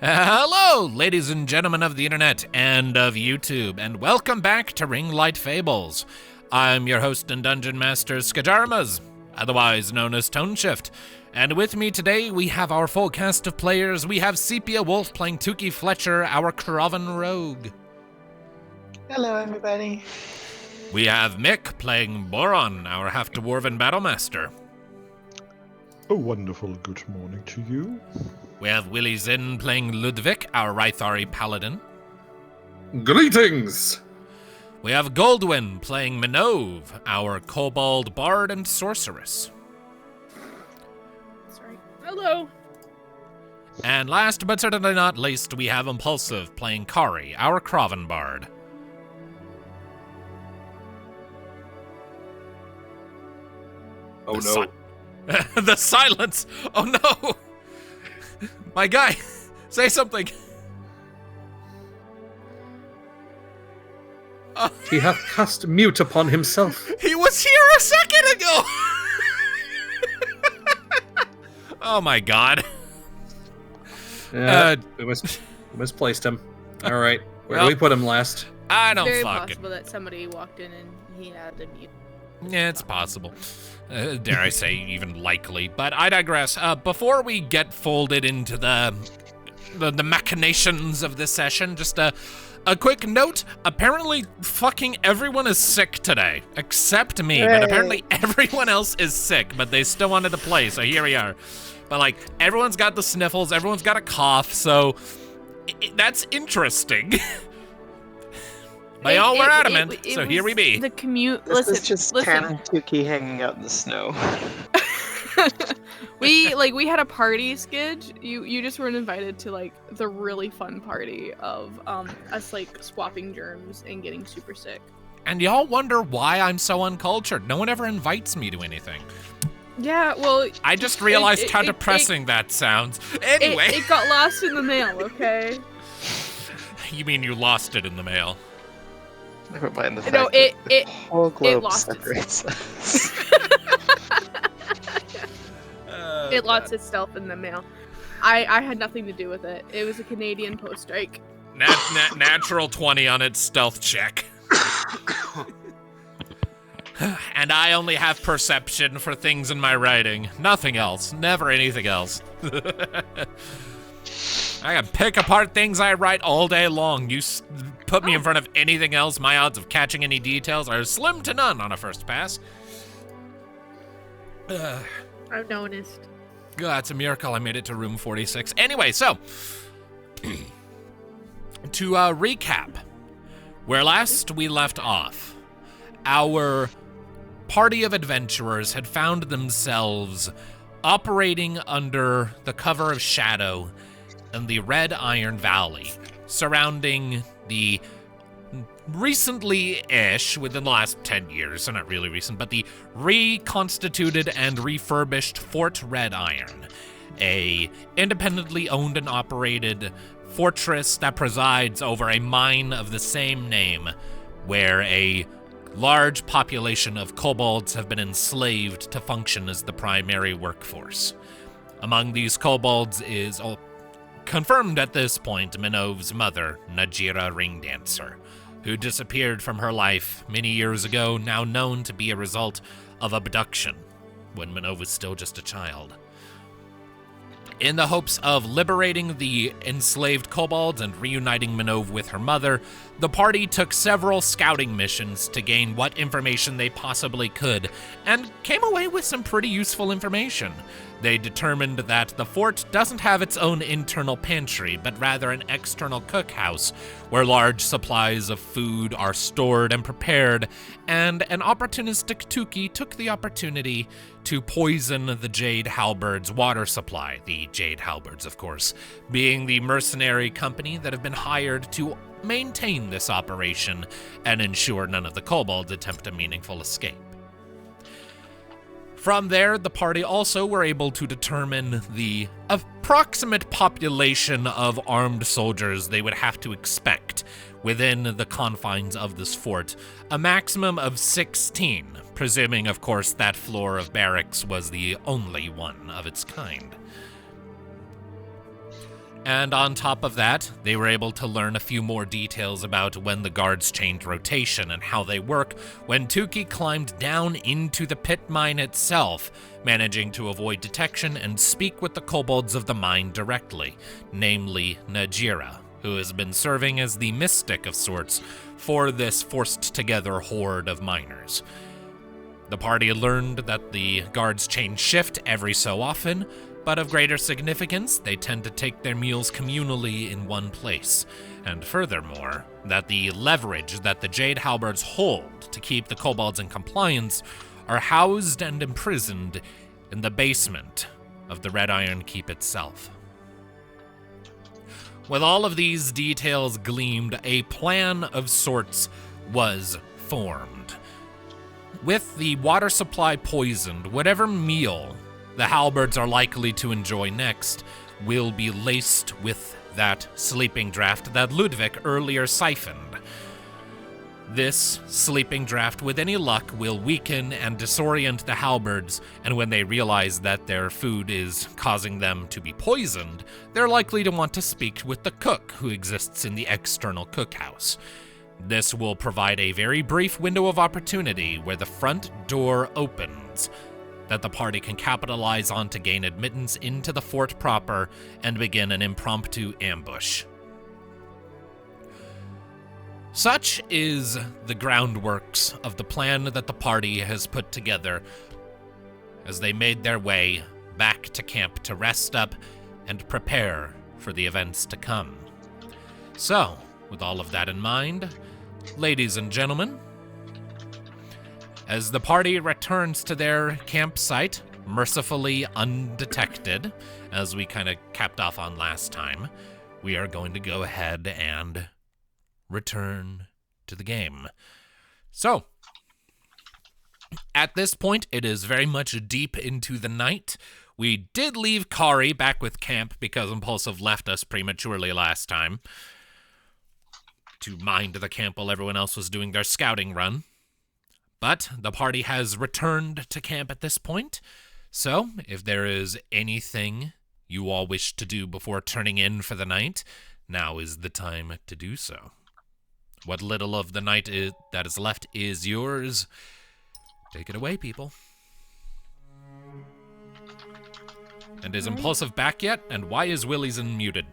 Hello, ladies and gentlemen of the internet and of YouTube, and welcome back to Ringlight Fables. I'm your host and dungeon master, Skijaramaz, otherwise known as Toneshift. And with me today, we have our full cast of players. We have SepiaWolfe playing Tuki Fletcher, our Krovan rogue. Hello, everybody. We have Mick playing Boron, our half-dwarven battlemaster. A wonderful good morning to you. We have Willyzin playing Ludviek, our Rythari paladin. Greetings! We have Goldwyn playing Minnove, our kobold bard and sorceress. Sorry. Hello. And last but certainly not least, we have Impulsive playing Kari, our Krovan bard. Oh no. The silence! Oh no! My guy, say something. He hath cast mute upon himself. He was here a second ago! Oh my god. We misplaced him. Alright, where do we put him last? I don't Very fucking... possible that somebody walked in and he had to mute. Yeah, it's possible. Dare I say, even likely. But I digress. Before we get folded into the machinations of this session, just a quick note. Apparently, fucking everyone is sick today, except me. But apparently everyone else is sick, but they still wanted to play, so here we are. But, like, everyone's got the sniffles, everyone's got a cough, so that's interesting. But y'all were adamant, so here we be. The commute. This is just Canu and Tuki hanging out in the snow. we had a party, Skij. You just weren't invited to like the really fun party of us like swapping germs and getting super sick. And y'all wonder why I'm so uncultured. No one ever invites me to anything. Yeah, well, I just realized how depressing that sounds. Anyway. It got lost in the mail, okay? You mean you lost it in the mail? Never mind the fact No, that it the whole globe lost separates us. It lost itself in the mail. I had nothing to do with it. It was a Canadian post strike. Natural 20 on its stealth check. And I only have perception for things in my writing. Nothing else. Never anything else. I can pick apart things I write all day long. You put me in front of anything else, my odds of catching any details are slim to none on a first pass. I've noticed. God, it's a miracle I made it to room 46. Anyway, so, to recap, where last we left off, our party of adventurers had found themselves operating under the cover of shadow in the Red Iron Valley, surrounding the recently-ish, within the last 10 years, so not really recent, but the reconstituted and refurbished Fort Red Iron, a independently owned and operated fortress that presides over a mine of the same name, where a large population of kobolds have been enslaved to function as the primary workforce. Among these kobolds is confirmed at this point Minnove's mother, Najira Ringdancer, who disappeared from her life many years ago, now known to be a result of abduction when Minnove was still just a child. In the hopes of liberating the enslaved kobolds and reuniting Minnove with her mother, the party took several scouting missions to gain what information they possibly could, and came away with some pretty useful information. They determined that the fort doesn't have its own internal pantry, but rather an external cookhouse, where large supplies of food are stored and prepared, and an opportunistic Tuki took the opportunity to poison the Jade Halberds' water supply. The Jade Halberds, of course, being the mercenary company that have been hired to maintain this operation and ensure none of the kobolds attempt a meaningful escape. From there, the party also were able to determine the approximate population of armed soldiers they would have to expect within the confines of this fort, a maximum of 16, presuming, of course, that floor of barracks was the only one of its kind. And on top of that, they were able to learn a few more details about when the guards changed rotation and how they work when Tuki climbed down into the pit mine itself, managing to avoid detection and speak with the kobolds of the mine directly, namely Najira, who has been serving as the mystic of sorts for this forced-together horde of miners. The party learned that the guards change shift every so often, but of greater significance, they tend to take their meals communally in one place, and furthermore, that the leverage that the Jade Halberds hold to keep the kobolds in compliance are housed and imprisoned in the basement of the Red Iron Keep itself. With all of these details gleamed, a plan of sorts was formed. With the water supply poisoned, whatever meal the Halberds are likely to enjoy next will be laced with that sleeping draft that Ludviek earlier siphoned. This sleeping draft, with any luck, will weaken and disorient the Halberds, and when they realize that their food is causing them to be poisoned, they're likely to want to speak with the cook who exists in the external cookhouse. This will provide a very brief window of opportunity where the front door opens, that the party can capitalize on to gain admittance into the fort proper and begin an impromptu ambush. Such is the groundworks of the plan that the party has put together as they made their way back to camp to rest up and prepare for the events to come. So, with all of that in mind, ladies and gentlemen, as the party returns to their campsite, mercifully undetected, as we kind of capped off on last time, we are going to go ahead and return to the game. So, at this point, it is very much deep into the night. We did leave Kari back with camp because Impulsive left us prematurely last time to mind the camp while everyone else was doing their scouting run. But the party has returned to camp at this point, so if there is anything you all wish to do before turning in for the night, now is the time to do so. What little of the night that is left is yours. Take it away, people. And is Impulsive back yet? And why is Willyzin muted?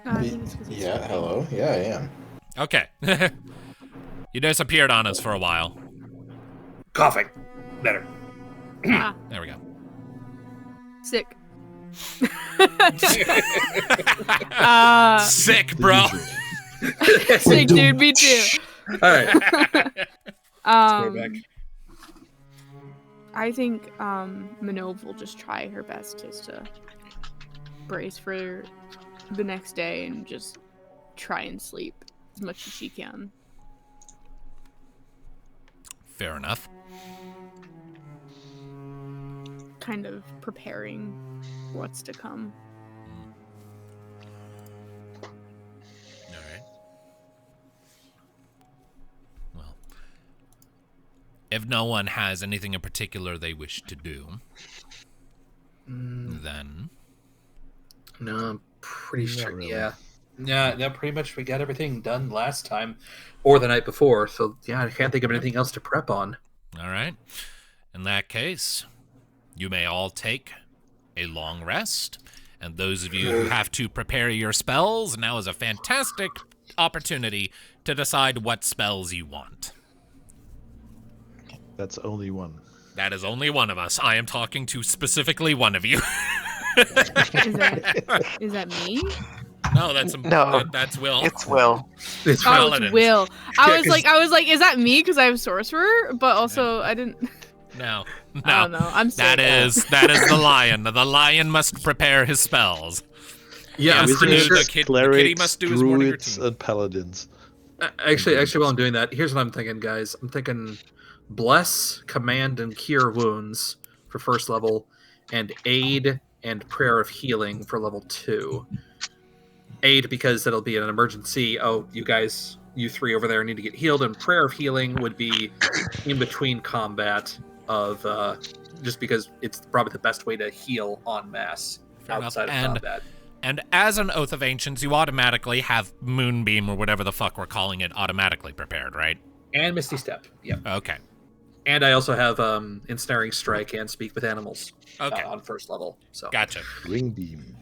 I think it's 'cause he's Yeah, hello. Yeah, I am. Okay. You disappeared on us for a while. Coughing. Better. Ah, There we go. sick. Sick, bro. Sick, dude. Me too. All right. Let's go back. I think Minnove will just try her best just to brace for the next day and just try and sleep as much as she can. Fair enough. Kind of preparing what's to come. Alright. Well, if no one has anything in particular they wish to do, then... No, I'm pretty Not sure. really. Yeah. Yeah, pretty much we got everything done last time, or the night before. So yeah, I can't think of anything else to prep on. All right. In that case, you may all take a long rest. And those of you who have to prepare your spells, now is a fantastic opportunity to decide what spells you want. That's only one. That is only one of us. I am talking to specifically one of you. Is that me? No, that's that's Will. It's Will. It's Oh, Paladin. it's Will. Yeah, I was like, is that me? Because I have sorcerer, but also I didn't. No. I don't know. I'm sick. That is the lion. The lion must prepare his spells. Yeah, I'm Yes, pretty the sure. kitty Clerics, must do his morning druids, routine. and paladins. Actually, while I'm doing that, here's what I'm thinking, guys. I'm thinking bless, command, and cure wounds for first level, and aid and prayer of healing for level 2. Aid because that'll be an emergency. Oh, you three over there need to get healed, and prayer of healing would be in between combat of just because it's probably the best way to heal en masse outside of combat. And as an Oath of Ancients, you automatically have Moonbeam or whatever the fuck we're calling it automatically prepared, right? And Misty Step, yeah. Okay. And I also have Ensnaring Strike and Speak with Animals on first level. So Gotcha. Ring beam.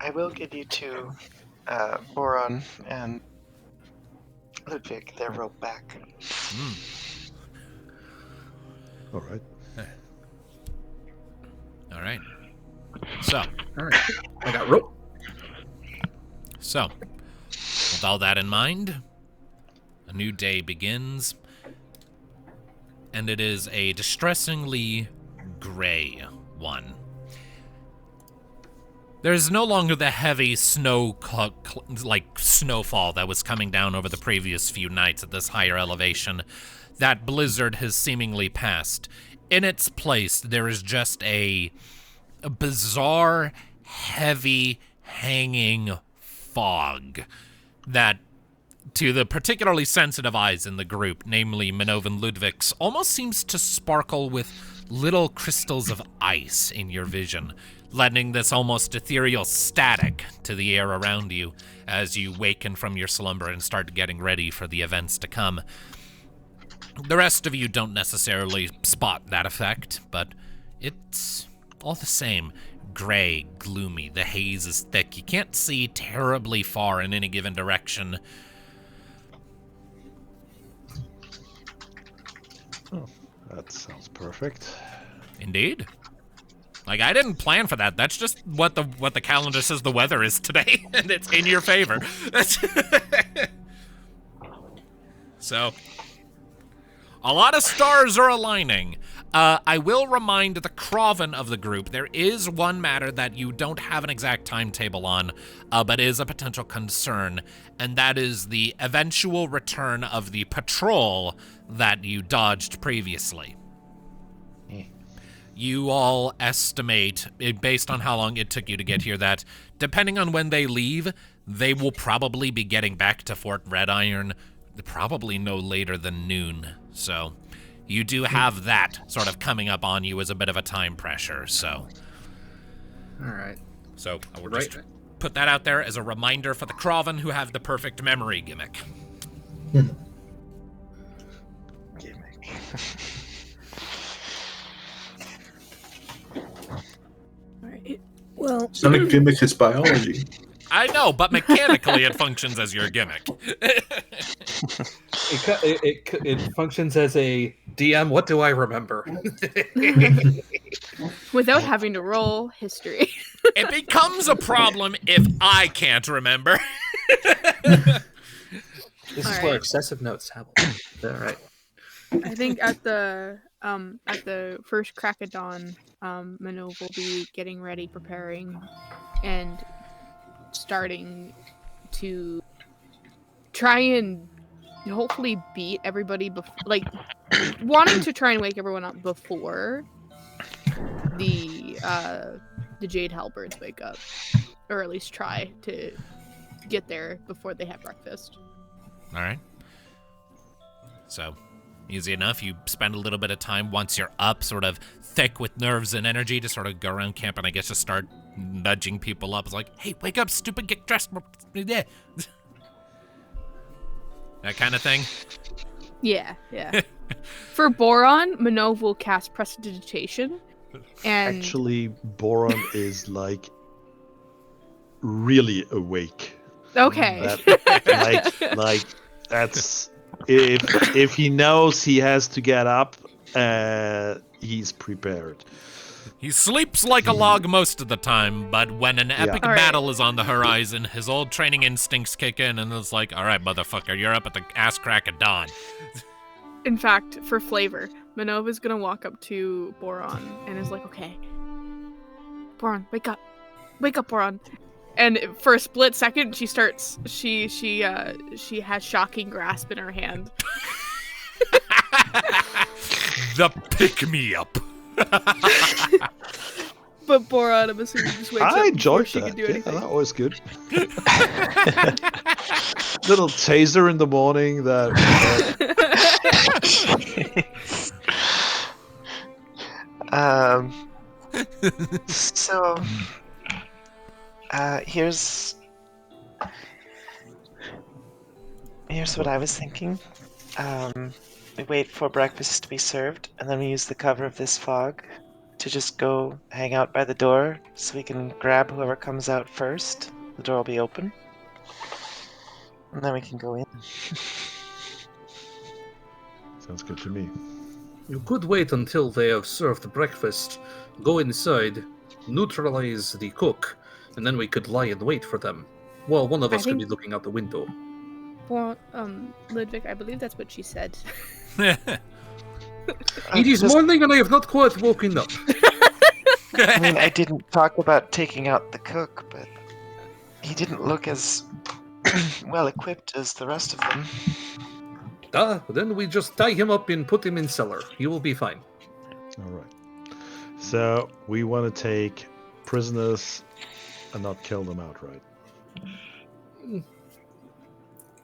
I will give you two, Boron and Ludviek, their rope back. All right. All right. So, all right, I got rope. So, with all that in mind, a new day begins, and it is a distressingly gray one. There's no longer the heavy snowfall that was coming down over the previous few nights at this higher elevation. That blizzard has seemingly passed. In its place, there is just a bizarre, heavy, hanging fog that, to the particularly sensitive eyes in the group, namely Minnove and Ludviek's, almost seems to sparkle with little crystals of ice in your vision, lending this almost ethereal static to the air around you as you waken from your slumber and start getting ready for the events to come. The rest of you don't necessarily spot that effect, but it's all the same. Gray, gloomy, the haze is thick. You can't see terribly far in any given direction. Oh, that sounds perfect. Indeed. Like, I didn't plan for that. That's just what the calendar says the weather is today, and it's in your favor. So, a lot of stars are aligning. I will remind the Kraven of the group, there is one matter that you don't have an exact timetable on, but is a potential concern, and that is the eventual return of the patrol that you dodged previously. You all estimate, based on how long it took you to get here, that depending on when they leave, they will probably be getting back to Fort Rediron probably no later than noon. So you do have that sort of coming up on you as a bit of a time pressure, so. All right. So I will just put that out there as a reminder for the Kraven who have the perfect memory gimmick. Gimmick. Alright. Well, It's not a gimmick, it's biology. I know, but mechanically it functions as your gimmick. It functions as a DM. What do I remember? without having to roll history. It becomes a problem if I can't remember. This is All where right. excessive notes happen. All right. I think at the first crack of dawn, Minnove will be getting ready, preparing, and starting to try and hopefully beat everybody wanting to try and wake everyone up before the Jade Halberds wake up, or at least try to get there before they have breakfast. All right. So, easy enough. You spend a little bit of time once you're up, sort of thick with nerves and energy, to sort of go around camp and I guess just start nudging people up. It's like, hey, wake up, stupid, get dressed. That kind of thing. Yeah. For Boron, Minnove will cast Prestidigitation. And Actually, Boron is like really awake. okay. Like that's if he knows he has to get up, he's prepared. He sleeps like a log most of the time, but when an epic All right. battle is on the horizon, his old training instincts kick in, and it's like, all right, motherfucker, you're up at the ass crack of dawn. In fact, for flavor, Minnove is gonna walk up to Boron and is like, okay, Boron, wake up, Boron. And for a split second, she has shocking grasp in her hand. The pick-me-up. But Boron, I'm assuming, just wakes up I before enjoyed she that. can do Yeah, anything. that was good. Little taser in the morning. So, here's what I was thinking. We wait for breakfast to be served, and then we use the cover of this fog to just go hang out by the door, so we can grab whoever comes out first. The door will be open, and then we can go in. Sounds good to me. You could wait until they have served breakfast, go inside, neutralize the cook, and then we could lie in wait for them. Well, one of us could be looking out the window. Well, Ludviek, I believe that's what she said. It is morning and I have not quite woken up. I mean, I didn't talk about taking out the cook, but he didn't look as well equipped as the rest of them. Then we just tie him up and put him in cellar. He will be fine. All right. So we want to take prisoners and not kill them outright.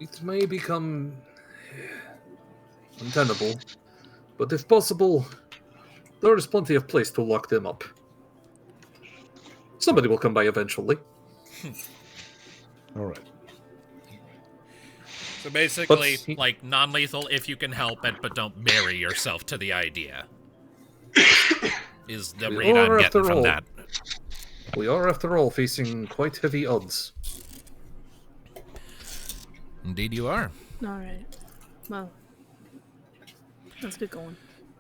It may become untenable, but if possible, there is plenty of place to lock them up. Somebody will come by eventually. All right. So basically, like, non-lethal if you can help it, but don't marry yourself to the idea. Is the read I'm getting from that. We are, after all, facing quite heavy odds. Indeed you are. Alright. Well, let's get going.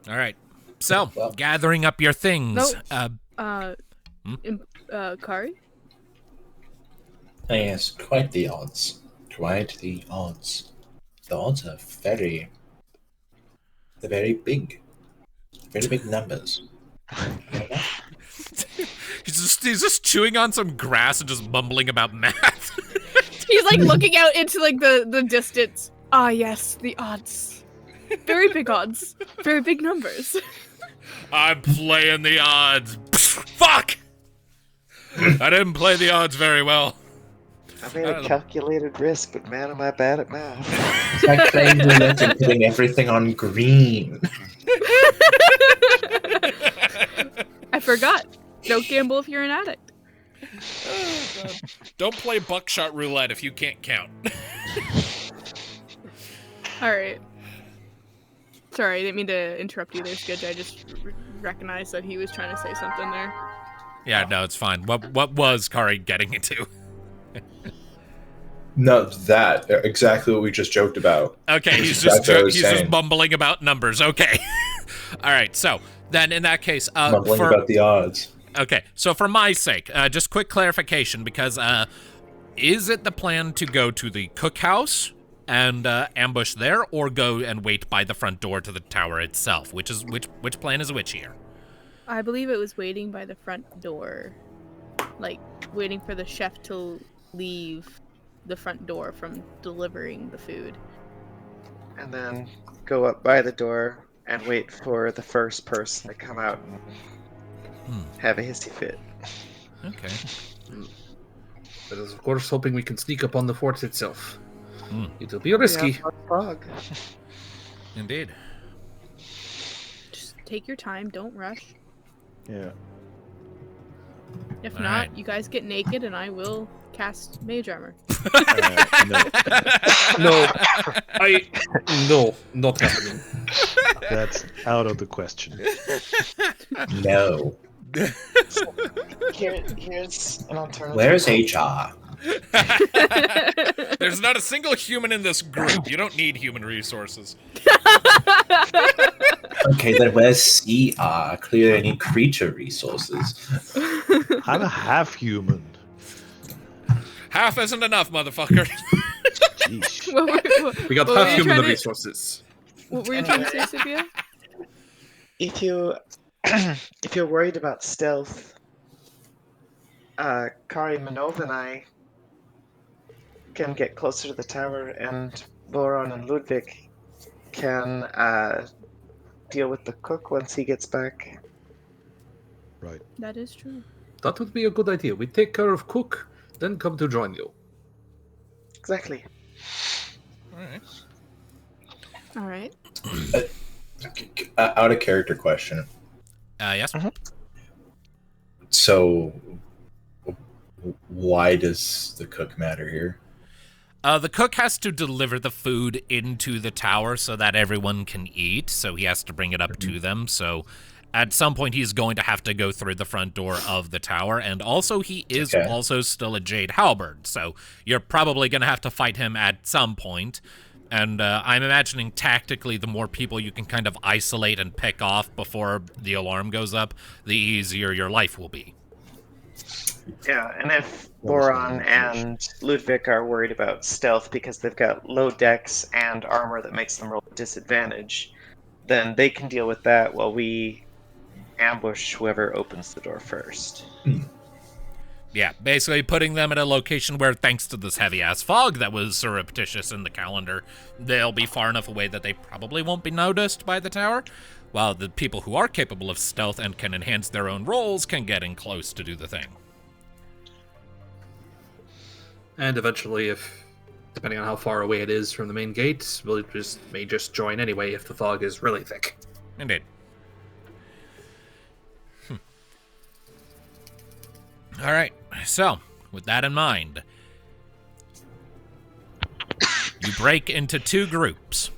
All right. So, gathering up your things. Kari? Yes, quite the odds. Quite the odds. The odds are very big. Very big numbers. He's just chewing on some grass and just mumbling about math. He's like looking out into like the distance. Ah, yes, the odds. Very big odds. Very big numbers. I'm playing the odds. Fuck! I didn't play the odds very well. I made a calculated risk, but man, am I bad at math. It's like playing roulette and putting everything on green. I forgot. Don't gamble if you're an addict. Oh, God. Don't play buckshot roulette if you can't count. Alright. Sorry, I didn't mean to interrupt you there, Skij. I just recognized that he was trying to say something there. Yeah, no, it's fine. What was Kari getting into? No, that exactly what we just joked about. Okay, he's That's what I was just saying. mumbling about numbers. Okay. All right. So then, in that case, Mumbling about the odds. Okay. So for my sake, just quick clarification, because is it the plan to go to the cookhouse and ambush there, or go and wait by the front door to the tower itself? Which plan is which here? I believe it was waiting by the front door. Like, waiting for the chef to leave the front door from delivering the food. And then go up by the door and wait for the first person to come out and have a hissy fit. Okay. That is, of course, hoping we can sneak up on the fort itself. It'll be risky. Yeah, fog. Indeed. Just take your time, don't rush. Yeah. If All not, right. you guys get naked and I will cast mage armor. No, no, not happening. That's out of the question. No. Here's an alternative. Where's HR? There's not a single human in this group. You don't need human resources. Okay, then where's CR? Clearly I need creature resources. I'm a half human. Half isn't enough, motherfucker. Jeez. We got What were half you human trying to- resources. What were you trying to say, Sepia? If you if you're worried about stealth, Kari, Minnove, and I can get closer to the tower, and Boron and Ludviek can deal with the cook once he gets back. Right. That is true. That would be a good idea. We take care of Cook, then come to join you. Exactly. All right. All right. Out of character question. Yes. So, why does the cook matter here? The cook has to deliver the food into the tower so that everyone can eat, so he has to bring it up to them. So at some point he's going to have to go through the front door of the tower, and also he is Okay. also still a Jade Halberd, so you're probably going to have to fight him at some point. And I'm imagining tactically the more people you can kind of isolate and pick off before the alarm goes up, the easier your life will be. Yeah, and if Boron and Ludviek are worried about stealth because they've got low dex and armor that makes them roll at disadvantage, then they can deal with that while we ambush whoever opens the door first. Yeah, basically putting them at a location where, thanks to this heavy-ass fog that was surreptitious in the calendar, they'll be far enough away that they probably won't be noticed by the tower, while the people who are capable of stealth and can enhance their own rolls can get in close to do the thing. And eventually, if depending on how far away it is from the main gate, we'll may just join anyway if the fog is really thick. Indeed. All right, so with that in mind, you break into two groups.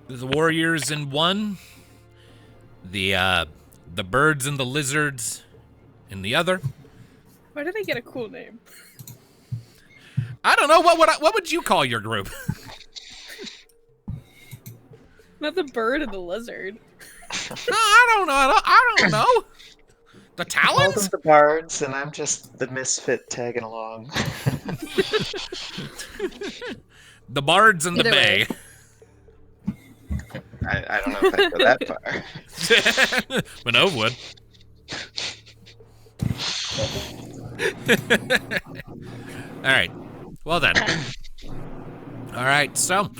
The warriors in one, the birds and the lizards in the other. Why did I get a cool name? I don't know, what would you call your group? Not the bird and the lizard. No, I don't know. I don't know. The Call them Talons? the bards, and I'm just the misfit tagging along. The bards and the Either way. bay. I don't know if I'd go that far. Minnove would. All right. Well then. All right. So,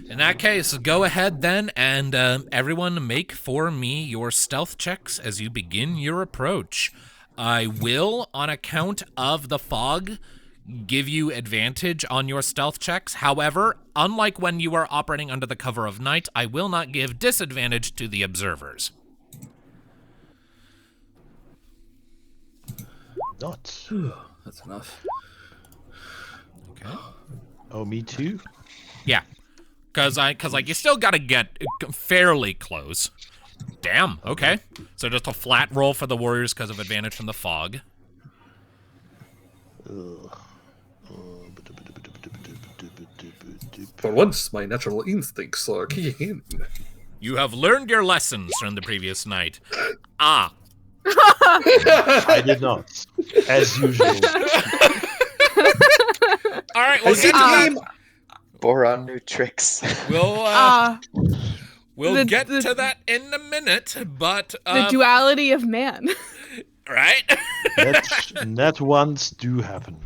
in that case, go ahead then, and everyone make for me your stealth checks as you begin your approach. I will, on account of the fog, give you advantage on your stealth checks. However, unlike when you are operating under the cover of night, I will not give disadvantage to the observers. Not. That's enough. Okay. Oh, me too? Yeah. Cause you still gotta get fairly close. Damn, okay. So just a flat roll for the warriors because of advantage from the fog. For once, my natural instincts are kicking in. You have learned your lessons from the previous night. Ah. I did not. As usual. All right, we'll get to that. Boron new tricks. We'll get to that in a minute, but The duality of man. right? Net ones do happen.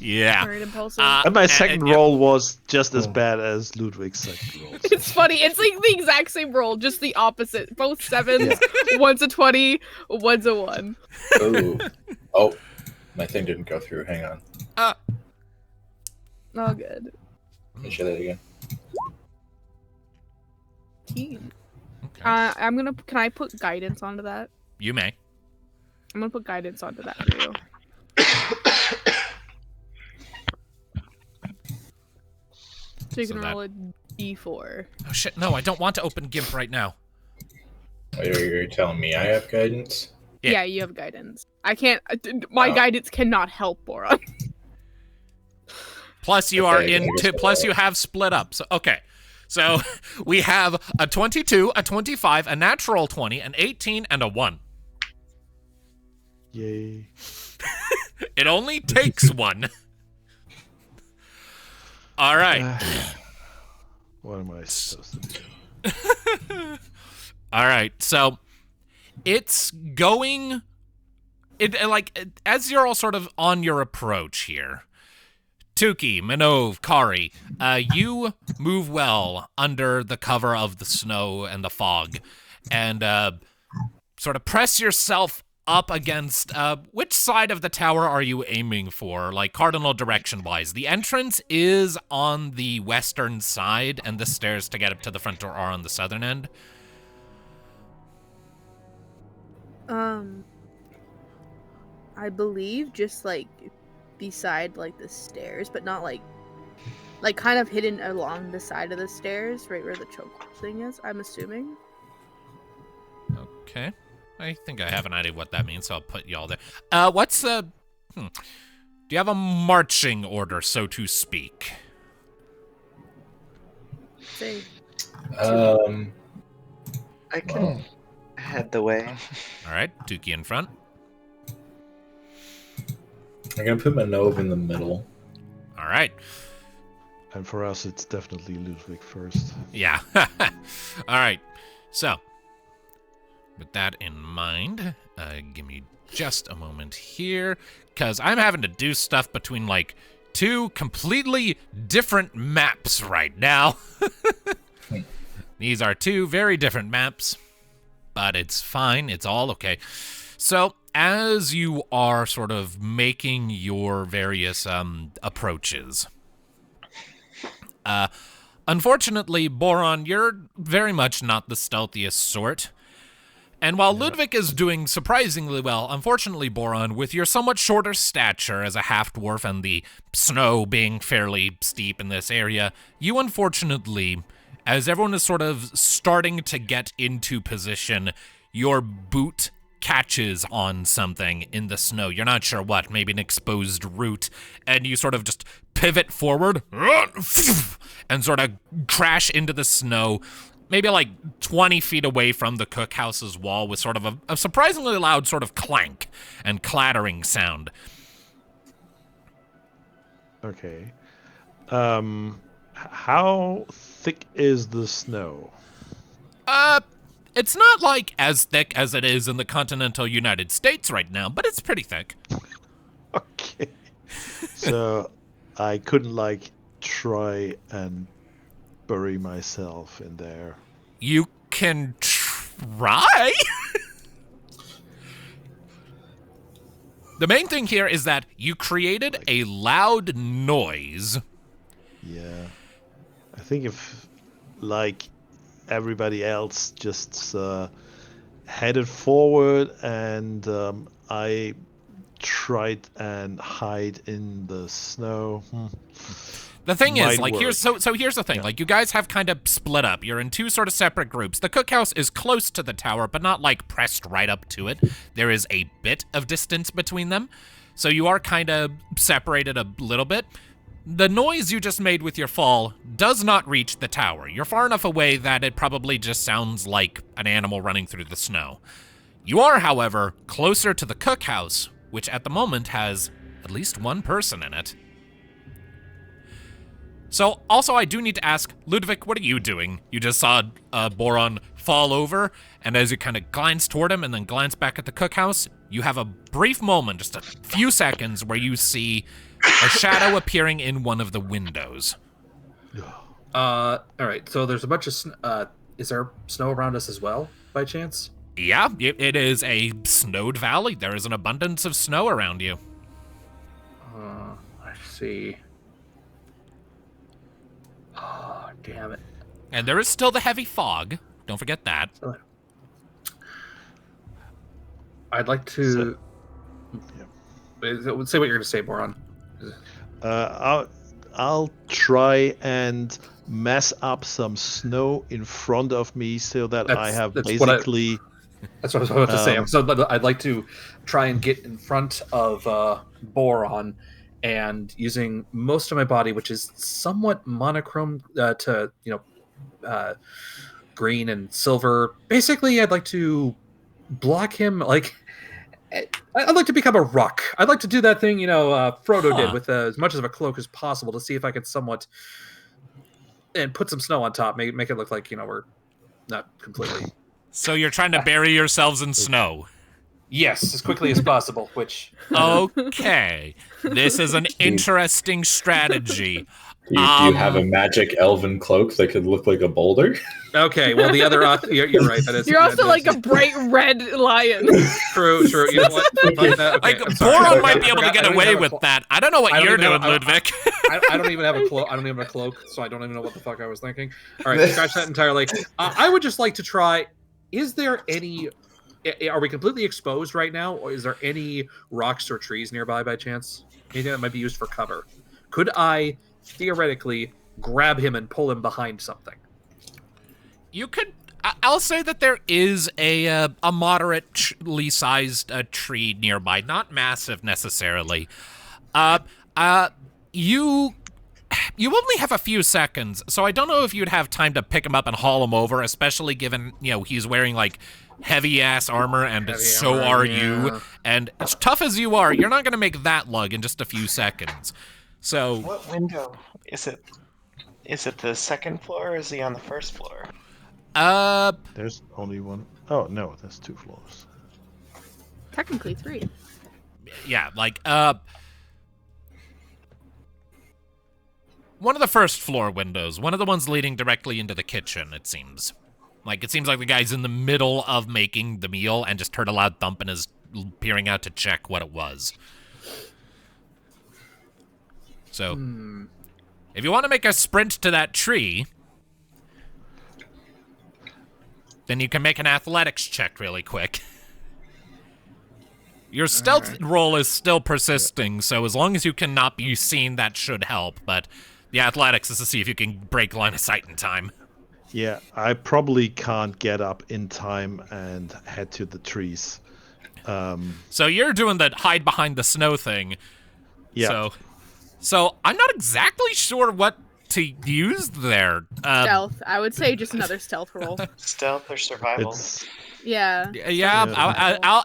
Yeah. Very impulsive. And my second yeah. roll was just as bad as Ludwig's second roll. It's funny. It's like the exact same roll, just the opposite. Both sevens. One's a 20, one's a 1. Ooh. Oh, my thing didn't go through. Hang on. Oh, good. Let me show that again. Teen. Okay. Can I put guidance onto that? You may. I'm gonna put guidance onto that for you. So you So can that- roll a d4. Oh shit, no, I don't want to open GIMP right now. You're telling me I have guidance? Yeah. Yeah, you have guidance. I can't. My Oh. guidance cannot help Boron. Plus you Okay, are I in guess plus I'll- you have split up. So okay. So we have a 22, a 25, a natural 20, an 18, and a 1. Yay. It only takes one. All right. What am I supposed to do? All right. So it's going as you're all sort of on your approach here. Tuki, Minnove, Kari, you move well under the cover of the snow and the fog, and sort of press yourself up against. Which side of the tower are you aiming for, like cardinal direction-wise? The entrance is on the western side, and the stairs to get up to the front door are on the southern end. I believe just like beside like the stairs, but not like kind of hidden along the side of the stairs, right where the choke thing is, I'm assuming. Okay. I think I have an idea what that means, so I'll put y'all there. What's the... Do you have a marching order, so to speak? Say, I can Well, head the way. All right, Tuki in front. I'm gonna put Minnove in the middle. All right. And for us, it's definitely Ludviek first. Yeah. All right. So, with that in mind, give me just a moment here, because I'm having to do stuff between, like, two completely different maps right now. These are two very different maps, but it's fine. It's all okay. So, as you are sort of making your various approaches, unfortunately, Boron, you're very much not the stealthiest sort. And while Ludviek is doing surprisingly well, unfortunately, Boron, with your somewhat shorter stature as a half-dwarf and the snow being fairly steep in this area, you unfortunately, as everyone is sort of starting to get into position, your boot catches on something in the snow. You're not sure what, maybe an exposed root, and you sort of just pivot forward and sort of crash into the snow, maybe like 20 feet away from the cookhouse's wall, with sort of a surprisingly loud sort of clank and clattering sound. Okay. How thick is the snow? It's not like as thick as it is in the continental United States right now, but it's pretty thick. Okay. So I couldn't like try and bury myself in there. You can try. The main thing here is that you created a loud noise. Yeah. I think if like everybody else just headed forward and I tried and hide in the snow. The thing is, Might like, work. here's the thing. Yeah. Like, you guys have kind of split up. You're in two sort of separate groups. The cookhouse is close to the tower, but not, like, pressed right up to it. There is a bit of distance between them. So you are kind of separated a little bit. The noise you just made with your fall does not reach the tower. You're far enough away that it probably just sounds like an animal running through the snow. You are, however, closer to the cookhouse, which at the moment has at least one person in it. So, also, I do need to ask, Ludviek, what are you doing? You just saw Boron fall over, and as you kind of glance toward him and then glance back at the cookhouse, you have a brief moment, just a few seconds, where you see a shadow appearing in one of the windows. All right. So there's a bunch of is there snow around us as well, by chance? Yeah, it is a snowed valley. There is an abundance of snow around you. I see. Oh, damn it. And there is still the heavy fog. Don't forget that. I'd like to Say what you're going to say, Boron. I'll try and mess up some snow in front of me so that I have basically. That's what I was about to say. So I'd like to try and get in front of Boron, and using most of my body, which is somewhat monochrome to green and silver. Basically, I'd like to block him. Like, I'd like to become a rock. I'd like to do that thing, Frodo did with as much of a cloak as possible to see if I could somewhat and put some snow on top, make it look like we're not completely. So you're trying to bury yourselves in snow. Yes, as quickly as possible, which... Okay. This is an interesting strategy. Do you have a magic elven cloak that could look like a boulder? Okay, well, the other... You're right. You're also like a bright red lion. True. You know what? Boron might be able to get away with that. I don't know what you're doing, Ludviek. I don't even have a cloak. I don't even have a cloak, so I don't even know what the fuck I was thinking. All right, scratch that entirely. I would just like to try... Is there any... Are we completely exposed right now, or is there any rocks or trees nearby by chance? Anything that might be used for cover? Could I theoretically grab him and pull him behind something? You could. I'll say that there is a moderately sized tree nearby, not massive necessarily. You only have a few seconds, so I don't know if you'd have time to pick him up and haul him over, especially given he's wearing like heavy ass armor, and so are you. And as tough as you are, you're not going to make that lug in just a few seconds. So what window is it? Is it the second floor, or is he on the first floor? There's only one. Oh no, there's 2 floors. Technically 3. Yeah, like one of the first floor windows, one of the ones leading directly into the kitchen, it seems. Like, it seems like the guy's in the middle of making the meal and just heard a loud thump and is peering out to check what it was. So, if you want to make a sprint to that tree, then you can make an athletics check really quick. Your stealth roll is still persisting, so as long as you cannot be seen, that should help. But the athletics is to see if you can break line of sight in time. Yeah, I probably can't get up in time and head to the trees. So you're doing the hide behind the snow thing. Yeah. So I'm not exactly sure what to use there. Stealth. I would say just another stealth roll. Stealth or survival? Yeah.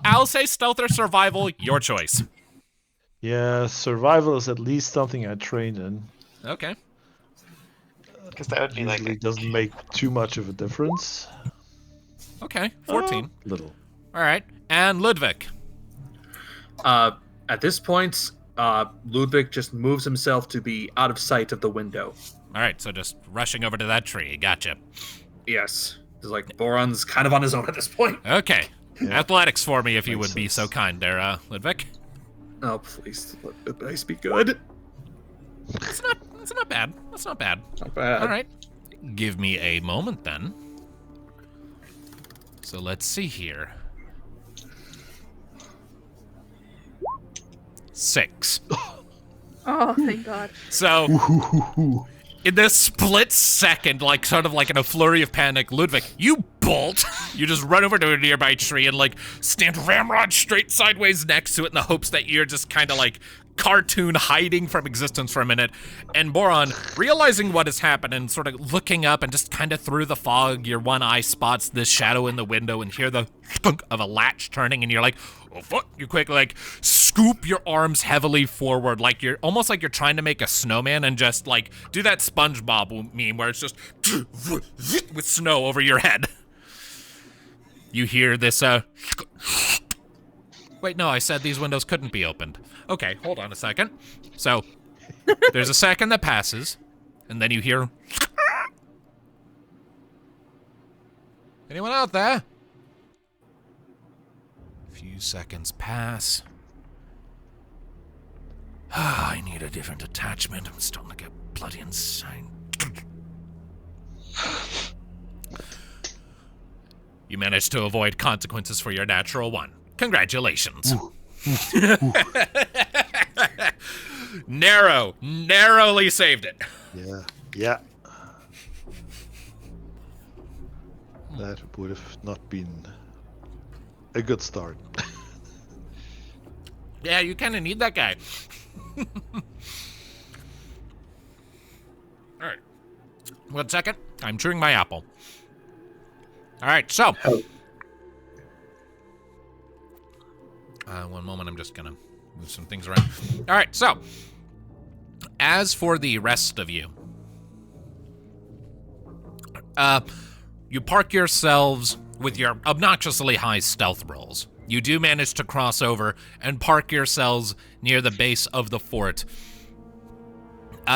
I'll say stealth or survival. Your choice. Yeah, survival is at least something I trained in. Okay. Because that would be Usually like doesn't make too much of a difference. Okay, 14. Little. All right, and Ludviek. At this point, Ludviek just moves himself to be out of sight of the window. All right, so just rushing over to that tree. Gotcha. Yes. It's like Boron's kind of on his own at this point. Okay. Yeah. Athletics for me if you Makes would be so sense. kind there, Ludviek. Oh, please, let the dice be good. It's not bad. That's not bad. Not bad. All right. Give me a moment then. So let's see here. 6. Oh, thank God. So, in this split second, like sort of like in a flurry of panic, Ludviek, you bolt. You just run over to a nearby tree and like stand ramrod straight sideways next to it in the hopes that you're just kind of like cartoon hiding from existence for a minute. And Boron, realizing what has happened and sort of looking up and just kind of through the fog, your one eye spots this shadow in the window and hear the thunk of a latch turning, and you're like, oh fuck, you quick like scoop your arms heavily forward, like you're almost like you're trying to make a snowman and just like do that SpongeBob meme where it's just with snow over your head. You hear this wait, no, I said these windows couldn't be opened. Okay, hold on a second. So, there's a second that passes, and then you hear... Anyone out there? A few seconds pass. I need a different attachment. I'm starting to get bloody insane. You managed to avoid consequences for your natural one. Congratulations. Narrowly saved it. Yeah. That would have not been a good start. Yeah, you kind of need that guy. All right. 1 second. I'm chewing my apple. All right, so. One moment. I'm just going to move some things around. All right, so. As for the rest of you. You park yourselves with your obnoxiously high stealth rolls. You do manage to cross over and park yourselves near the base of the fort.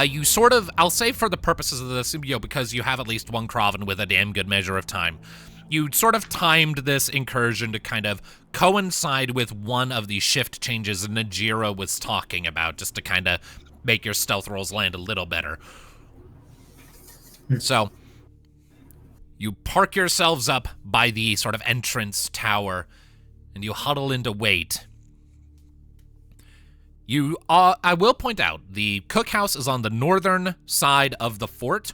You sort of, I'll say for the purposes of this, because you have at least one Kraven with a damn good measure of time, you sort of timed this incursion to kind of coincide with one of the shift changes Najira was talking about, just to kind of make your stealth rolls land a little better. So, you park yourselves up by the sort of entrance tower, and you huddle in to wait. I will point out, the cookhouse is on the northern side of the fort,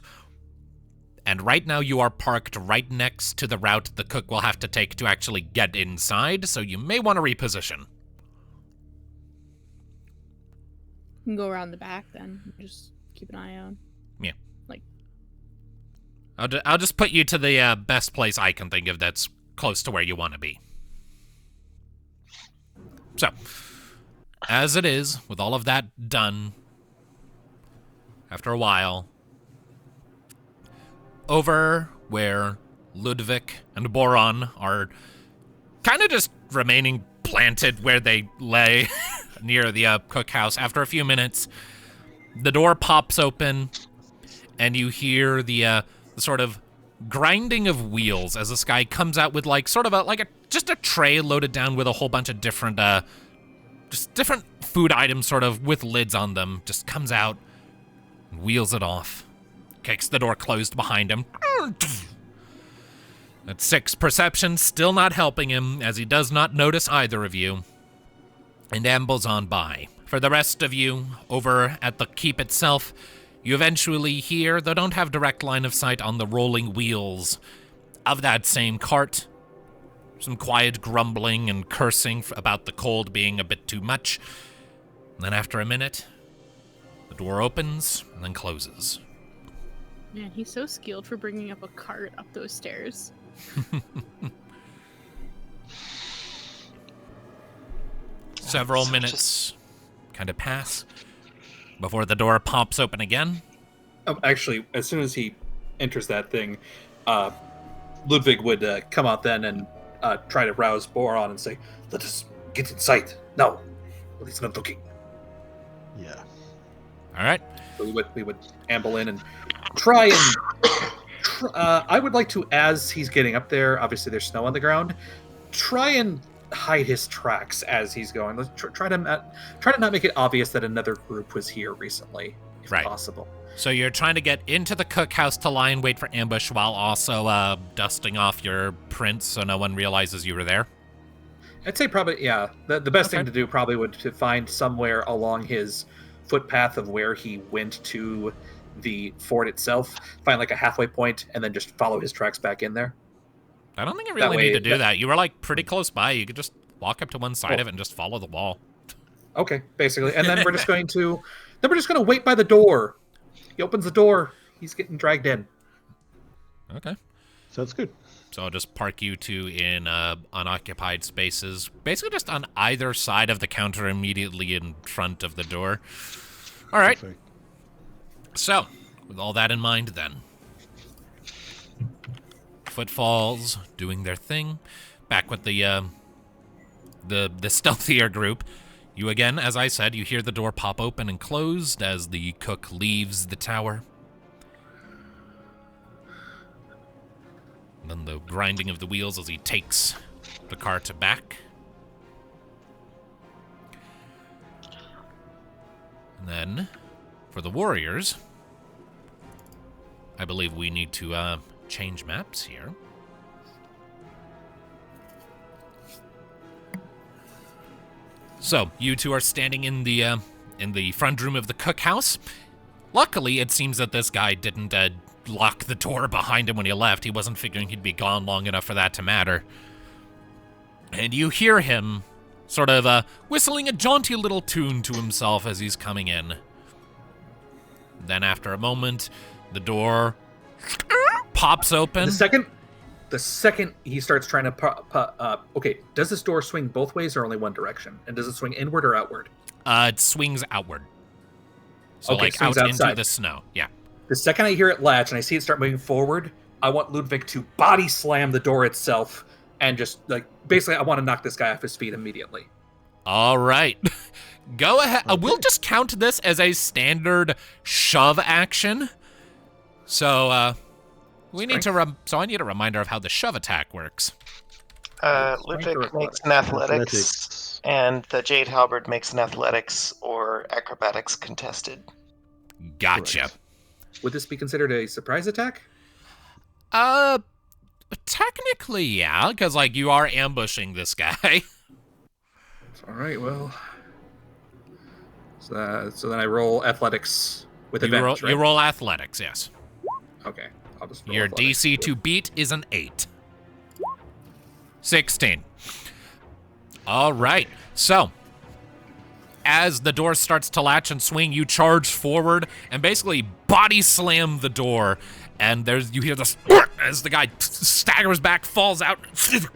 and right now you are parked right next to the route the cook will have to take to actually get inside, so you may want to reposition. You can go around the back then. Just keep an eye out. Yeah. Like, I'll just put you to the best place I can think of that's close to where you want to be. So, as it is, with all of that done, after a while, over where Ludviek and Boron are kind of just remaining planted where they lay near the cookhouse, after a few minutes, the door pops open, and you hear the sort of grinding of wheels as this guy comes out with like sort of just a tray loaded down with a whole bunch of different different food items sort of with lids on them, just comes out and wheels it off, kicks the door closed behind him. At 6 perception, still not helping him as he does not notice either of you, and ambles on by. For the rest of you, over at the keep itself, you eventually hear, though don't have direct line of sight on the rolling wheels of that same cart, some quiet grumbling and cursing about the cold being a bit too much. And then after a minute, the door opens and then closes. Man, he's so skilled for bringing up a cart up those stairs. Several minutes kind of pass before the door pops open again. Oh, actually, as soon as he enters that thing, Ludviek would come out then and try to rouse Boron and say, "Let us get inside now. Well, he's not looking." Yeah. All right. So we would amble in and try and. I would like to, as he's getting up there, obviously there's snow on the ground, try and hide his tracks as he's going. Let's try to not make it obvious that another group was here recently, if possible. So you're trying to get into the cookhouse to lie and wait for ambush while also dusting off your prints so no one realizes you were there? I'd say probably, yeah. The best thing to do probably would to find somewhere along his footpath of where he went to the fort itself, find like a halfway point, and then just follow his tracks back in there. I don't think you really need to do that. You were like pretty close by. You could just walk up to one side of it and just follow the wall. Okay, basically. And then we're just going to wait by the door. He opens the door. He's getting dragged in. Okay. Sounds good. So I'll just park you two in unoccupied spaces, basically just on either side of the counter immediately in front of the door. All right. Perfect. So, with all that in mind then, footfalls doing their thing, back with the stealthier group. You again, as I said, you hear the door pop open and closed as the cook leaves the tower. And then the grinding of the wheels as he takes the cart back. And then, for the warriors, I believe we need to change maps here. So, you two are standing in the front room of the cookhouse. Luckily, it seems that this guy didn't lock the door behind him when he left. He wasn't figuring he'd be gone long enough for that to matter. And you hear him sort of whistling a jaunty little tune to himself as he's coming in. Then after a moment, the door pops open. The second he starts trying to okay, does this door swing both ways or only one direction? And does it swing inward or outward? It swings outward. So okay, like out outside. Into the snow. Yeah. The second I hear it latch and I see it start moving forward, I want Ludviek to body slam the door itself and just like basically I want to knock this guy off his feet immediately. All right. Go ahead. We'll just count this as a standard shove action. So I need a reminder of how the shove attack works. Ludviek makes an athletics, and the Jade Halberd makes an athletics or acrobatics contested. Gotcha. Correct. Would this be considered a surprise attack? Technically, yeah, because like you are ambushing this guy. All right, well. So then I roll athletics with advantage, right? You roll athletics, yes. Okay, I'll just roll Your athletics. DC to beat is an 8. 16. All right, so as the door starts to latch and swing, you charge forward and basically body slam the door. And you hear this as the guy staggers back, falls out,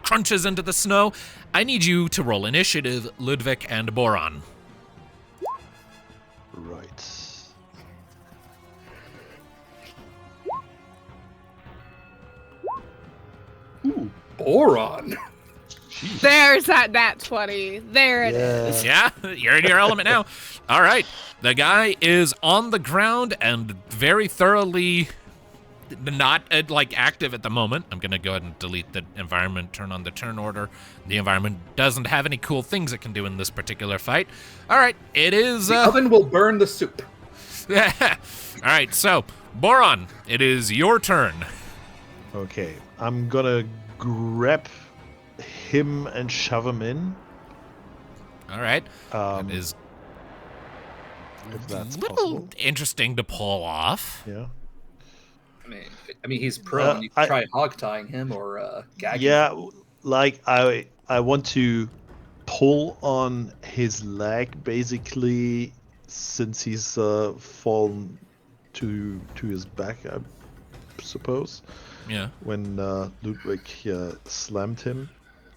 crunches into the snow. I need you to roll initiative, Ludviek and Boron. Right. Ooh, Boron. There's that 20. There it is. Yeah, you're in your element now. All right. The guy is on the ground and very thoroughly not active at the moment. I'm going to go ahead and delete the environment, turn on the turn order. The environment doesn't have any cool things it can do in this particular fight. All right, it is... The oven will burn the soup. All right, so, Boron, it is your turn. Okay, I'm gonna grab him and shove him in. All right. That is if that's a little possible. interesting to pull off. Yeah. I mean, he's prone. You can try hog tying him or gagging. Yeah, like I want to pull on his leg basically, since he's fallen to his back, I suppose. Yeah. When Ludviek slammed him.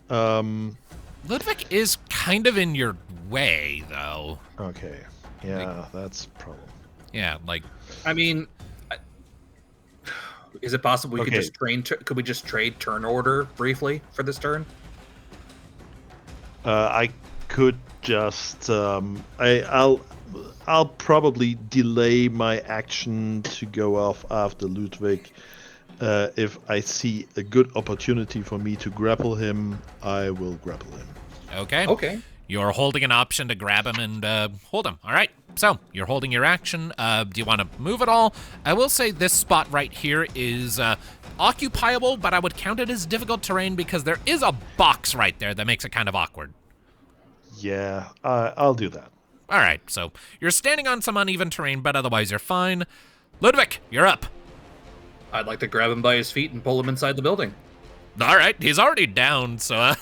Ludviek is kind of in your way, though. Okay. Yeah, that's a problem. Yeah, I mean, is it possible we could Okay. just could we just trade turn order briefly for this turn? I could just I'll probably delay my action to go off after Ludviek. If I see a good opportunity for me to grapple him, I will grapple him. Okay. Okay. You're holding an option to grab him and hold him. All right. So you're holding your action. Do you want to move at all? I will say this spot right here is occupiable, but I would count it as difficult terrain because there is a box right there that makes it kind of awkward. Yeah, I'll do that. All right. So you're standing on some uneven terrain, but otherwise you're fine. Ludviek, you're up. I'd like to grab him by his feet and pull him inside the building. All right. He's already down, so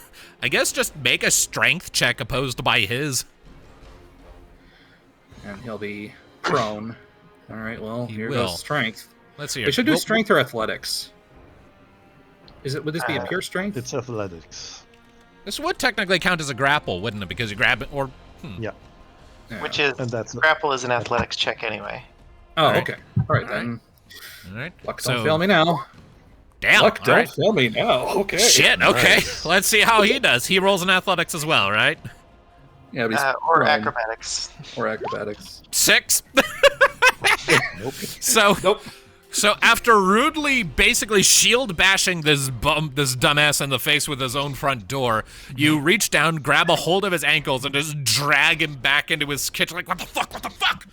I guess just make a strength check opposed by his. And he'll be prone. All right, well, here goes strength. Let's see. We should do strength or athletics. Would this be a pure strength? It's athletics. This would technically count as a grapple, wouldn't it? Because you grab it, or... Yeah. Yeah. Which is, And that's grapple is an athletics check anyway. Oh, All right. okay. All right, then. All right. Luck don't fail me now. Damn. Luck all don't right. fail me now. Okay. Shit, okay. Let's see how he does. He rolls in athletics as well, right? Yeah, but he's Or prone. acrobatics. Or acrobatics. 6. Nope. So after rudely basically shield bashing this dumbass in the face with his own front door, you reach down, grab a hold of his ankles, and just drag him back into his kitchen like, what the fuck?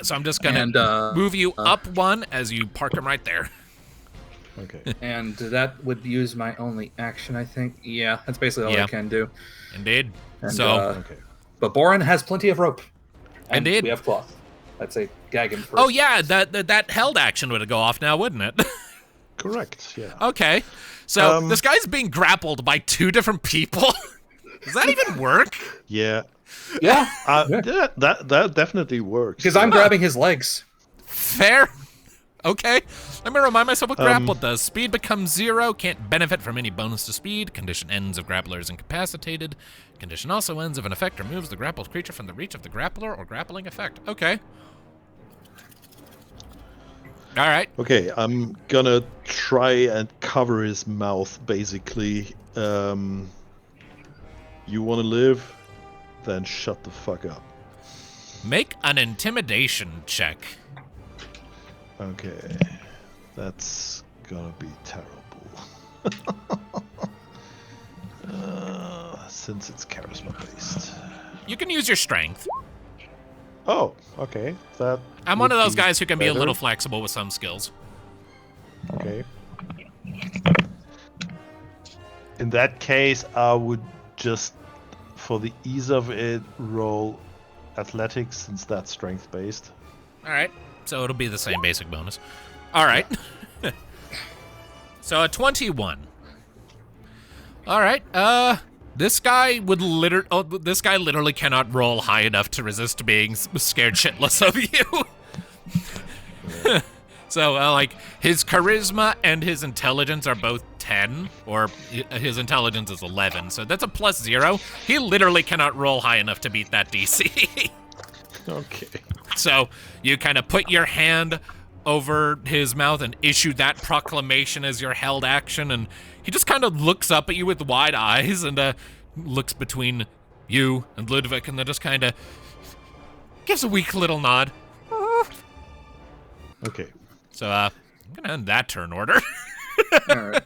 So I'm just gonna move you up one as you park him right there. Okay. And that would use my only action, I think. Yeah, that's basically all I can do. Indeed. And, So, Okay. but Boron has plenty of rope. And Indeed. we have cloth. I'd say gag him first. oh yeah, that held action would go off now, wouldn't it? Correct. Yeah. Okay. So this guy's being grappled by 2 different people. Does that even work? Yeah. Yeah. Yeah. That definitely works. Because I'm grabbing his legs. Fair. Okay. Let me remind myself what grapple does. Speed becomes 0. Can't benefit from any bonus to speed. Condition ends if grappler is incapacitated. Condition also ends if an effect removes the grappled creature from the reach of the grappler or grappling effect. Okay. All right. Okay, I'm gonna try and cover his mouth, basically. You want to live? Then shut the fuck up. Make an intimidation check. Okay, that's gonna be terrible. Since it's charisma based. You can use your strength. Oh, okay. That. I'm one of would those guys who can be a better. little flexible with some skills. Okay. In that case, I would just, for the ease of it, roll athletics since that's strength based. All right. So it'll be the same basic bonus. All right. So a 21. All right. This guy literally cannot roll high enough to resist being scared shitless of you. So, like, his charisma and his intelligence are both 10, or his intelligence is 11, so that's a +0. He literally cannot roll high enough to beat that DC. Okay. So, you kind of put your hand over his mouth and issue that proclamation as your held action, and he just kind of looks up at you with wide eyes and looks between you and Ludviek, and then just kind of gives a weak little nod. Okay. So, I'm gonna end that turn order. All right.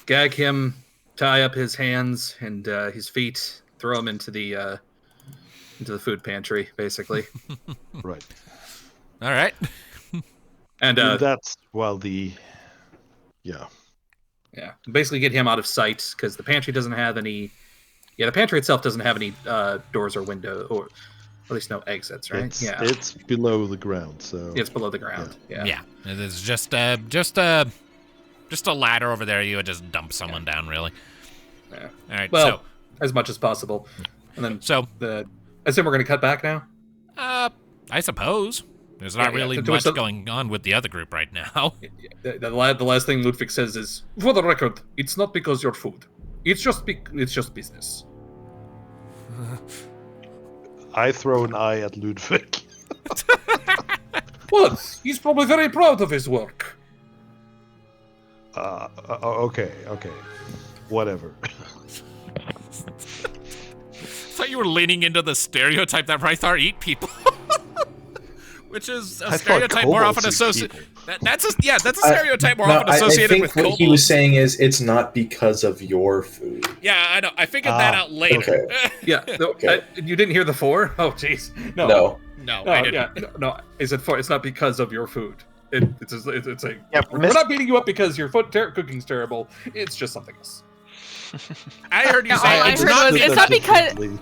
Gag him, tie up his hands and his feet, throw him into the food pantry, basically. Right. All right. And That's the. Yeah. yeah, basically get him out of sight because the pantry doesn't have any. Yeah, the pantry itself doesn't have any doors or window, or at least no exits, right? It's below the ground, so. It's below the ground. Yeah. Yeah. It is just a ladder over there. You would just dump someone down, really. Yeah. All right. Well, as much as possible, and then so I assume we're going to cut back now. I suppose there's not really much going on with the other group right now. The last thing Ludviek says is, "For the record, it's not because you're food. It's just business." I throw an eye at Ludviek. What? He's probably very proud of his work. Okay. Whatever. I thought you were leaning into the stereotype that Rythar eat people. Which is a stereotype more often associated. That's a stereotype more often associated with kobolds. What he was saying is, it's not because of your food. Yeah, I know. I figured that out later. Okay. Yeah. No, Okay. you didn't hear the 4? Oh, jeez. No. No, I didn't. Yeah, no. Is it 4? It's not because of your food. It's a. Yeah, we're not beating you up because your cooking's terrible. It's just something else. I heard you Yeah, say all I it's heard not. was, it's not because.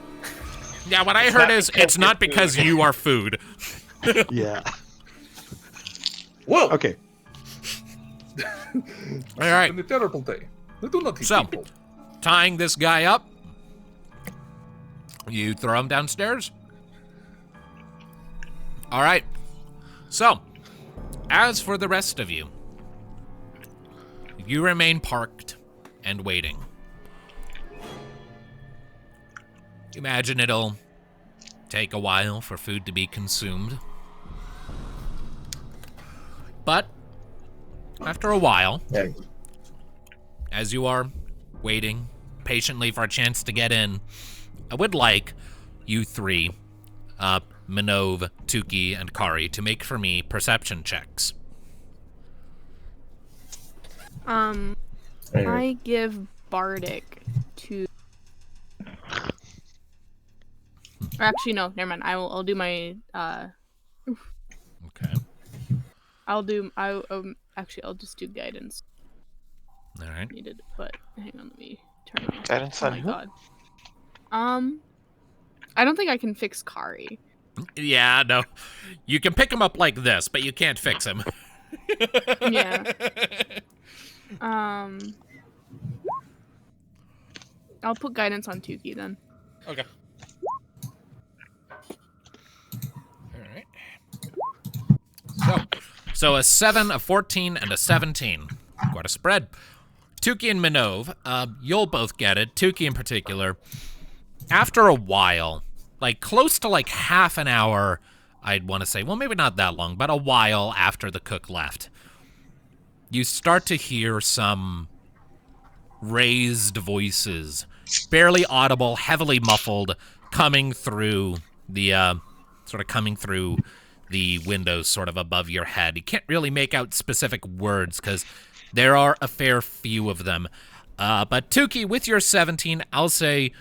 Yeah, what I heard is it's not because you are food. Yeah. Whoa. Okay. All right. It's a terrible day. I do not eat So, people. tying this guy up, you throw him downstairs. All right. So, as for the rest of you, you remain parked and waiting. Imagine it'll take a while for food to be consumed. But after a while, Yeah. as you are waiting patiently for a chance to get in, I would like you three, Minnove, Tuki, and Kari, to make for me perception checks. I give Bardic to. Or actually, no, never mind. I'll do my. Okay. I'll just do guidance. All right. Needed to put. Hang on, let me turn it off. Guidance Oh on my who? god. I don't think I can fix Kari. Yeah, no. You can pick him up like this, but you can't fix him. Yeah. I'll put guidance on Tuki then. Okay. All right. So a 7, a 14, and a 17. Quite a spread. Tuki and Minnove, you'll both get it. Tuki in particular. After a while, like close to like half an hour, I'd want to say, well, maybe not that long, but a while after the cook left, you start to hear some raised voices, barely audible, heavily muffled, coming through the windows sort of above your head. You can't really make out specific words because there are a fair few of them. But Tuki, with your 17, I'll say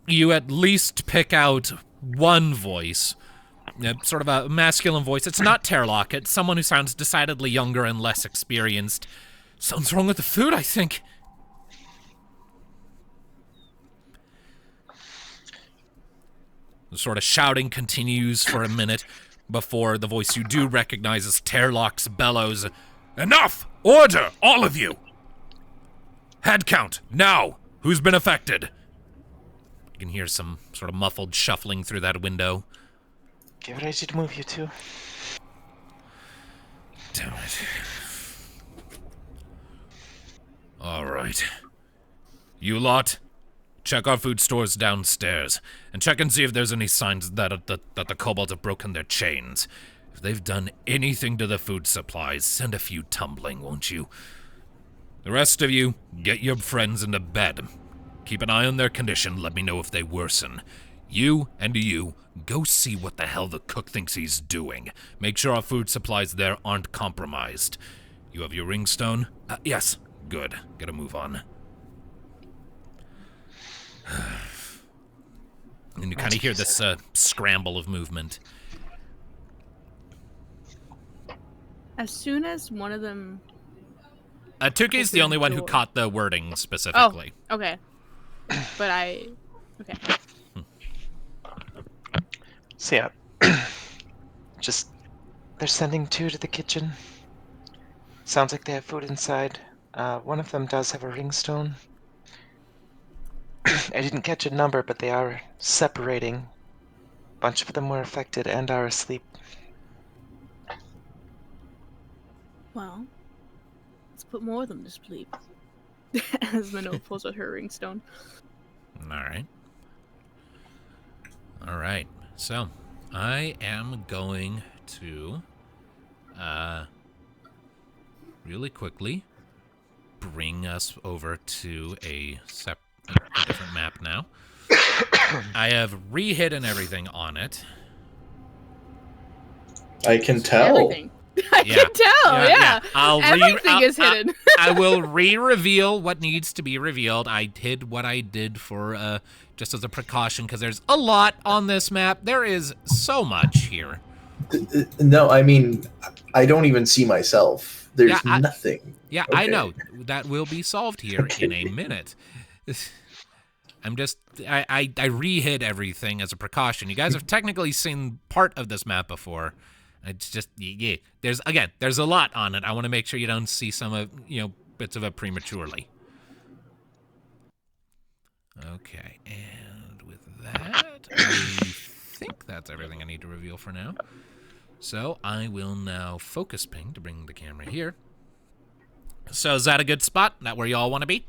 you at least pick out one voice, sort of a masculine voice. It's not Terlock. It's someone who sounds decidedly younger and less experienced. Something's wrong with the food, I think. The sort of shouting continues for a minute before the voice you do recognize as Terlock's bellows. Enough! Order, all of you! Head count, now! Who's been affected? You can hear some sort of muffled shuffling through that window. Get ready to move, you two. Damn it. All right. You lot, check our food stores downstairs, and check and see if there's any signs that the kobolds have broken their chains. If they've done anything to the food supplies, send a few tumbling, won't you? The rest of you, get your friends into bed. Keep an eye on their condition, let me know if they worsen. You and you, go see what the hell the cook thinks he's doing. Make sure our food supplies there aren't compromised. You have your ringstone? Yes. Good. Gotta move on. And you kind of hear this scramble of movement. As soon as one of them... Tuki's the only one who caught the wording specifically. Oh, okay. But okay. So yeah, they're sending 2 to the kitchen. Sounds like they have food inside. One of them does have a ringstone. I didn't catch a number, but they are separating. A bunch of them were affected and are asleep. Well, let's put more of them to sleep. As Minnove pulls out her ringstone. All right. So, I am going to, really quickly bring us over to a different map now. I have re-hidden everything on it. I can tell. Everything. I can tell, yeah. Everything is hidden. I will re-reveal what needs to be revealed. I hid what I did for, just as a precaution, because there's a lot on this map. There is so much here. No, I mean, I don't even see myself. There's nothing. Yeah, okay. I know. That will be solved here in a minute. I'm just, I re-hid everything as a precaution. You guys have technically seen part of this map before. It's just, yeah, there's a lot on it. I want to make sure you don't see some of, bits of it prematurely. Okay, and with that, I think that's everything I need to reveal for now. So I will now focus ping to bring the camera here. So is that a good spot? That where y'all want to be?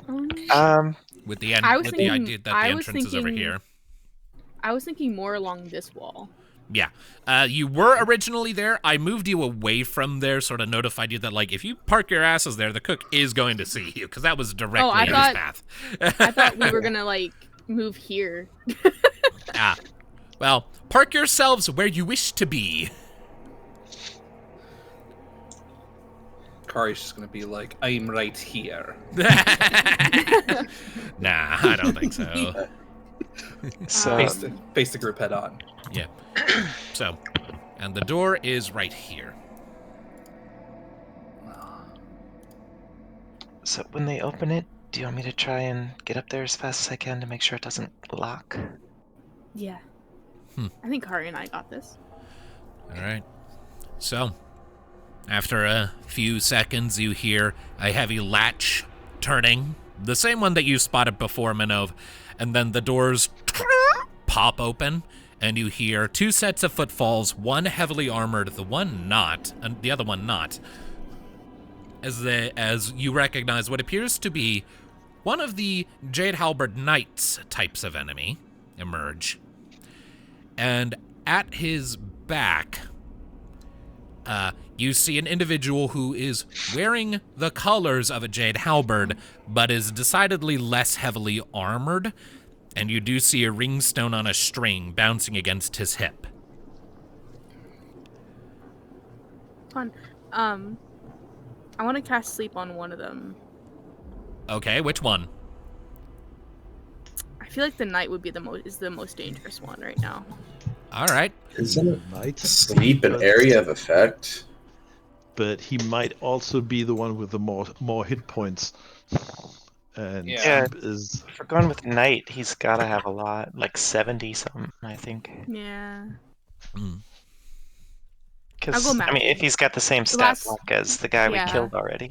With the idea that the entrance is over here. I was thinking more along this wall. Yeah. You were originally there. I moved you away from there, sort of notified you that, like, if you park your asses there, the cook is going to see you, because that was directly in his path. I thought we were going to, like, move here. Well, park yourselves where you wish to be. Kari's just going to be like, I'm right here. Nah, I don't think so. So face the group head on. Yeah. So, and the door is right here. So when they open it, do you want me to try and get up there as fast as I can to make sure it doesn't lock? Yeah. I think Kari and I got this. All right. So, after a few seconds, you hear a heavy latch turning, the same one that you spotted before, Minnove, and then the doors pop open, and you hear two sets of footfalls, one heavily armored, the one not, and the other one not, as you recognize what appears to be one of the Jade Halberd Knights types of enemy emerge. And at his back, you see an individual who is wearing the colors of a Jade Halberd, but is decidedly less heavily armored, and you do see a ringstone on a string bouncing against his hip. Fun. I want to cast sleep on one of them. Okay, which one? I feel like the knight would be the most dangerous one right now. All right. Isn't sleep an area of effect? But he might also be the one with the more hit points. And Yeah. is If we're going with Knight, he's got to have a lot, like 70 something, I think. Yeah. Mm. I'll Because go I mean, magic. if he's got the same stat Last- block as the guy yeah. we killed already.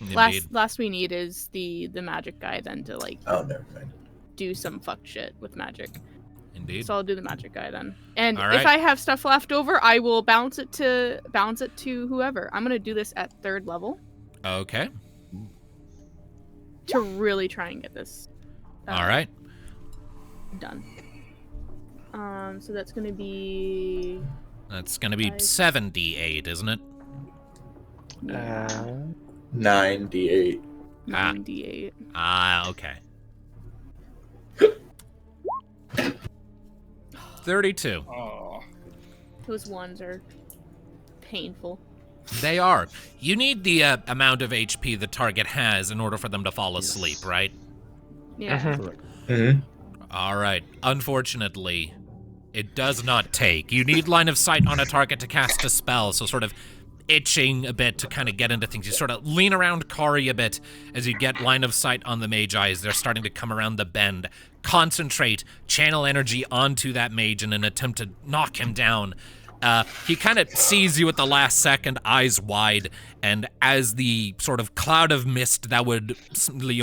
Indeed. Last we need is the magic guy then to like Oh, never mind. do some fuck shit with magic. Indeed. So I'll do the magic guy then. And All right. if I have stuff left over, I will bounce it to whoever. I'm gonna do this at 3rd level Okay. to really try and get this All right. done. So that's gonna be That's going to be Five. 78, isn't it? 98. 98. Ah, okay. 32. Oh. Those ones are painful. They are. You need the amount of HP the target has in order for them to fall asleep, right? Yeah. correct. Mm-hmm. All right. Unfortunately, it does not take. You need line of sight on a target to cast a spell, so sort of itching a bit to kind of get into things. You sort of lean around Kari a bit as you get line of sight on the mage eyes. They're starting to come around the bend. Concentrate, channel energy onto that mage in an attempt to knock him down. He kind of sees you at the last second, eyes wide, and as the sort of cloud of mist that would,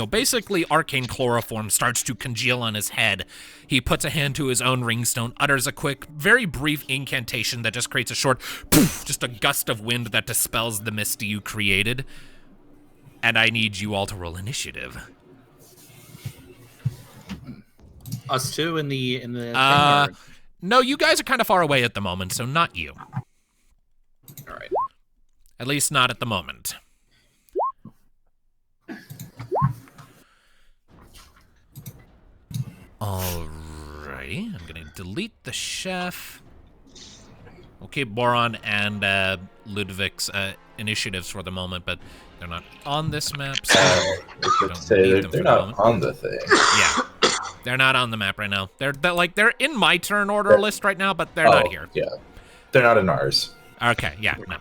basically arcane chloroform starts to congeal on his head, he puts a hand to his own ringstone, utters a quick, very brief incantation that just creates a short poof, just a gust of wind that dispels the mist you created. And I need you all to roll initiative. Us two in the Uh, yard. No, you guys are kind of far away at the moment, so not you. All right. At least not at the moment. Alrighty, I'm gonna delete the chef. We'll keep Boron and Ludviek's initiatives for the moment, but they're not on this map, so I was don't about to say, need they're, them they're for the not moment. on the thing. Yeah, they're not on the map right now. They're in my turn order list right now, but they're not here. Yeah. They're not in ours. Okay, yeah, no.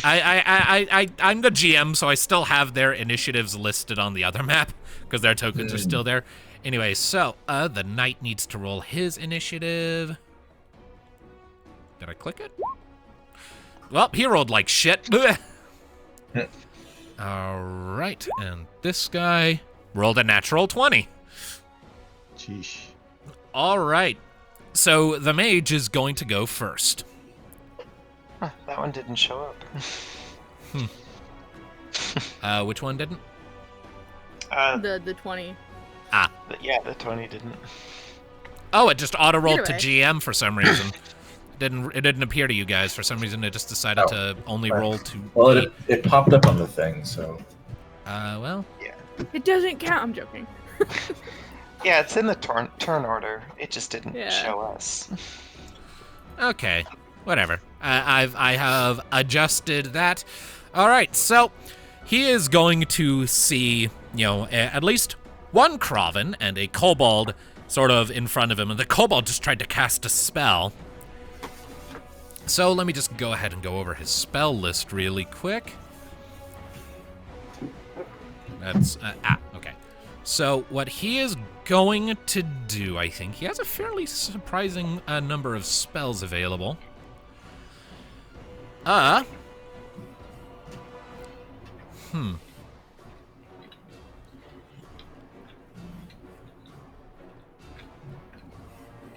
I'm the GM, so I still have their initiatives listed on the other map because their tokens are still there. Anyway, so the knight needs to roll his initiative. Did I click it? Well, he rolled like shit. All right, and this guy rolled a natural 20. Sheesh. All right, so the mage is going to go first. Huh, that one didn't show up. Which one didn't? The 20. Yeah, the 20 didn't. Oh, it just auto rolled Either to way. GM for some reason. It didn't appear to you guys for some reason. It just decided to only right. roll to. Well, eight. it popped up on the thing, so. Well, It doesn't count. I'm joking. Yeah, it's in the turn order. It just didn't Yeah. show us. okay, whatever. I have adjusted that. All right, so he is going to see at least one Kraven and a kobold sort of in front of him, and the kobold just tried to cast a spell. So let me just go ahead and go over his spell list really quick. That's okay. So what he is going to do, I think, he has a fairly surprising number of spells available.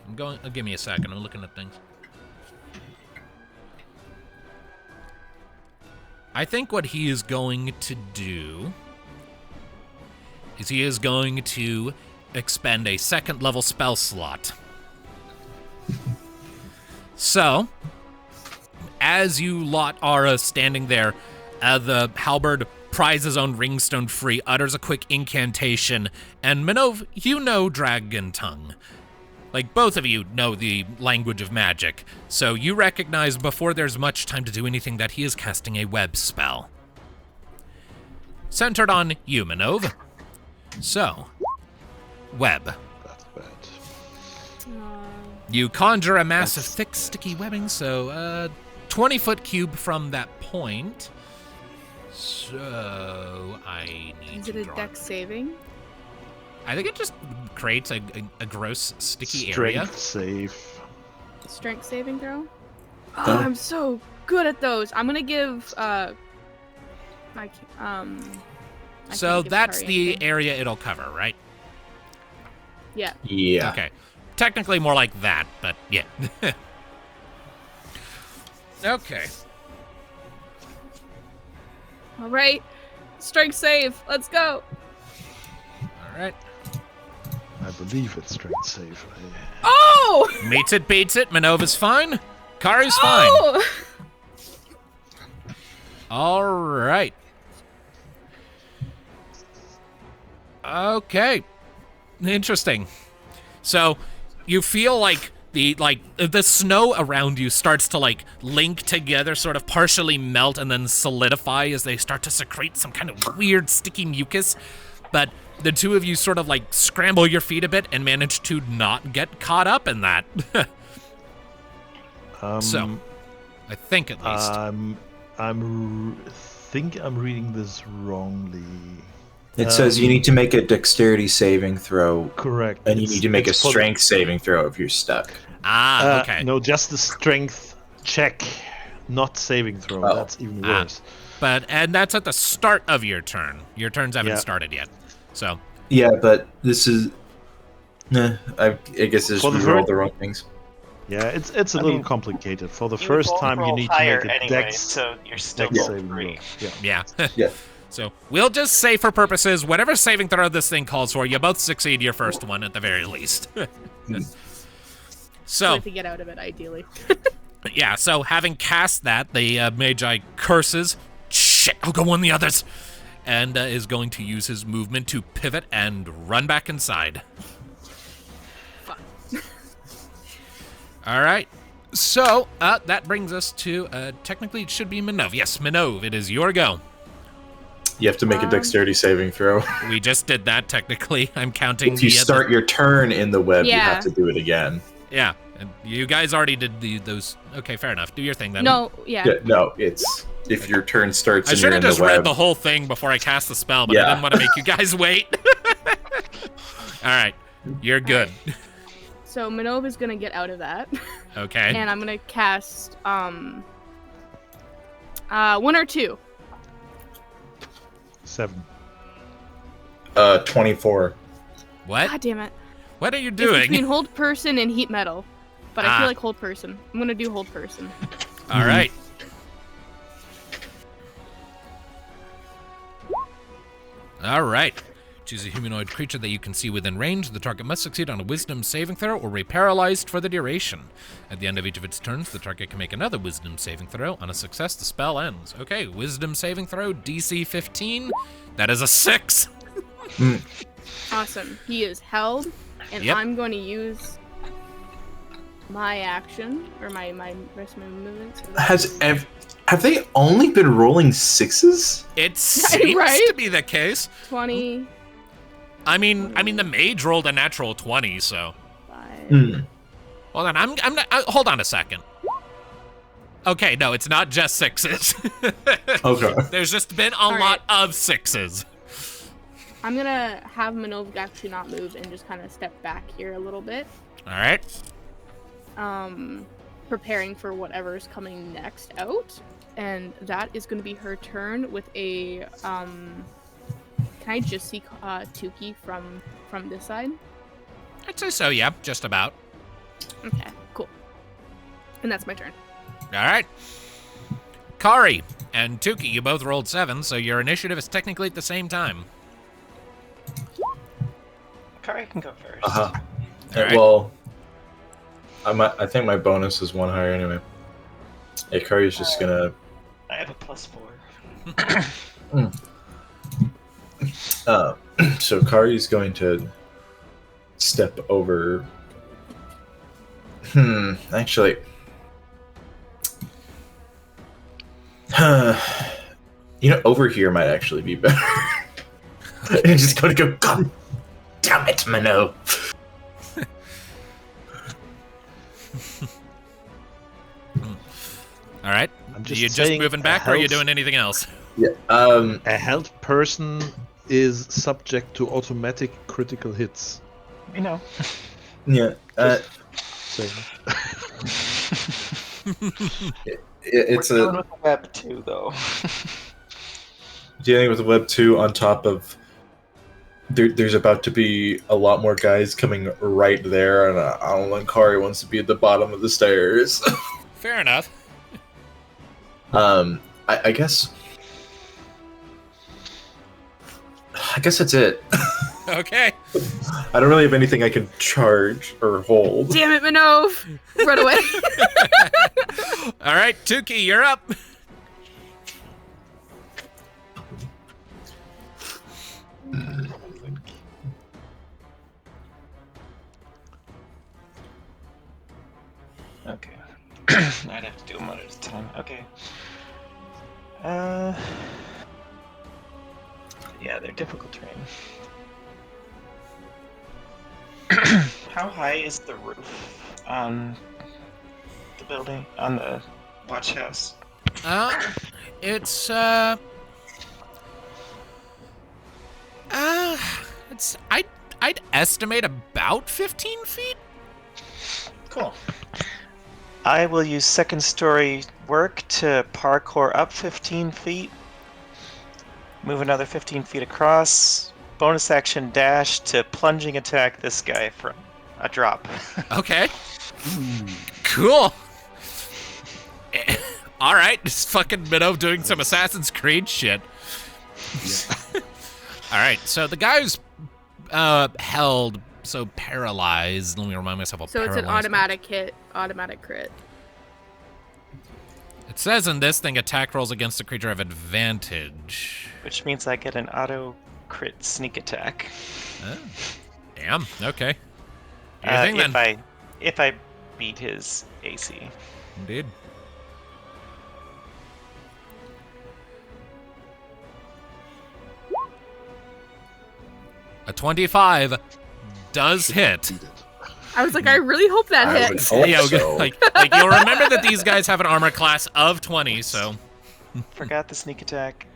I'm going. Give me a second. I'm looking at things. I think what he is going to do is he is going to expend a second level spell slot. So, as you lot are standing there, the halberd pries his own ringstone free, utters a quick incantation, and Minnove, you know Dragon Tongue. Like, both of you know the language of magic, so you recognize before there's much time to do anything that he is casting a web spell. Centered on you, Minnove. So, web. That's bad. You conjure a massive, thick, sticky webbing, so 20-foot cube from that point. So, I need Is it a dex saving? I think it just creates a gross, sticky area. Strength save. Strength saving throw? Oh, I'm so good at those. I'm gonna give So that's Kari the anything. area it'll cover, right? Yeah. Yeah. Okay. Technically more like that, but yeah. Okay. All right. Strength save. Let's go. All right. I believe it's strength save. Oh! Meets it, beats it. Minova's fine. Kari's fine. Oh! All right. Okay. Interesting. So, you feel like the snow around you starts to link together, sort of partially melt and then solidify as they start to secrete some kind of weird sticky mucus. But the two of you sort of scramble your feet a bit and manage to not get caught up in that. So, I think at least. Think I'm reading this wrongly. It says you need to make a dexterity saving throw. Correct. And you need to make a strength saving throw if you're stuck. Okay. No, just the strength check, not saving throw. Oh. That's even worse. And that's at the start of your turn. Your turns haven't started yet. So. Yeah, but this is. I guess it's we rolled the wrong things. Yeah, it's a little complicated. For the first time, you need to make a anyway, dex. so you're still dex roll saving free. throw. Yeah. Yeah. Yeah. So we'll just say for purposes, whatever saving throw this thing calls for, you both succeed your first one at the very least. So To get out of it, ideally. yeah, so having cast that, the Magi curses, shit, I'll go on the others, and is going to use his movement to pivot and run back inside. Fuck. All right. So that brings us to, technically it should be Minnove. Yes, Minnove, it is your go. You have to make a dexterity saving throw. We just did that, technically. I'm counting If you start your turn in the web, you Yeah. have to do it again. Yeah, and you guys already did those. Okay, fair enough. Do your thing then. No, yeah. No, it's if your turn starts I and should you're have in just the read web. the whole thing before I cast the spell, but I Yeah. didn't want to make you guys wait. All right, you're good. So Minnove is gonna get out of that, Okay. and I'm gonna cast 1 or 2. 7. 24. What? God damn it! What are you It's doing? between hold person and heat metal, but I Ah. feel like hold person. I'm gonna do hold person. All right. All right. Choose a humanoid creature that you can see within range. The target must succeed on a wisdom saving throw or be paralyzed for the duration. At the end of each of its turns, the target can make another wisdom saving throw. On a success, the spell ends. Okay, wisdom saving throw, DC 15. That is a 6. Awesome. He is held, and Yep. I'm going to use my action or my rest of my movements. Have they only been rolling 6s? It seems Right? to be the case. 25. I mean, the mage rolled a natural 20, so. Hmm. Hold on, I'm not, hold on a second. Okay, no, it's not just 6s. Okay. There's just been a lot of 6s. I'm gonna have Minnove actually not move and just kind of step back here a little bit. All right. Preparing for whatever's coming next out, and that is going to be her turn with a. Can I just see Tuki from this side? I'd say so. Yeah, just about. Okay, cool. And that's my turn. All right. Kari and Tuki, you both rolled 7, so your initiative is technically at the same time. Kari can go first. Uh-huh. All right. Well, I think my bonus is 1 higher anyway. Yeah, Kari's just gonna... I have a +4. So Kari's going to step over... Actually... over here might actually be better. I'm just gonna go, God damn it, Minnove. All right. I'm Are you just moving back, or are you doing anything else? Yeah. A held person is subject to automatic critical hits. You know. Yeah. Saying. It's We're dealing with the web too, though. Dealing with Web 2 on top of there's about to be a lot more guys coming right there, and I don't think Kari wants to be at the bottom of the stairs. Fair enough. I guess that's it. Okay. I don't really have anything I can charge or hold. Damn it, Minnove! Run away. All right, Tuki, you're up. Okay. I'd have to do them one at a time. Okay. Yeah, they're difficult terrain. How high is the roof on the building, on the watch house? It's I'd estimate about 15 feet. Cool. I will use second story work to parkour up 15 feet. Move another 15 feet across. Bonus action dash to plunging attack this guy from a drop. Okay. Cool. All right, just fucking Minnove doing some Assassin's Creed shit. Yeah. All right, so the guy's held, so paralyzed. Let me remind myself of So it's paralyzed. an automatic hit, automatic crit. It says in this thing, attack rolls against the creature have advantage. Which means I get an auto crit sneak attack. Oh. Damn. Okay. Do your thing, then. If I beat his AC. Indeed. A 25 does hit. I was like, I really hope that I would hits. hope Yeah, so. like you'll remember that these guys have an armor class of 20, so Forgot the sneak attack.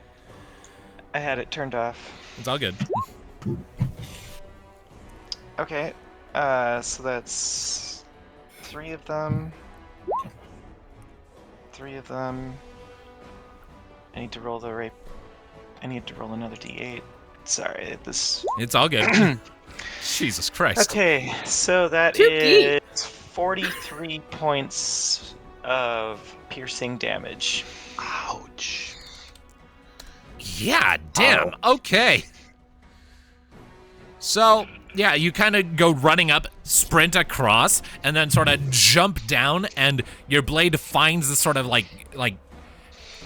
I had it turned off. it's all good. Okay, so that's 3 of them. 3 of them. I need to roll the rape. I need to roll another d8. Sorry, this. It's all good. Jesus Christ. Okay, so that Tuki. is 43 points of piercing damage. Ouch. Yeah, damn. Okay. So, yeah, you kind of go running up, sprint across, and then sort of jump down, and your blade finds this sort of like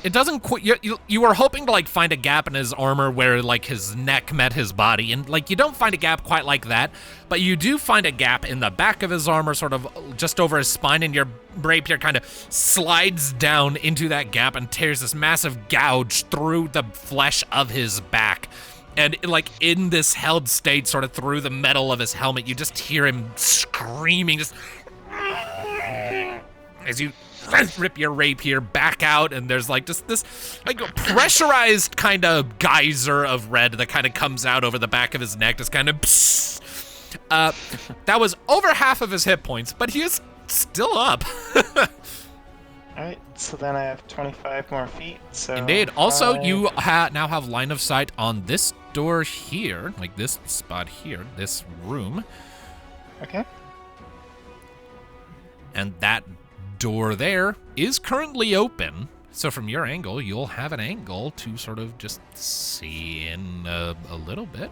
it doesn't quite. You were hoping to like find a gap in his armor where like his neck met his body, and like you don't find a gap quite like that, but you do find a gap in the back of his armor, sort of just over his spine, and your rapier kind of slides down into that gap and tears this massive gouge through the flesh of his back. And like in this held state, sort of through the metal of his helmet, you just hear him screaming, just as you rip your rapier back out, and there's like just this like pressurized kind of geyser of red that kind of comes out over the back of his neck. Just kind of. That was over half of his hit points, but he is still up. Alright, so then I have 25 more feet, so... Indeed. Also, you now have line of sight on this door here, like this spot here, this room. Okay. And that door there is currently open. So from your angle, you'll have an angle to sort of just see in a little bit.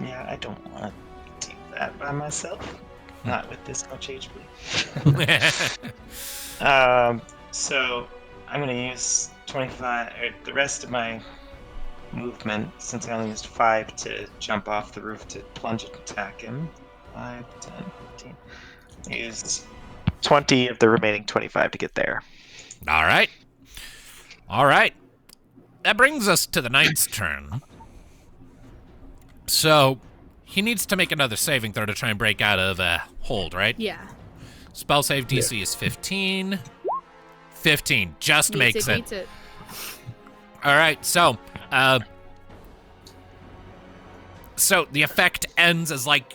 Yeah, I don't want to do that by myself. Not with this much HP. So I'm going to use 25, or the rest of my movement, since I only used 5 to jump off the roof to plunge and attack him. 5, 10, 15. Use 20 of the remaining 25 to get there. All right. All right. That brings us to the knight's turn. So, he needs to make another saving throw to try and break out of a hold, right? Yeah. Spell save DC is 15. 15 just makes it. Beats it. All right, so the effect ends as like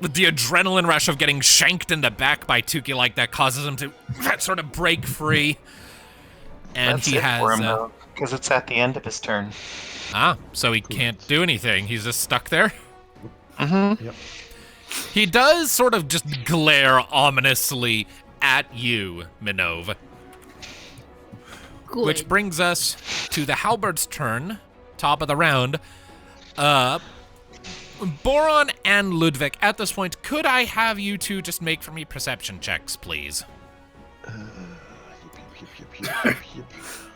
with the adrenaline rush of getting shanked in the back by Tuki, like that causes him to sort of break free. And That's he it has for him, though, because it's at the end of his turn. So he can't do anything. He's just stuck there. Mm-hmm. Yep. He does sort of just glare ominously at you, Minnove. Good. Which brings us to the halberd's turn, top of the round. Boron and Ludviek, at this point, could I have you two just make for me perception checks, please?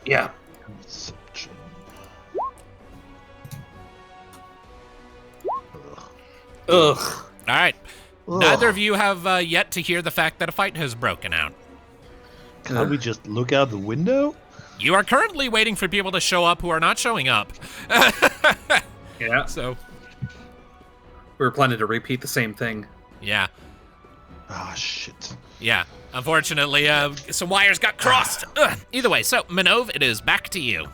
Yeah. Perception. Ugh. All right. Neither of you have yet to hear the fact that a fight has broken out. Can we just look out the window? You are currently waiting for people to show up who are not showing up. Yeah. So, We were planning to repeat the same thing. yeah. Ah, shit. Yeah. Unfortunately, some wires got crossed. Ugh. Either way, so, Minnove, it is back to you.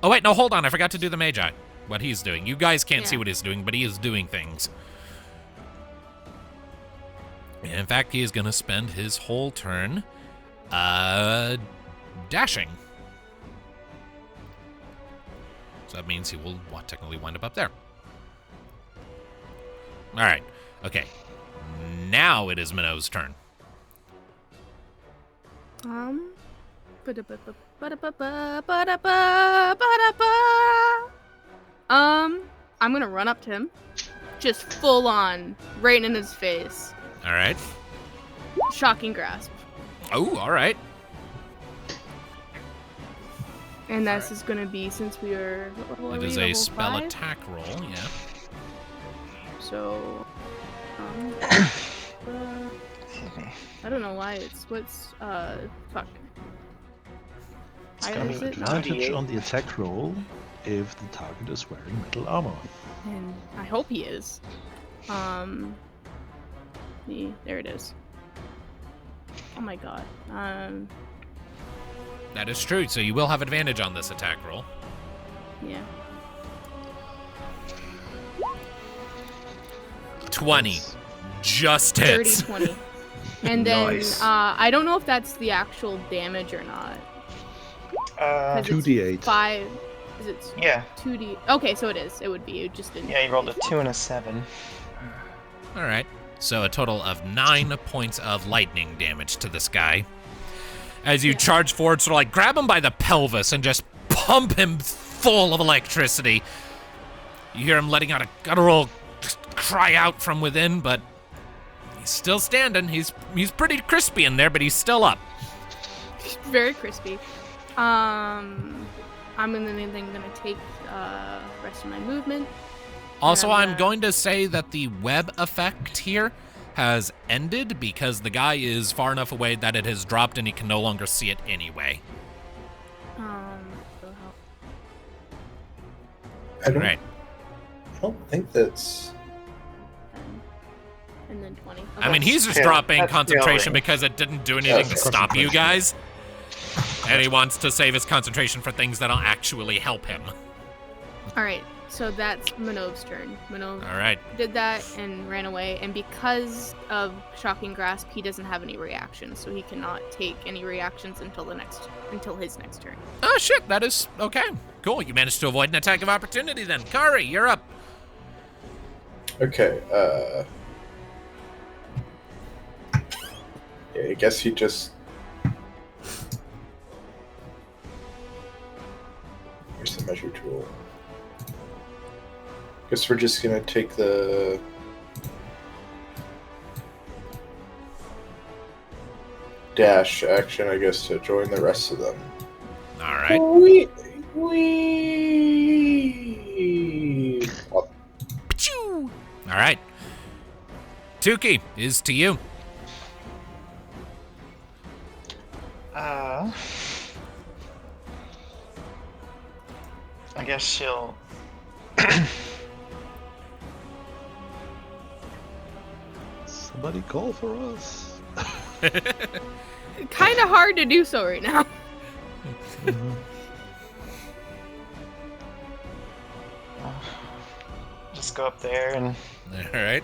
Oh, wait, no, hold on. I forgot to do the Magi. What he's doing. You guys can't see what he's doing, but he is doing things. In fact, he is going to spend his whole turn dashing. So that means he will technically wind up there. All right. Okay. Now it is Minnove's turn. I'm gonna run up to him, just full on, right in his face. All right. Shocking grasp. Oh, all right. And this is gonna be, since we are, what level are It we? is a Level spell 5? attack roll, yeah. So, I don't know why what's, fuck. It's gonna be Is it? Advantage on the attack roll if the target is wearing metal armor. And I hope he is. There it is. Oh my god. That is true, so you will have advantage on this attack roll. Yeah. 20. Just hits. 30, 20. And then, Nice. I don't know if that's the actual damage or not. 'Cause it's 2d8. 5. Is it Yeah. 2D? Okay, so it is. It would be. It just didn't. Yeah, you rolled a 2 and a 7. All right. So a total of 9 points of lightning damage to this guy. As you charge forward, sort of like grab him by the pelvis and just pump him full of electricity. You hear him letting out a guttural cry out from within, but he's still standing. He's pretty crispy in there, but he's still up. Very crispy. I'm gonna take rest of my movement. Also, And, I'm going to say that the web effect here has ended because the guy is far enough away that it has dropped and he can no longer see it anyway. I don't, Right. I don't think that's... And then 20. I mean, he's just Yeah, dropping that's concentration failing. because it didn't do anything to Okay. stop you guys. And he wants to save his concentration for things that'll actually help him. All right, so that's Minnove's turn. Minnove All right. did that and ran away, and because of Shocking Grasp, he doesn't have any reactions, so he cannot take any reactions until his next turn. Oh, shit, that is okay. Cool, you managed to avoid an attack of opportunity then. Kari, you're up. Okay, yeah, I guess he just... Where's the measure tool? Guess we're just gonna take the... dash action, I guess, to join the rest of them. All right. Wee! Pachoo! All right. Tuki is to you. I guess she'll. Somebody call for us. Kind of hard to do so right now. Just go up there, and All right.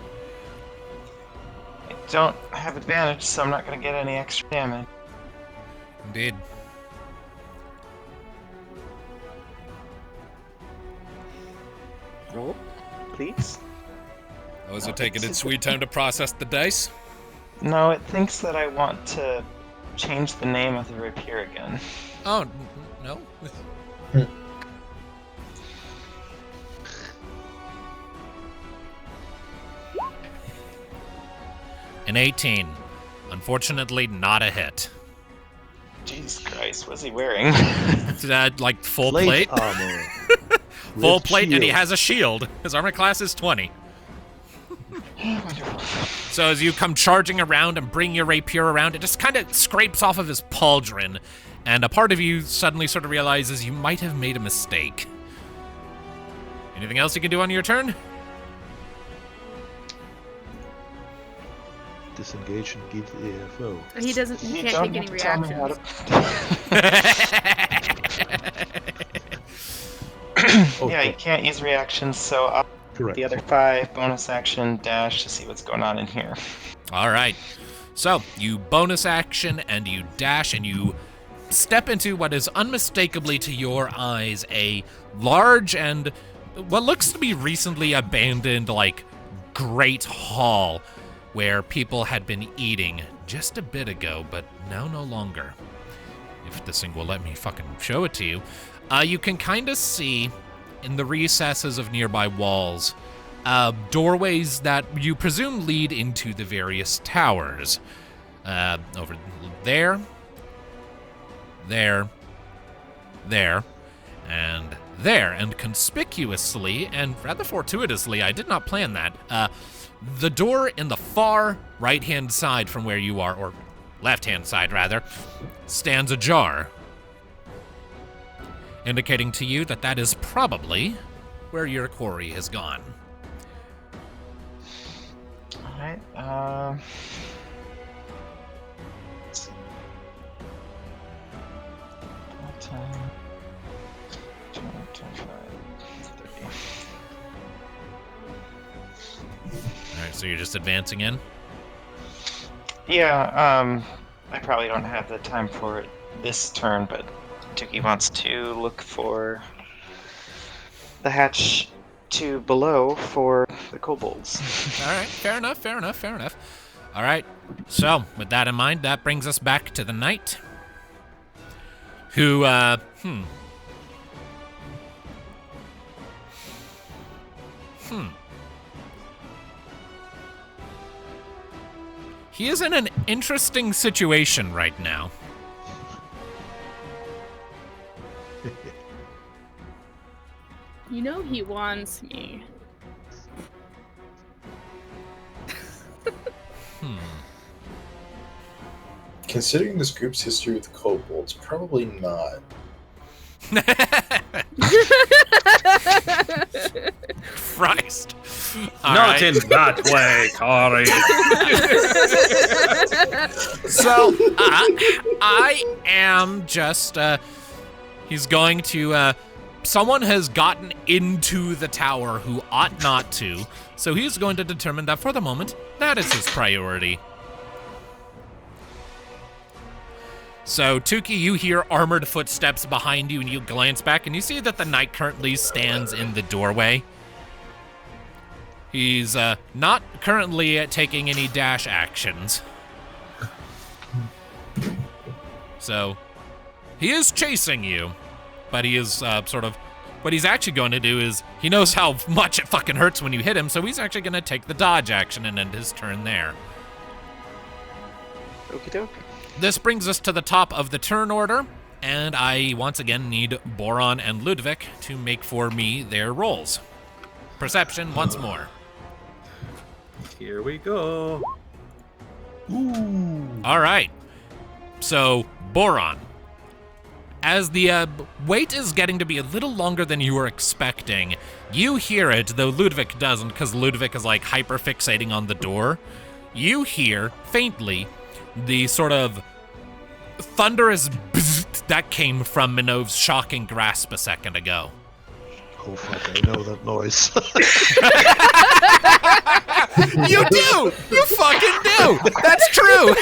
I don't have advantage, so I'm not gonna get any extra damage. Indeed. Roll, please. Oh, is it taking its sweet time to process the dice? No, it thinks that I want to change the name of the rapier again. Oh, no. An 18. Unfortunately, not a hit. Jesus Christ, what's he wearing? Like full plate? armor. Full with plate, and he shield. has a shield. His armor class is 20. So as you come charging around and bring your rapier around, it just kind of scrapes off of his pauldron, and a part of you suddenly sort of realizes you might have made a mistake. Anything else you can do on your turn? Disengage and get the AFO. He doesn't. He You can't don't take any have to tell me how reactions. to- Yeah, you can't use reactions, so I'll Correct. the other 5 bonus action dash to see what's going on in here. All right. So you bonus action and you dash and you step into what is unmistakably to your eyes a large and what looks to be recently abandoned, like, great hall where people had been eating just a bit ago, but now no longer. If this thing will let me fucking show it to you. You can kind of see in the recesses of nearby walls doorways that you presume lead into the various towers. Over there, there, and there. And conspicuously, and rather fortuitously, I did not plan that, the door in the far right-hand side from where you are, or left-hand side rather, stands ajar, indicating to you that that is probably where your quarry has gone. Alright, let's see. 10, 20, 25, 30. Alright, so you're just advancing in? Yeah, I probably don't have the time for it this turn, but Tuki wants to look for the hatch to below for the kobolds. Alright, fair enough. Alright, so with that in mind, that brings us back to the knight. Who, He is in an interesting situation right now. You know he wants me. Considering this group's history with kobolds, probably not. Christ. Not in that way, Kari. So, I am just, he's going to, someone has gotten into the tower who ought not to, so he's going to determine that for the moment, that is his priority. So, Tuki, you hear armored footsteps behind you, and you glance back, and you see that the knight currently stands in the doorway. He's not currently taking any dash actions. So, he is chasing you, but he is what he's actually going to do is, he knows how much it fucking hurts when you hit him, so he's actually going to take the dodge action and end his turn there. Okie doke. This brings us to the top of the turn order, and I once again need Boron and Ludviek to make for me their rolls. Perception once more. Here we go. Ooh. All right. So, Boron. As the wait is getting to be a little longer than you were expecting, you hear it, though Ludviek doesn't, because Ludviek is like hyper-fixating on the door. You hear, faintly, the sort of thunderous bzzzt that came from Minnove's shocking grasp a second ago. Oh fuck, I know that noise. You do! You fucking do! That's true!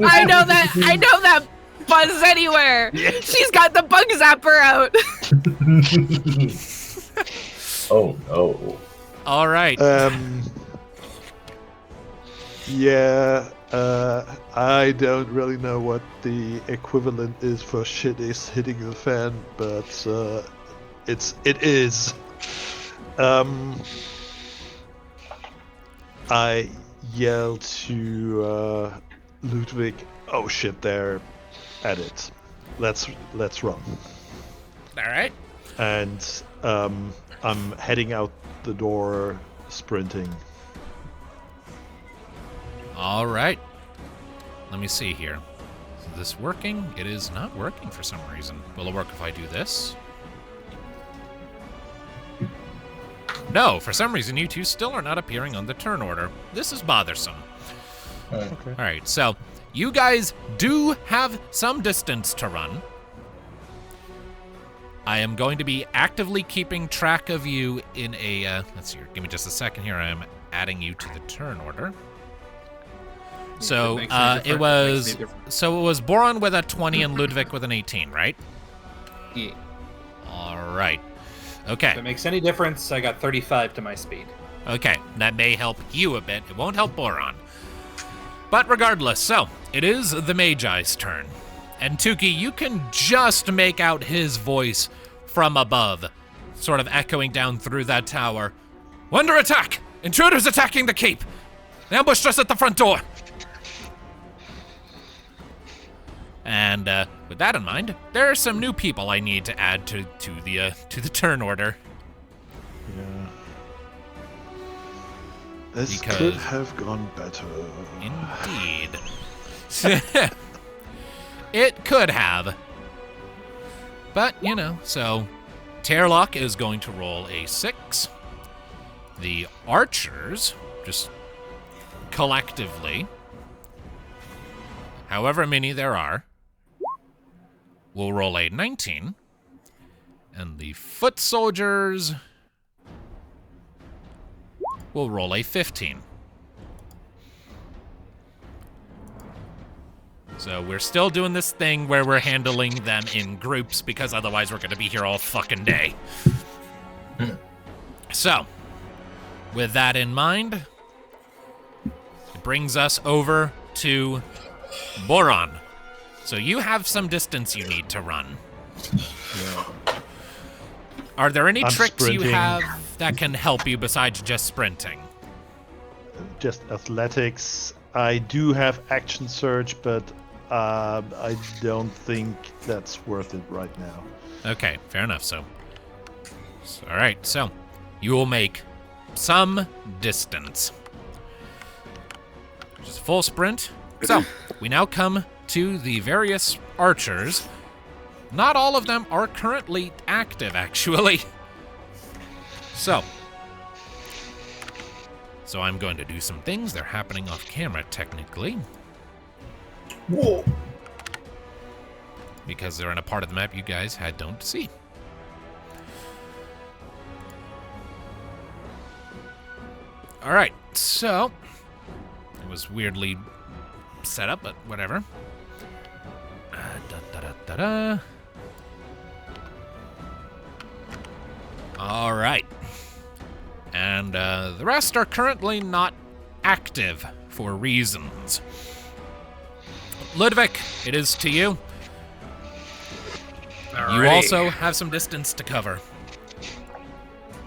I know that buzz anywhere. She's got the bug zapper out. Oh no. All right. Yeah, I don't really know what the equivalent is for shit is hitting the fan, but it is. I yell to Ludviek, "Oh shit, they're at it. Let's run." All right. And I'm heading out the door, sprinting. All right. Let me see here. Is this working? It is not working for some reason. Will it work if I do this? No, for some reason you two still are not appearing on the turn order. This is bothersome. Okay. All right, so you guys do have some distance to run. I am going to be actively keeping track of you in a, let's see here, give me just a second here. I am adding you to the turn order. So it was Boron with a 20 and Ludviek with an 18, right? Yeah. All right. Okay. If it makes any difference, I got 35 to my speed. Okay, that may help you a bit. It won't help Boron. But regardless, so it is the Magi's turn. And Tuki, you can just make out his voice from above, sort of echoing down through that tower. Under attack! Intruders attacking the keep! They ambushed us at the front door! And with that in mind, there are some new people I need to add to the turn order. Yeah. This Because- could have gone better. Indeed. It could have. But, you know, so Terlock is going to roll a 6. The archers, just collectively, however many there are, will roll a 19. And the foot soldiers will roll a 15. So we're still doing this thing where we're handling them in groups because otherwise we're going to be here all fucking day. So, with that in mind, it brings us over to Boron. So you have some distance you need to run. Yeah. Are there any I'm tricks you sprinting. have that can help you besides just sprinting? Just athletics. I do have action surge, but I don't think that's worth it right now. Okay, fair enough. So all right, so you will make some distance. Just full sprint, So, we now come to the various archers. Not all of them are currently active, actually. So I'm going to do some things. They're happening off camera, technically. Whoa. Because they're in a part of the map you guys don't see. Alright, so it was weirdly set up, but whatever. Alright. And the rest are currently not active for reasons. Ludviek, it is to you. You also have some distance to cover.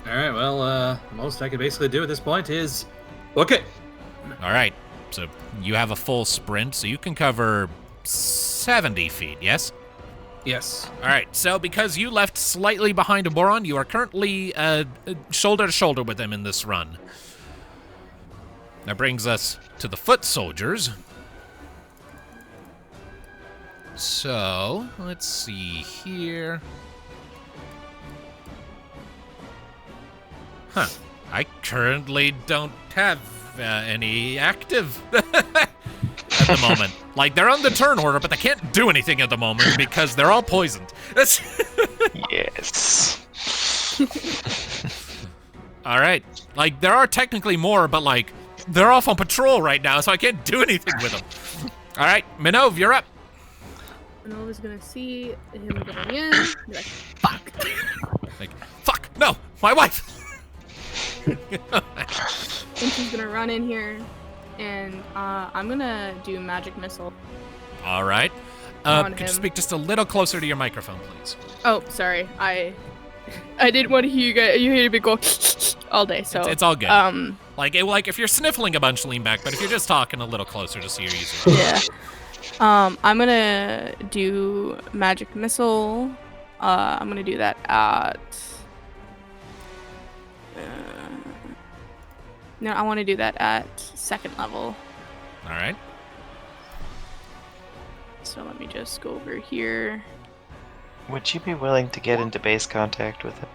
Alright, well, most I could basically do at this point is book it. Alright, so you have a full sprint, so you can cover 70 feet, yes? Yes. Alright, so because you left slightly behind Boron, you are currently shoulder to shoulder with him in this run. That brings us to the foot soldiers. So, let's see here. Huh. I currently don't have any active at the moment. Like, they're on the turn order, but they can't do anything at the moment because they're all poisoned. Yes. Alright. Like, there are technically more, but, like, they're off on patrol right now, so I can't do anything with them. Alright, Minnove, you're up. Minnove's gonna see him going in. Be like, fuck. Like, fuck, no, my wife. And she's gonna run in here, and I'm gonna do magic missile. All right. On Could you him. speak just a little closer to your microphone, please? Oh, sorry. I didn't want to hear you guys. You hear me go all day, so It's all good. Like if you're sniffling a bunch, lean back. But if you're just talking a little closer, just so you're easier. yeah. I'm gonna do magic missile. I'm gonna do that at. No, I want to do that at 2nd level. All right. So let me just go over here. Would you be willing to get into base contact with him?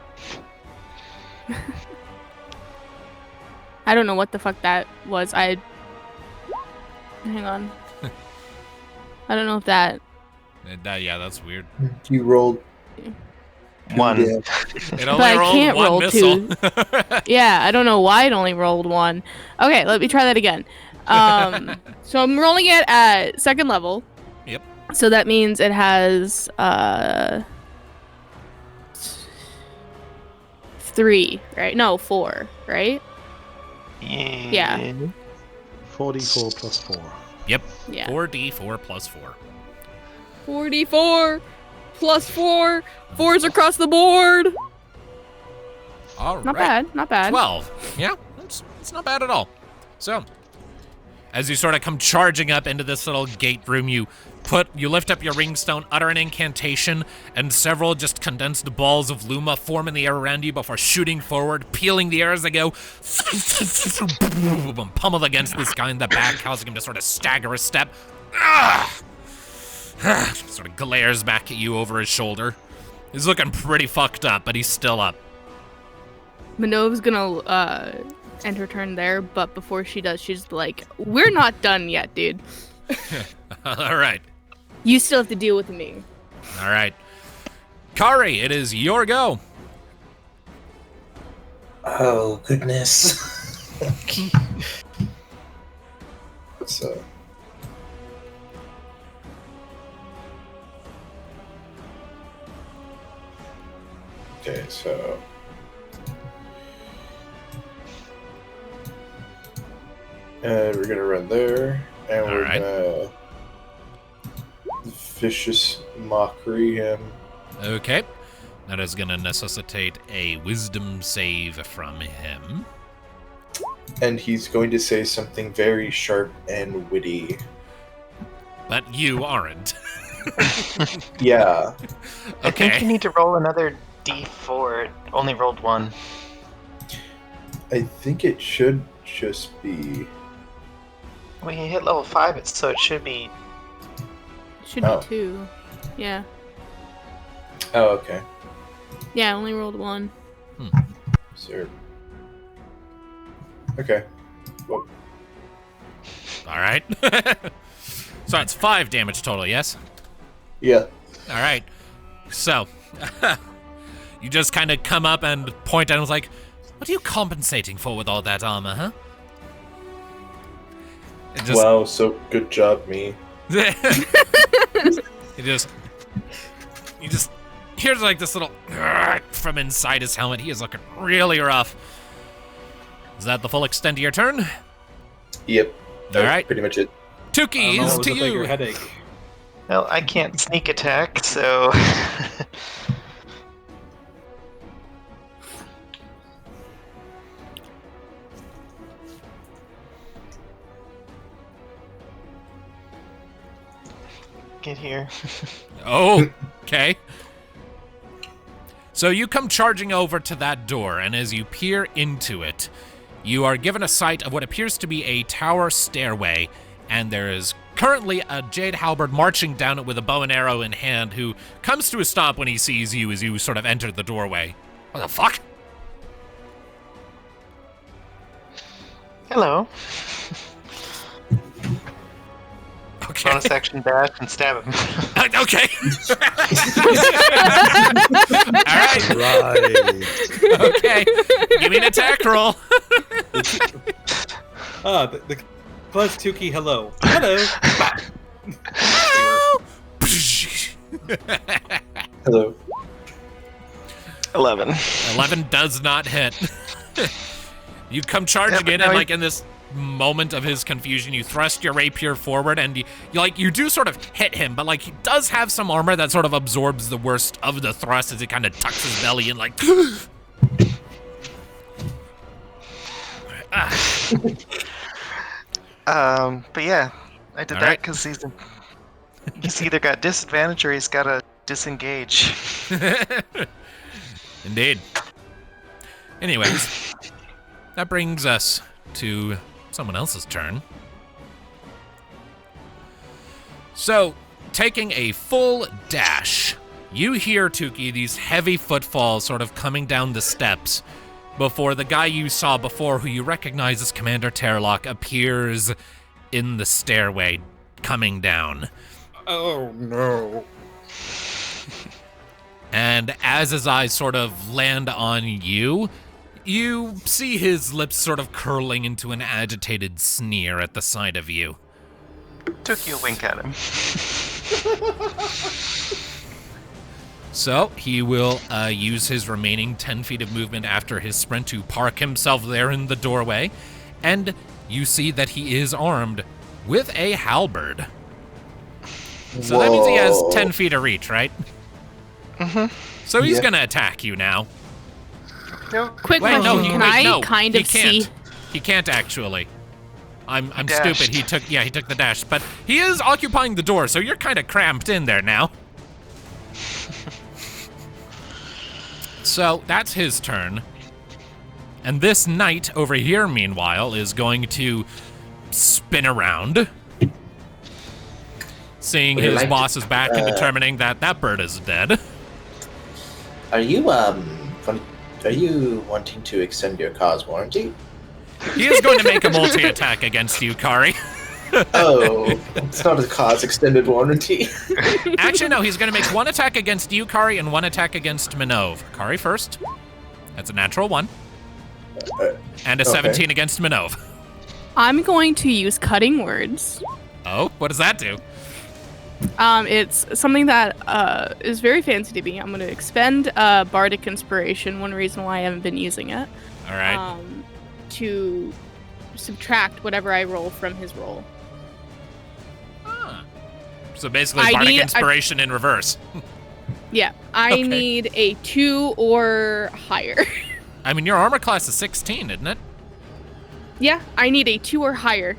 I don't know what the fuck that was. Hang on. I don't know if that. Yeah, that's weird. You rolled 1. Yeah. It But only I rolled can't one roll missile. 2. Yeah, I don't know why it only rolled 1. Okay, let me try that again. So I'm rolling it at 2nd level. Yep. So that means it has 3, right? No, 4, right? Yeah. 44 plus 4. Yep. Yeah. 4d4 plus 4. 44 plus 4. 4s across the board. All right. Not bad. Not bad. 12. Yeah, it's not bad at all. So, as you sort of come charging up into this little gate room, you lift up your ringstone, utter an incantation, and several just condensed balls of Luma form in the air around you before shooting forward, peeling the air as they go, pummeled against this guy in the back, causing him to sort of stagger a step. Sort of glares back at you over his shoulder. He's looking pretty fucked up, but he's still up. Minnove's gonna end her turn there, but before she does, she's like, "We're not done yet, dude. All right. You still have to deal with me." All right. Kari, it is your go. Oh, goodness. So. Okay, so. We're gonna run there, and we're gonna vicious mockery him. Okay. That is going to necessitate a wisdom save from him. And he's going to say something very sharp and witty. But you aren't. Yeah. I think you Okay. need to roll another d4. It only rolled 1. I think it should just be. When you hit level 5, so it should be... Should Oh. be 2. Yeah. Oh, okay. Yeah, I only rolled 1. Sure. Okay. Well, All right. So that's 5 damage total, yes? yeah. All right. So, you just kind of come up and point and was like, what are you compensating for with all that armor, huh? It just, Wow, so good job, me. you just here's like this little from inside his helmet. He is looking really rough. Is that the full extent of your turn? Yep. That All was right. pretty much it. Tuki is to you. headache. Well, I can't sneak attack, so... Get here. Oh, okay. So you come charging over to that door, and as you peer into it, you are given a sight of what appears to be a tower stairway, and there is currently a Jade Halberd marching down it with a bow and arrow in hand, who comes to a stop when he sees you as you sort of enter the doorway. What the fuck? Hello. Okay. Bonus action dash and stab him. Okay. All right. Right. Okay. Give me an attack roll. The plus Tuki, hello. Hello. Hello. 11. 11 does not hit. You come charging in, and like in this moment of his confusion, you thrust your rapier forward, and you do sort of hit him, but like he does have some armor that sort of absorbs the worst of the thrust as he kind of tucks his belly in, like. But yeah, I did All that right. because he's either got disadvantage or he's got to disengage. Indeed. Anyways, that brings us to someone else's turn. So, taking a full dash, you hear, Tuki, these heavy footfalls sort of coming down the steps before the guy you saw before, who you recognize as Commander Terlock, appears in the stairway coming down. Oh no. And as his eyes sort of land on you, you see his lips sort of curling into an agitated sneer at the sight of you. Took you a wink at him. So he will use his remaining 10 feet of movement after his sprint to park himself there in the doorway. And you see that he is armed with a halberd. So that means he has 10 feet of reach, right? Mm-hmm. So he's Yeah. going to attack you now. Quick Wait, question. no, Can I kind he of can't. see? He can't actually. I'm dashed. stupid. He took the dash, but he is occupying the door, so you're kind of cramped in there now. So that's his turn. And this knight over here, meanwhile, is going to spin around, seeing Would you his like boss to- is back and determining that that bird is dead. Are you wanting to extend your car's warranty? He is going to make a multi-attack against you, Kari. Oh, it's not a car's extended warranty. Actually, no, he's going to make one attack against you, Kari, and one attack against Minnove. Kari first. That's a natural 1. And a okay. 17 against Minnove. I'm going to use cutting words. Oh, what does that do? It's something that is very fancy to me. I'm going to expend Bardic Inspiration, one reason why I haven't been using it, All right. to subtract whatever I roll from his roll. So basically, I Bardic need- Inspiration in reverse. Yeah, I Okay. need a 2 or higher. I mean, your armor class is 16, isn't it? Yeah, I need a 2 or higher.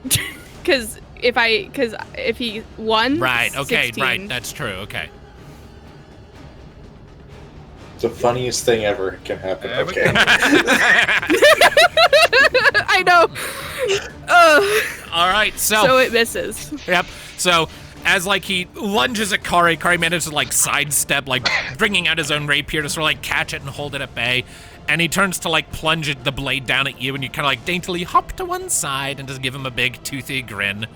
Because if he won, Right, okay, 16. right. That's true, okay. The funniest thing ever can happen. There we Okay. I know. All right, So it misses. Yep. So as like he lunges at Kari, Kari manages to like sidestep, like bringing out his own rapier to sort of like catch it and hold it at bay. And he turns to like plunge the blade down at you, and you kind of like daintily hop to one side and just give him a big toothy grin.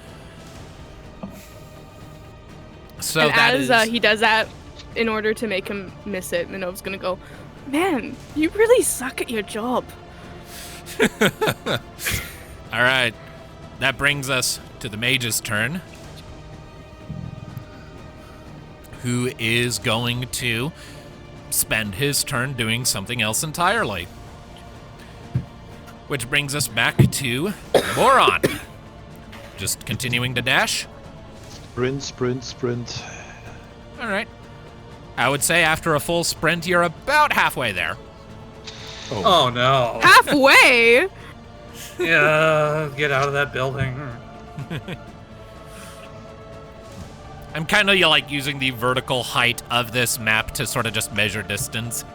So and that as is... he does that, in order to make him miss it, Minnove's gonna go, "Man, you really suck at your job." All right. That brings us to the mage's turn, who is going to spend his turn doing something else entirely. Which brings us back to Boron. Just continuing to dash. Sprint. All right. I would say after a full sprint, you're about halfway there. Oh no. Halfway. Yeah, get out of that building. I'm kind of like using the vertical height of this map to sort of just measure distance.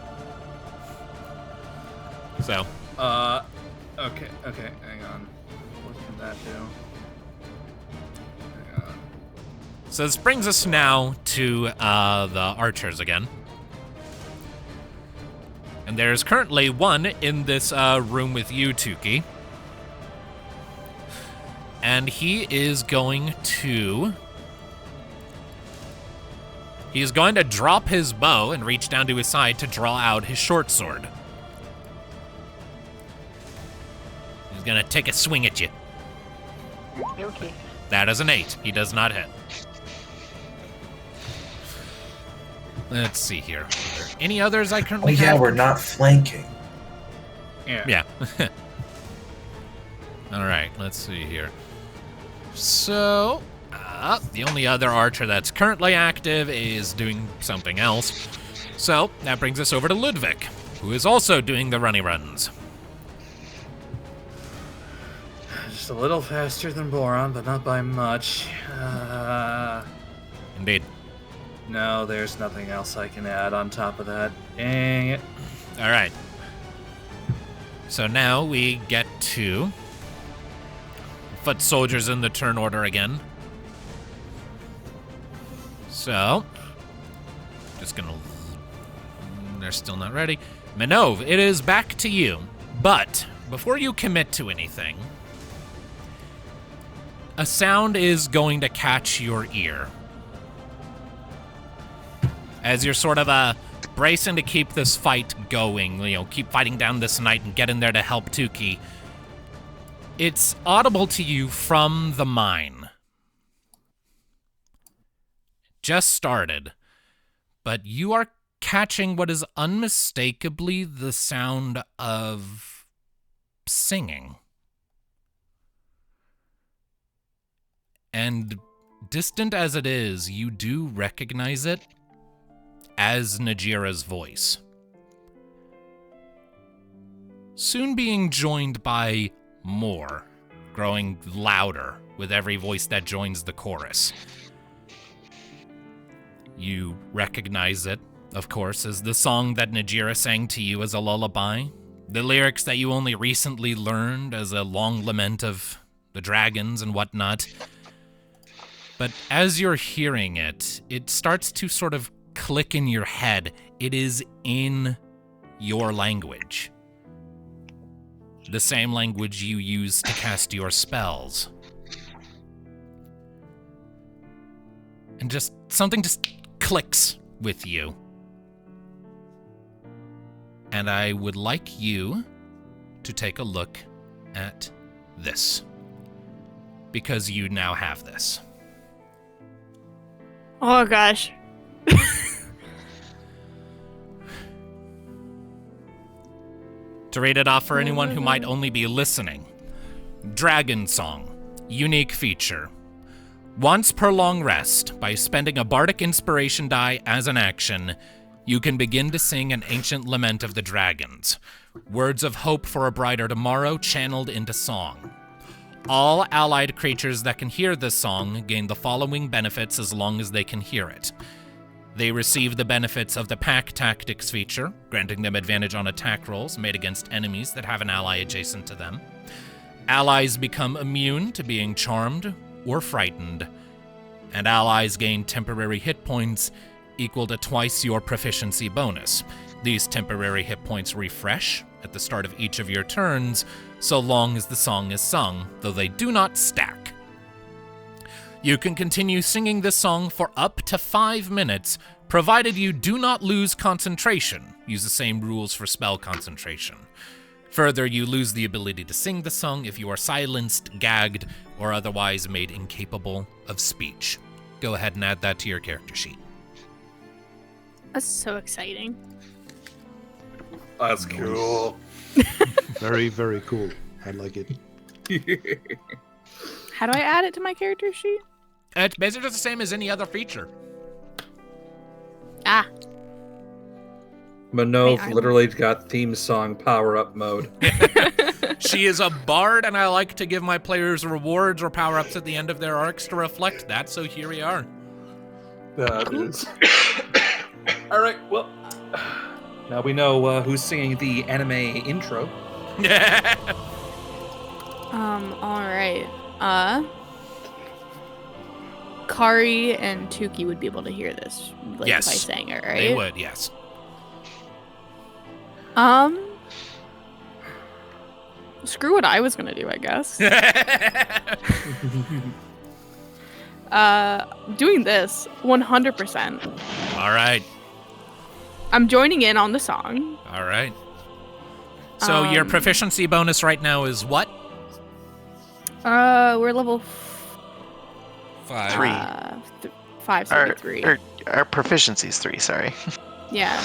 So. Okay, hang on. What can that do? Hang on. So this brings us now to the archers again. And there's currently one in this room with you, Tuki. And he is going to... He's going to drop his bow and reach down to his side to draw out his short sword. He's going to take a swing at you. Okay. That is an 8. He does not hit. Let's see here. Are there any others I Oh currently yeah, have? we're not flanking. Yeah. All right, let's see here. So, the only other archer that's currently active is doing something else. So, that brings us over to Ludviek, who is also doing the runny runs. Just a little faster than Boron, but not by much. Indeed. No, there's nothing else I can add on top of that. Dang it. All right. So now we get to foot soldiers in the turn order again. So, just gonna... They're still not ready. Minnove, it is back to you. But, before you commit to anything, a sound is going to catch your ear. As you're sort of bracing to keep this fight going, keep fighting down this night and get in there to help Tuki, it's audible to you from the mine. Just started, but you are catching what is unmistakably the sound of singing. And distant as it is, you do recognize it as Najira's voice. Soon being joined by more, growing louder with every voice that joins the chorus. You recognize it, of course, as the song that Najira sang to you as a lullaby, the lyrics that you only recently learned as a long lament of the dragons and whatnot. But as you're hearing it, it starts to sort of click in your head. It is in your language. The same language you use to cast your spells. And just something just clicks with you. And I would like you to take a look at this. Because you now have this. Oh gosh. To read it off for anyone who might only be listening. Dragon Song. Unique feature. Once per long rest, by spending a bardic inspiration die as an action, you can begin to sing an ancient lament of the dragons. Words of hope for a brighter tomorrow channeled into song. All allied creatures that can hear this song gain the following benefits as long as they can hear it. They receive the benefits of the Pack Tactics feature, granting them advantage on attack rolls made against enemies that have an ally adjacent to them. Allies become immune to being charmed or frightened, and allies gain temporary hit points equal to twice your proficiency bonus. These temporary hit points refresh at the start of each of your turns, so long as the song is sung, though they do not stack. You can continue singing this song for up to 5 minutes, provided you do not lose concentration. Use the same rules for spell concentration. Further, you lose the ability to sing the song if you are silenced, gagged, or otherwise made incapable of speech. Go ahead and add that to your character sheet. That's so exciting. That's cool. Very, very cool. I like it. How do I add it to my character sheet? It's basically the same as any other feature. Ah. Minnove literally got theme song power-up mode. She is a bard, and I like to give my players rewards or power-ups at the end of their arcs to reflect that, so here we are. That is. All right, well, now we know who's singing the anime intro. All right. Kari and Tuki would be able to hear this, like, Yes. if I sang it, right? They would, yes. Screw what I was gonna do, I guess. Doing this 100%. All right. I'm joining in on the song. All right. So your proficiency bonus right now is what? We're level 5. 5, so it'd be 3. Our proficiency is 3, sorry. Yeah.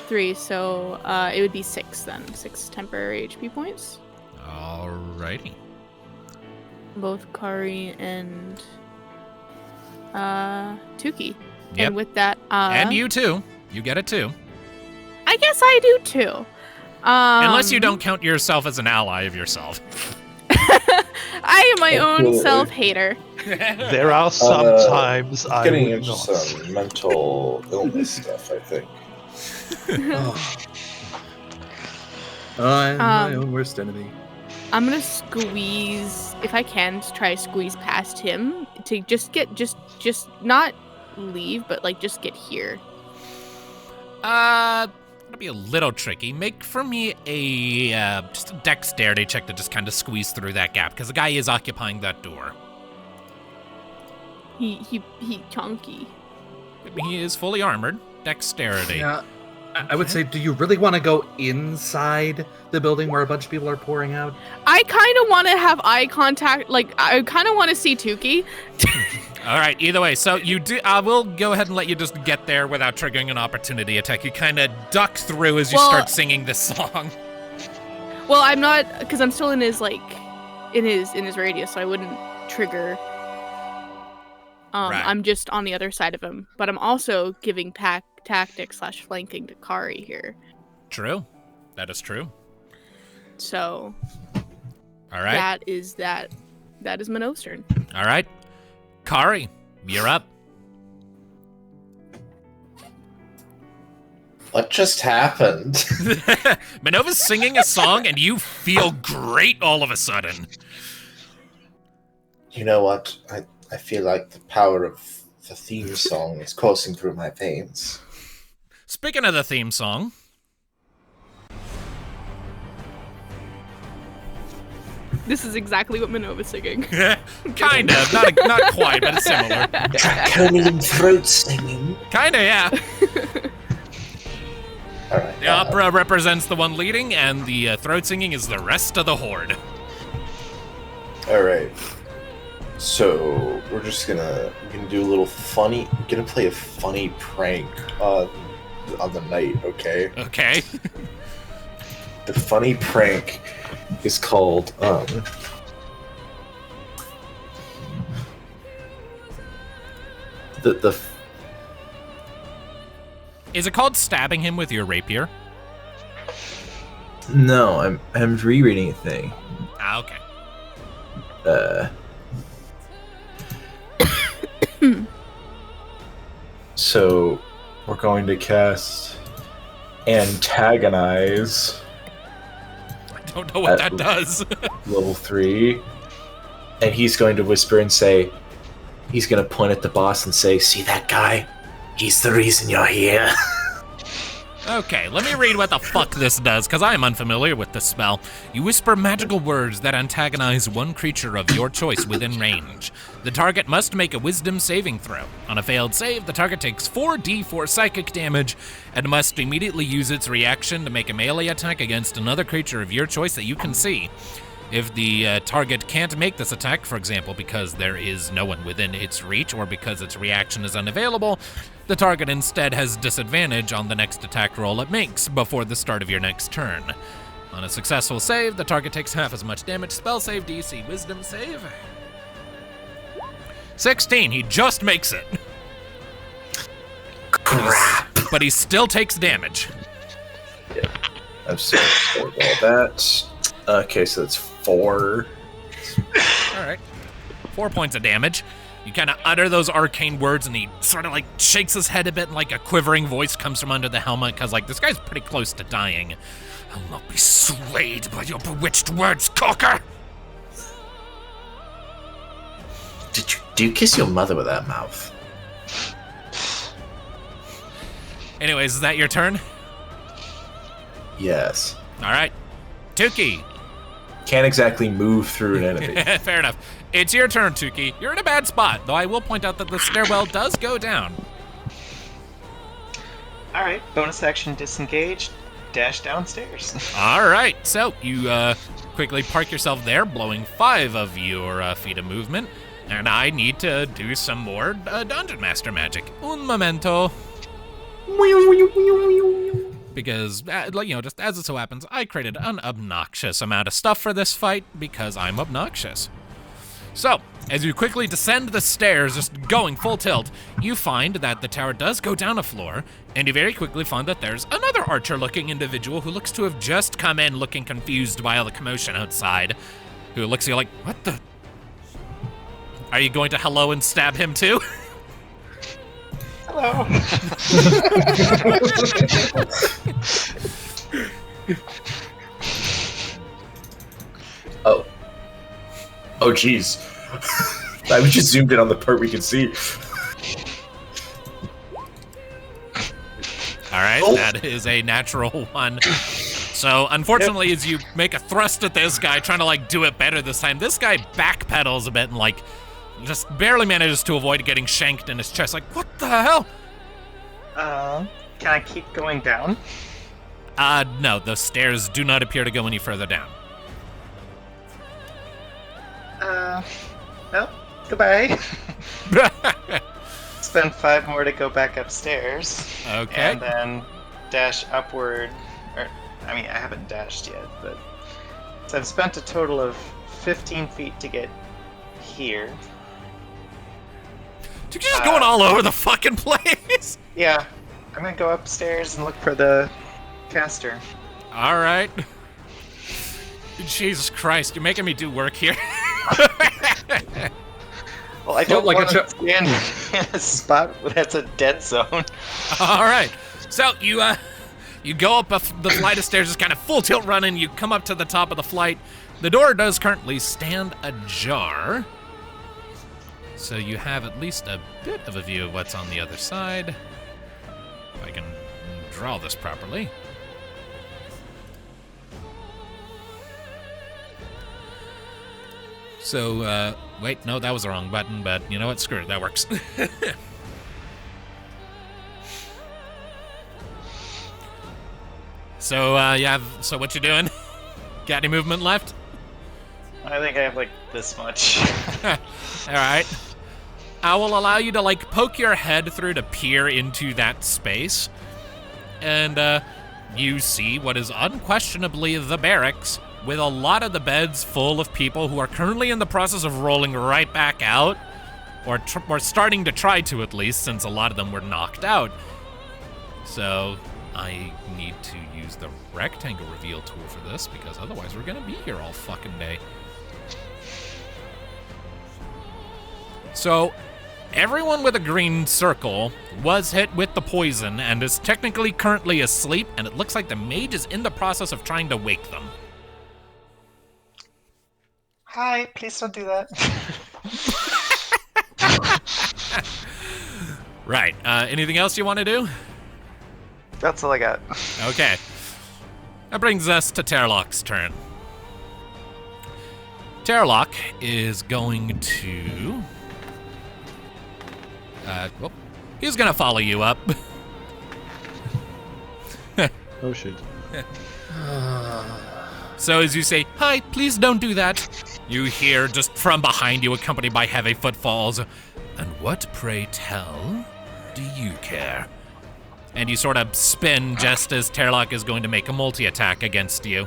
3, so it would be 6 then. 6 temporary HP points. Alrighty. Both Kari and Tuki. Yep. And with that, And you too. You get it too. I guess I do too. Unless you don't count yourself as an ally of yourself. I am my own Absolutely. self-hater. There are some times I Getting would into not. some mental illness stuff, I think. I'm my own worst enemy. I'm gonna squeeze, if I can, to try to squeeze past him to just not leave, but like just get here. It'll be a little tricky. Make for me a just a dexterity check to just kind of squeeze through that gap, because the guy is occupying that door. He chunky. He is fully armored. Dexterity. Yeah, I would say, do you really want to go inside the building where a bunch of people are pouring out? I kind of want to have eye contact. Like, I kind of want to see Tuki. All right. Either way, so you do. I will go ahead and let you just get there without triggering an opportunity attack. You kind of duck through as you start singing this song. Well, I'm not, because I'm still in his in his radius, so I wouldn't trigger. Right. I'm just on the other side of him, but I'm also giving tactic/flanking to Kari here. True. That is true. So. All right. That is Minnove's turn. All right. Kari, you're up. What just happened? Minnove's singing a song, and you feel great all of a sudden. You know what? I feel like the power of the theme song is coursing through my veins. Speaking of the theme song, This is exactly what Minnove is singing. kind of, not quite, but it's similar. Draconian throat singing. Kind of, yeah. All right. The opera represents the one leading, and the throat singing is the rest of the horde. All right. So we're gonna do a little funny. We're gonna play a funny prank on the night. Okay. Okay. The funny prank is called the Is it called stabbing him with your rapier? No, I'm rereading a thing. Ah, okay. So we're going to cast Antagonize. don't know what that does. Level 3. And he's going to whisper and say, he's going to point at the boss and say, see that guy? He's the reason you're here. Okay, let me read what the fuck this does, because I am unfamiliar with this spell. You whisper magical words that antagonize one creature of your choice within range. The target must make a wisdom saving throw. On a failed save, the target takes 4d4 psychic damage and must immediately use its reaction to make a melee attack against another creature of your choice that you can see. If the target can't make this attack, for example, because there is no one within its reach or because its reaction is unavailable, the target instead has disadvantage on the next attack roll it makes before the start of your next turn. On a successful save, the target takes half as much damage. Spell save DC, wisdom save. 16, he just makes it. Crap. But he still takes damage. Yeah, I'm sorry about all that. Okay, so that's 4. All right. 4 points of damage. You kind of utter those arcane words, and he sort of like shakes his head a bit, and like a quivering voice comes from under the helmet, because like this guy's pretty close to dying. I'll not be swayed by your bewitched words, Cocker! Do you kiss your mother with that mouth? Anyways, is that your turn? Yes. All right. Tuki. Can't exactly move through an enemy. Fair enough. It's your turn, Tuki. You're in a bad spot, though I will point out that the stairwell does go down. All right, bonus action disengage, dash downstairs. All right, so you quickly park yourself there, blowing 5 of your feet of movement, and I need to do some more Dungeon Master magic. Un momento. Because, just as it so happens, I created an obnoxious amount of stuff for this fight because I'm obnoxious. So, as you quickly descend the stairs, just going full tilt, you find that the tower does go down a floor, and you very quickly find that there's another archer-looking individual who looks to have just come in looking confused by all the commotion outside, who looks at you like, what the? Are you going to hello and stab him too? Hello. Oh, jeez. I just zoomed in on the part we can see. All right, That is a natural 1. So, unfortunately, as you make a thrust at this guy, trying to, like, do it better this time, this guy backpedals a bit and, like, just barely manages to avoid getting shanked in his chest. Like, what the hell? Can I keep going down? No, the stairs do not appear to go any further down. Well, goodbye. Spend 5 more to go back upstairs. Okay. And then dash upward. I haven't dashed yet, but... So I've spent a total of 15 feet to get here. You're just going all over the fucking place. Yeah. I'm gonna go upstairs and look for the caster. All right. Jesus Christ, you're making me do work here. Well, I don't want to stand in a spot that's a dead zone. All right. So you go up the flight of stairs, just kind of full tilt running. You come up to the top of the flight. The door does currently stand ajar. So you have at least a bit of a view of what's on the other side. If I can draw this properly. So, wait, no, that was the wrong button, but you know what? Screw it, that works. So what you doing? Got any movement left? I think I have, like, this much. Alright. I will allow you to, like, poke your head through to peer into that space. And, you see what is unquestionably the barracks, with a lot of the beds full of people who are currently in the process of rolling right back out, or starting to try to at least, since a lot of them were knocked out. So I need to use the rectangle reveal tool for this, because otherwise we're gonna be here all fucking day. So everyone with a green circle was hit with the poison and is technically currently asleep, and it looks like the mage is in the process of trying to wake them. Hi, please don't do that. Right. Anything else you want to do? That's all I got. Okay. That brings us to Terlock's turn. Terlock is going to... he's going to follow you up. Oh, shit. So as you say, hi, please don't do that, you hear just from behind you, accompanied by heavy footfalls, and what, pray tell, do you care? And you sort of spin just as Terlock is going to make a multi-attack against you.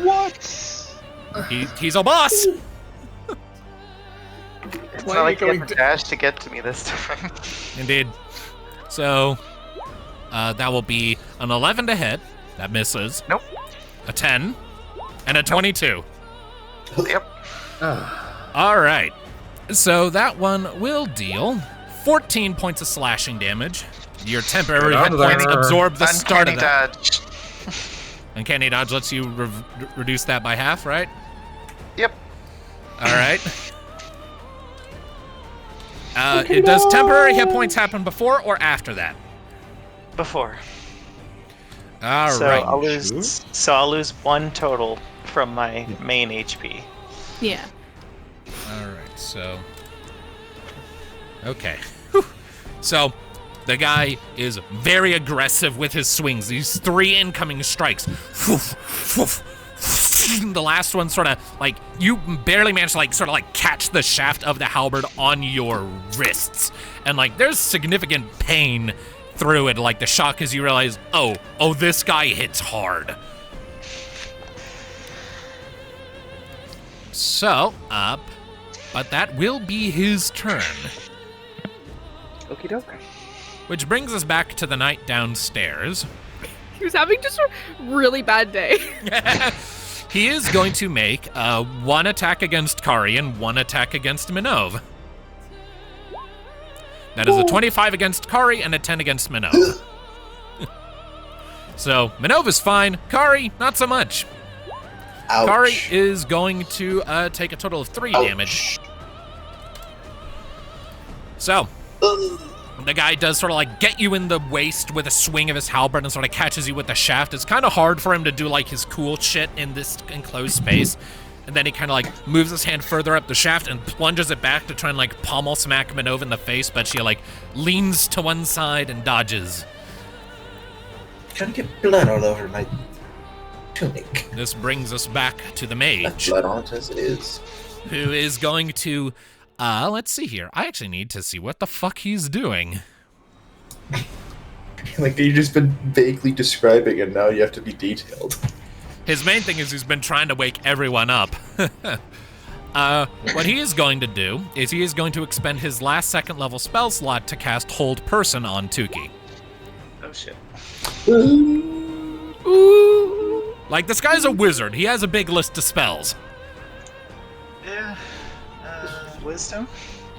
What? He's a boss! It's Why not are like you you going have to dash to get to me this time. Indeed. So, that will be an 11 to hit. That misses. Nope. A 10. And a 22. Yep. All right. So that one will deal 14 points of slashing damage. Your temporary Get hit out of points there. absorb the start of that. Dodge. Uncanny Dodge lets you reduce that by half, right? Yep. All right. Does temporary hit points happen before or after that? Before. All so right. I'll lose. So I'll lose 1 total from my main HP. Yeah. All right. So. Okay. Whew. So, the guy is very aggressive with his swings. These 3 incoming strikes. The last one sort of like you barely managed to like sort of like catch the shaft of the halberd on your wrists, and like there's significant pain through it. Like the shock as you realize, oh, this guy hits hard. So but that will be his turn. Okie doke. Which brings us back to the night downstairs. He was having just a really bad day. He is going to make 1 attack against Kari and 1 attack against Minnove. That is a 25 against Kari and a 10 against Minnove. So, Minnove is fine. Kari, not so much. Ouch. Kari is going to take a total of 3 damage. So, the guy does sort of like get you in the waist with a swing of his halberd and sort of catches you with the shaft. It's kind of hard for him to do like his cool shit in this enclosed space. And then he kind of like moves his hand further up the shaft and plunges it back to try and like pommel smack Minnove in the face, but she like leans to one side and dodges. Trying to get blood all over my tunic. This brings us back to the mage, Blood on it as it is. who is going to, let's see here. I actually need to see what the fuck he's doing. Like, you've just been vaguely describing and now you have to be detailed. His main thing is he's been trying to wake everyone up. What he is going to do is he is going to expend his last 2nd level spell slot to cast Hold Person on Tuki. Oh shit. Ooh. Like, this guy's a wizard. He has a big list of spells. Yeah. Wisdom?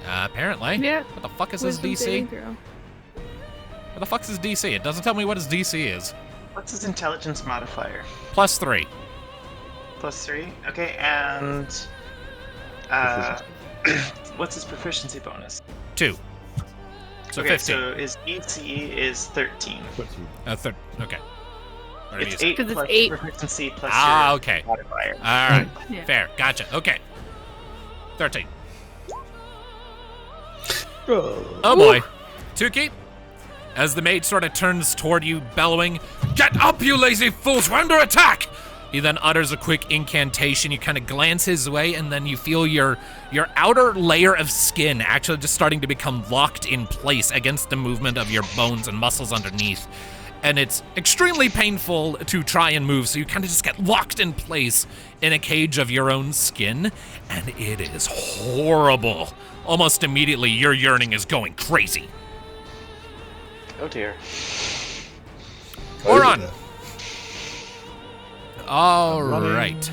Apparently. Yeah. What the fuck is his Wisdom saving DC? throw. What the fuck's his DC? It doesn't tell me what his DC is. What's his intelligence modifier? +3. +3? Okay, and... what's his proficiency bonus? 2. So okay, 15. so his ECE is 13. Okay. What did he It's say? 8 'Cause it's plus 8. proficiency plus Ah, your okay. modifier. Alright. Yeah. Fair. Gotcha. Okay. 13. Oh boy. Tuki, as the mage sort of turns toward you, bellowing, "Get up, you lazy fools! We're under attack!" He then utters a quick incantation. You kind of glance his way, and then you feel your outer layer of skin actually just starting to become locked in place against the movement of your bones and muscles underneath. And it's extremely painful to try and move, so you kind of just get locked in place in a cage of your own skin, and it is horrible. Almost immediately, your yearning is going crazy. Oh dear. Boron. All right.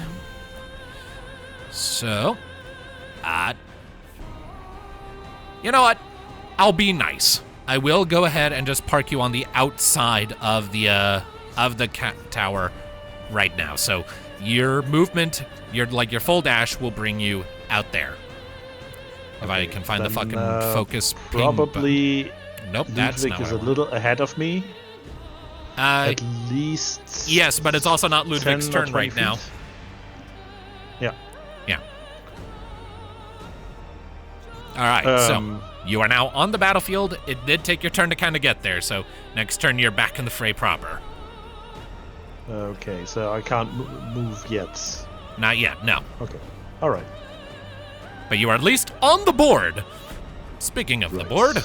So, you know what? I'll be nice. I will go ahead and just park you on the outside of the tower right now. So your movement, your full dash will bring you out there. If I can find the fucking focus ping button. Probably. Nope, that's not Ludviek is what I a want. little ahead of me. At least. Yes, but it's also not Ludwig's 10 or turn 20 right now. feet. Yeah. Yeah. All right, so you are now on the battlefield. It did take your turn to kind of get there, so next turn you're back in the fray proper. Okay, so I can't move yet. Not yet, no. Okay. All right. But you are at least on the board. Speaking of the board,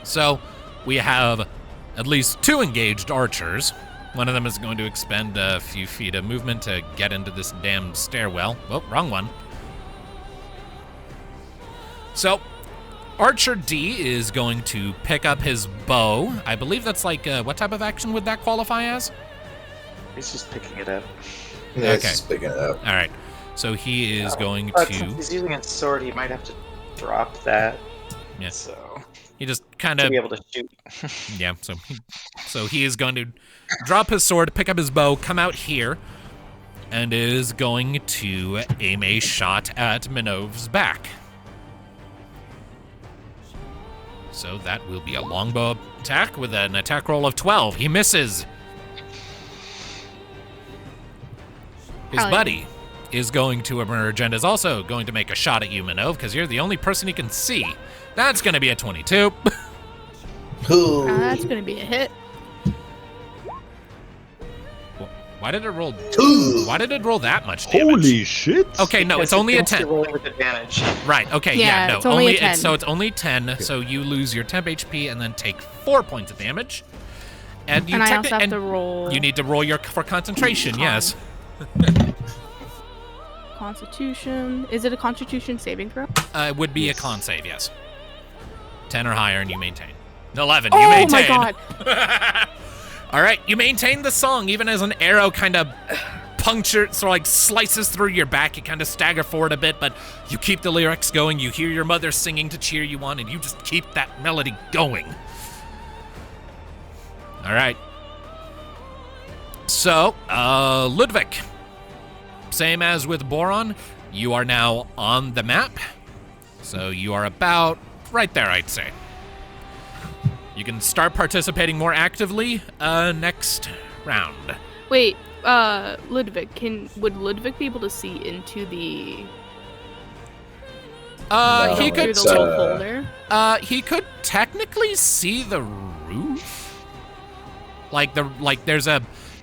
so we have at least 2 engaged archers. One of them is going to expend a few feet of movement to get into this damn stairwell. Oh, wrong one. So, Archer D is going to pick up his bow. I believe that's like, what type of action would that qualify as? He's just picking it up. Yeah, it's Okay. just picking it up. All right. So he is going But to... since he's using his sword, he might have to drop that. Yeah. So He just kind to of... be able to shoot. Yeah, so he is going to drop his sword, pick up his bow, come out here, and is going to aim a shot at Minnove's back. So that will be a longbow attack with an attack roll of 12. He misses. His Hell yeah. buddy is going to emerge and is also going to make a shot at you, Minnove, because you're the only person he can see. That's going to be a 22. That's gonna be a hit. Why did it roll? Why did it roll that much damage? Holy shit! Okay, no, it's only a 10. Rolling with advantage. Right. Okay. Yeah, Yeah. No. it's only a 10. So it's only 10. So you lose your temp HP and then take 4 points of damage. And you And I techni- also have and to roll You need to roll for concentration. Con. Yes. Constitution. Is it a Constitution saving throw? It would be a con save. Yes. 10 or higher, and you maintain. 11. Oh you my maintain. god! All right, you maintain the song even as an arrow kind of punctures, so like slices through your back. You kind of stagger forward a bit, but you keep the lyrics going. You hear your mother singing to cheer you on, and you just keep that melody going. All right. So, Ludviek, same as with Boron, you are now on the map. So you are about right there, I'd say. You can start participating more actively next round. Wait, Ludviek, would Ludviek be able to see into the No, He through could the little hole there? he could technically see the roof.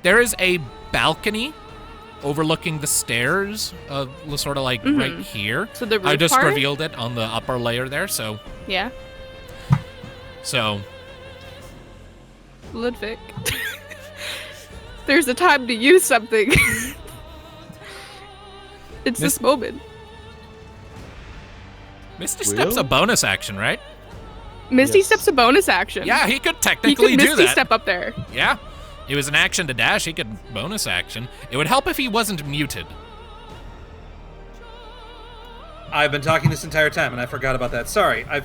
There is a balcony overlooking the stairs, sort of like right here. So the roof I just part? revealed it on the upper layer there, so Yeah. Ludviek. There's a time to use something. It's this moment. Misty Step's a bonus action, right? Misty Yes. Step's a bonus action. Yeah, he could He technically could do Misty that. Step up there. Yeah. It was an action to dash, he could bonus action. It would help if he wasn't muted. I've been talking this entire time, and I forgot about that. Sorry. I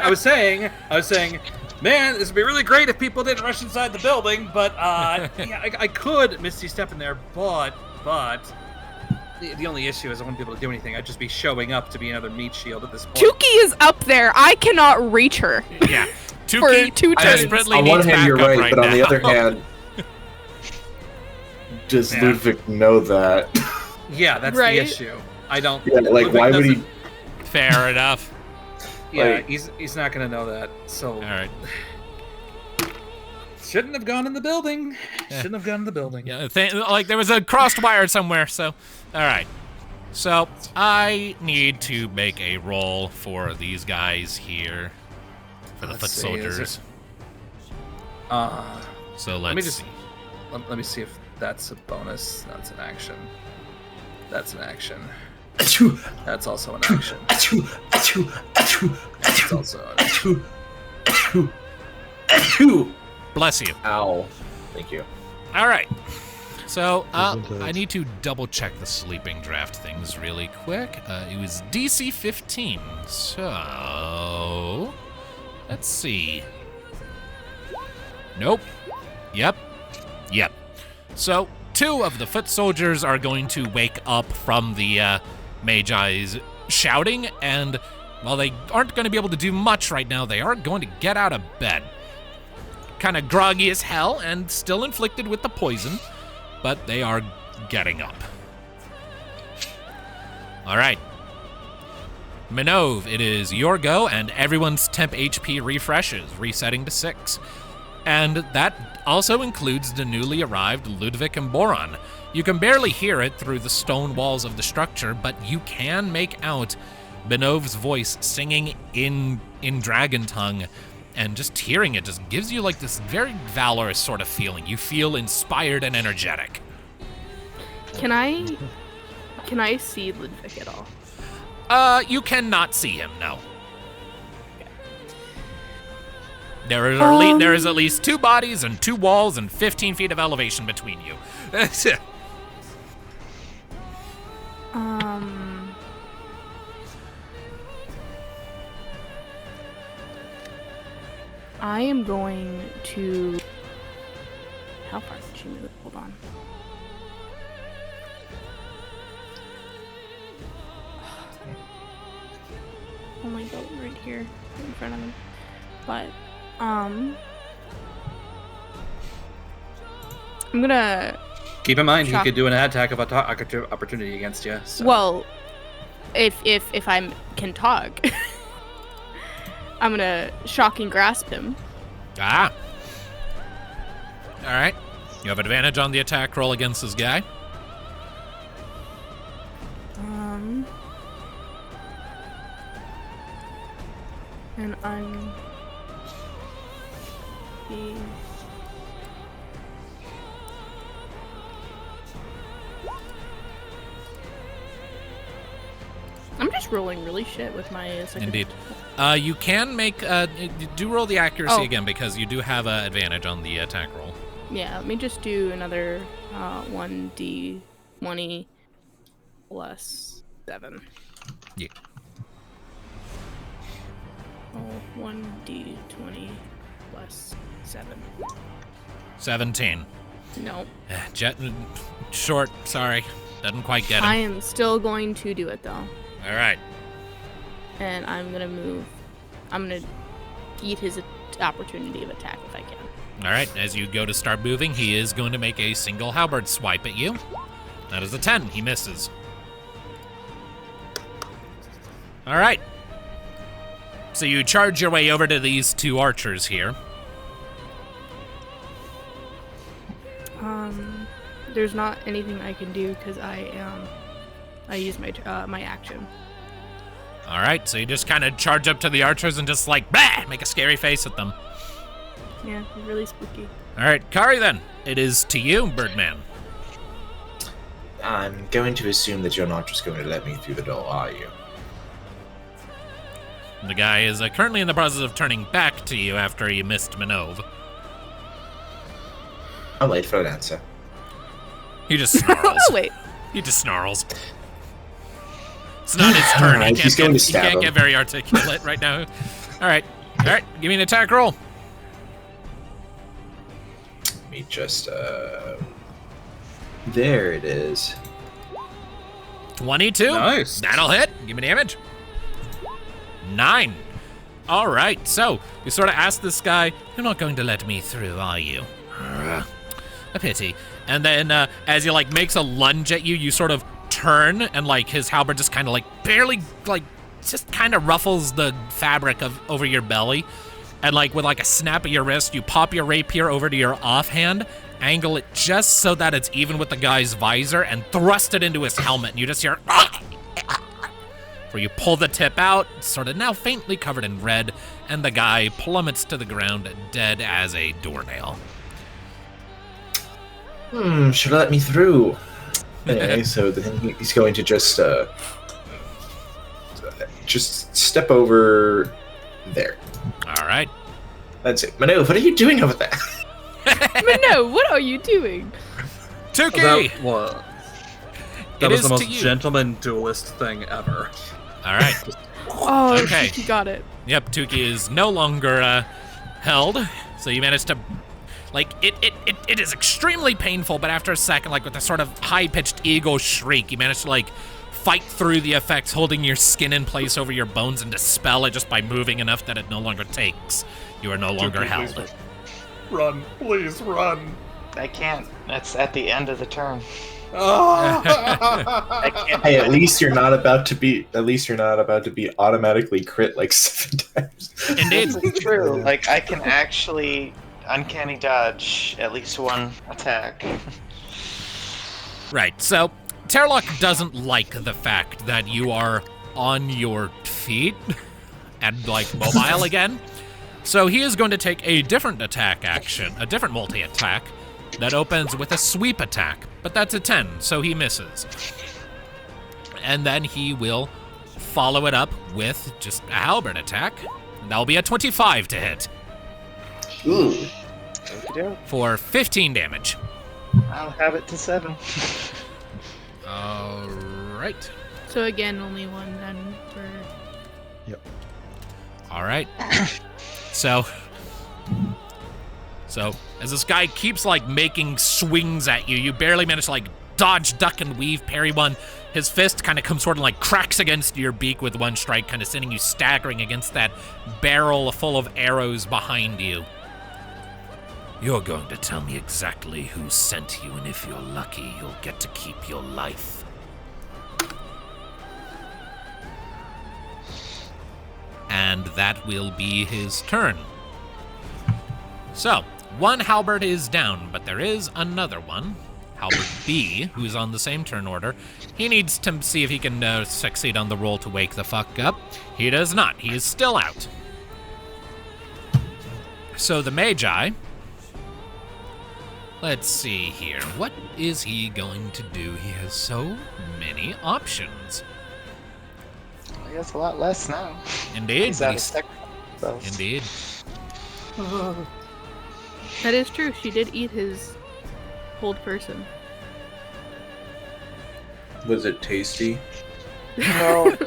was saying, man, this would be really great if people didn't rush inside the building. But yeah, I could Misty Step in there, but the only issue is I wouldn't be able to do anything. I'd just be showing up to be another meat shield at this point. Tuki is up there. I cannot reach her. Yeah. For Tuki 2 turns. desperately On one needs hand, you're backup right, but on the now. other hand, does Yeah. Ludviek know that? Yeah, that's Right? the issue. I don't. Yeah, like, Ludviek why would he? doesn't- Fair enough. Yeah, like- he's not gonna know that. So All right. shouldn't have gone in the building. Yeah. Shouldn't have gone in the building. Yeah, like there was a crossed wire somewhere, so. All right. So I need to make a roll for these guys here, for the Let's foot see, soldiers. is So Let me let's just- see. let me see if that's a bonus. That's an action. That's an action. Achoo, That's also an action. achoo, achoo, achoo, That's achoo, also an achoo, achoo, achoo. Bless you. Ow. Thank you. All right. So Isn't it? I need to double check the sleeping draft things really quick. It was DC 15. So let's see. Nope. Yep. So 2 of the foot soldiers are going to wake up from the Magi's shouting, and while they aren't going to be able to do much right now, they are going to get out of bed. Kind of groggy as hell and still inflicted with the poison, but they are getting up. All right. Minnove, it is your go, and everyone's temp HP refreshes, resetting to 6. And that also includes the newly arrived Ludviek and Boron. You can barely hear it through the stone walls of the structure, but you can make out Minnove's voice singing in dragon tongue, and just hearing it just gives you like this very valorous sort of feeling. You feel inspired and energetic. Can I see Ludviek at all? You cannot see him, no. There is at least 2 bodies and 2 walls and 15 feet of elevation between you. I am going to... How far did she move? Hold on. Oh my god, right here in front of him. But, I'm gonna... Keep in mind, he could do an attack of opportunity against you. So. Well, if I can talk, I'm gonna shocking grasp him. Ah. All right. You have advantage on the attack roll against this guy. And I'm just rolling really shit with my second. Indeed. You can make do roll the accuracy again, because you do have an advantage on the attack roll. Yeah, let me just do another 1d20 plus 7. Yeah. Oh, 1d20 plus 7. 17. No. Short, sorry. Doesn't quite get him. I am still going to do it, though. All right. And I'm going to move. I'm going to eat his opportunity of attack if I can. All right, as you go to start moving, he is going to make a single halberd swipe at you. That is a 10. He misses. All right. So you charge your way over to these 2 archers here. There's not anything I can do because I use my action. All right, so you just kind of charge up to the archers and just like, bah, make a scary face at them. Yeah, really spooky. All right, Kari, then. It is to you, Birdman. I'm going to assume that you're not just going to let me through the door, are you? The guy is currently in the process of turning back to you after he missed Minnove. I'm late for an answer. He just snarls. Oh, wait. He just snarls. It's not his turn. Right, He can't get very articulate right now. All right, give me an attack roll. Let me just, there it is. 22. Nice. That'll hit. Give me damage. 9. All right, so you sort of ask this guy, "You're not going to let me through, are you?" A pity. And then as he like makes a lunge at you, you sort of turn, and like his halberd just kind of like barely like just kind of ruffles the fabric of over your belly, and like with like a snap of your wrist, you pop your rapier over to your offhand, angle it just so that it's even with the guy's visor, and thrust it into his helmet, and you just hear where you pull the tip out, sort of now faintly covered in red, and the guy plummets to the ground dead as a doornail. Should have let me through. Anyway, so then he's going to just step over there. All right. That's it. Minnove, what are you doing over there? Minnove, what are you doing? Tuki! That was the most you. gentleman duelist thing ever. All right. Oh, Okay. Tuki got it. Yep, Tuki is no longer held, so you managed to Like, it is extremely painful, but after a second, like with a sort of high-pitched ego shriek, you manage to, like, fight through the effects, holding your skin in place over your bones and dispel it just by moving enough that it no longer takes. You are no longer Tuki, held. please run, please run. I can't. That's at the end of the turn. Oh. I can't. Hey, at least you're not about to be automatically crit like 7 times. Indeed. This is true. Like, I can actually uncanny dodge at least one attack. Right, so Terlock doesn't like the fact that you are on your feet and, like, mobile again. So he is going to take a different attack action, a different multi-attack, that opens with a sweep attack. But that's a 10, so he misses. And then he will follow it up with just a halberd attack. That'll be a 25 to hit. Ooh. Okey-doke. For 15 damage. I'll have it to 7. Alright. So again, only one then for... Alright. So, as this guy keeps, like, making swings at you, you barely manage to, like, dodge, duck, and weave, parry one. His fist kind of comes sort of, like, cracks against your beak with one strike, kind of sending you staggering against that barrel full of arrows behind you. You're going to tell me exactly who sent you, and if you're lucky, you'll get to keep your life. And that will be his turn. So, one halberd is down, but there is another one. Halberd B, who's on the same turn order. He needs to see if he can succeed on the roll to wake the fuck up. He does not. He is still out. So the Magi... Let's see here. What is he going to do? He has so many options. He has a lot less now. Indeed. He's but out of he's- tech. spells. Indeed. That is true. She did eat his old person. Was it tasty? No.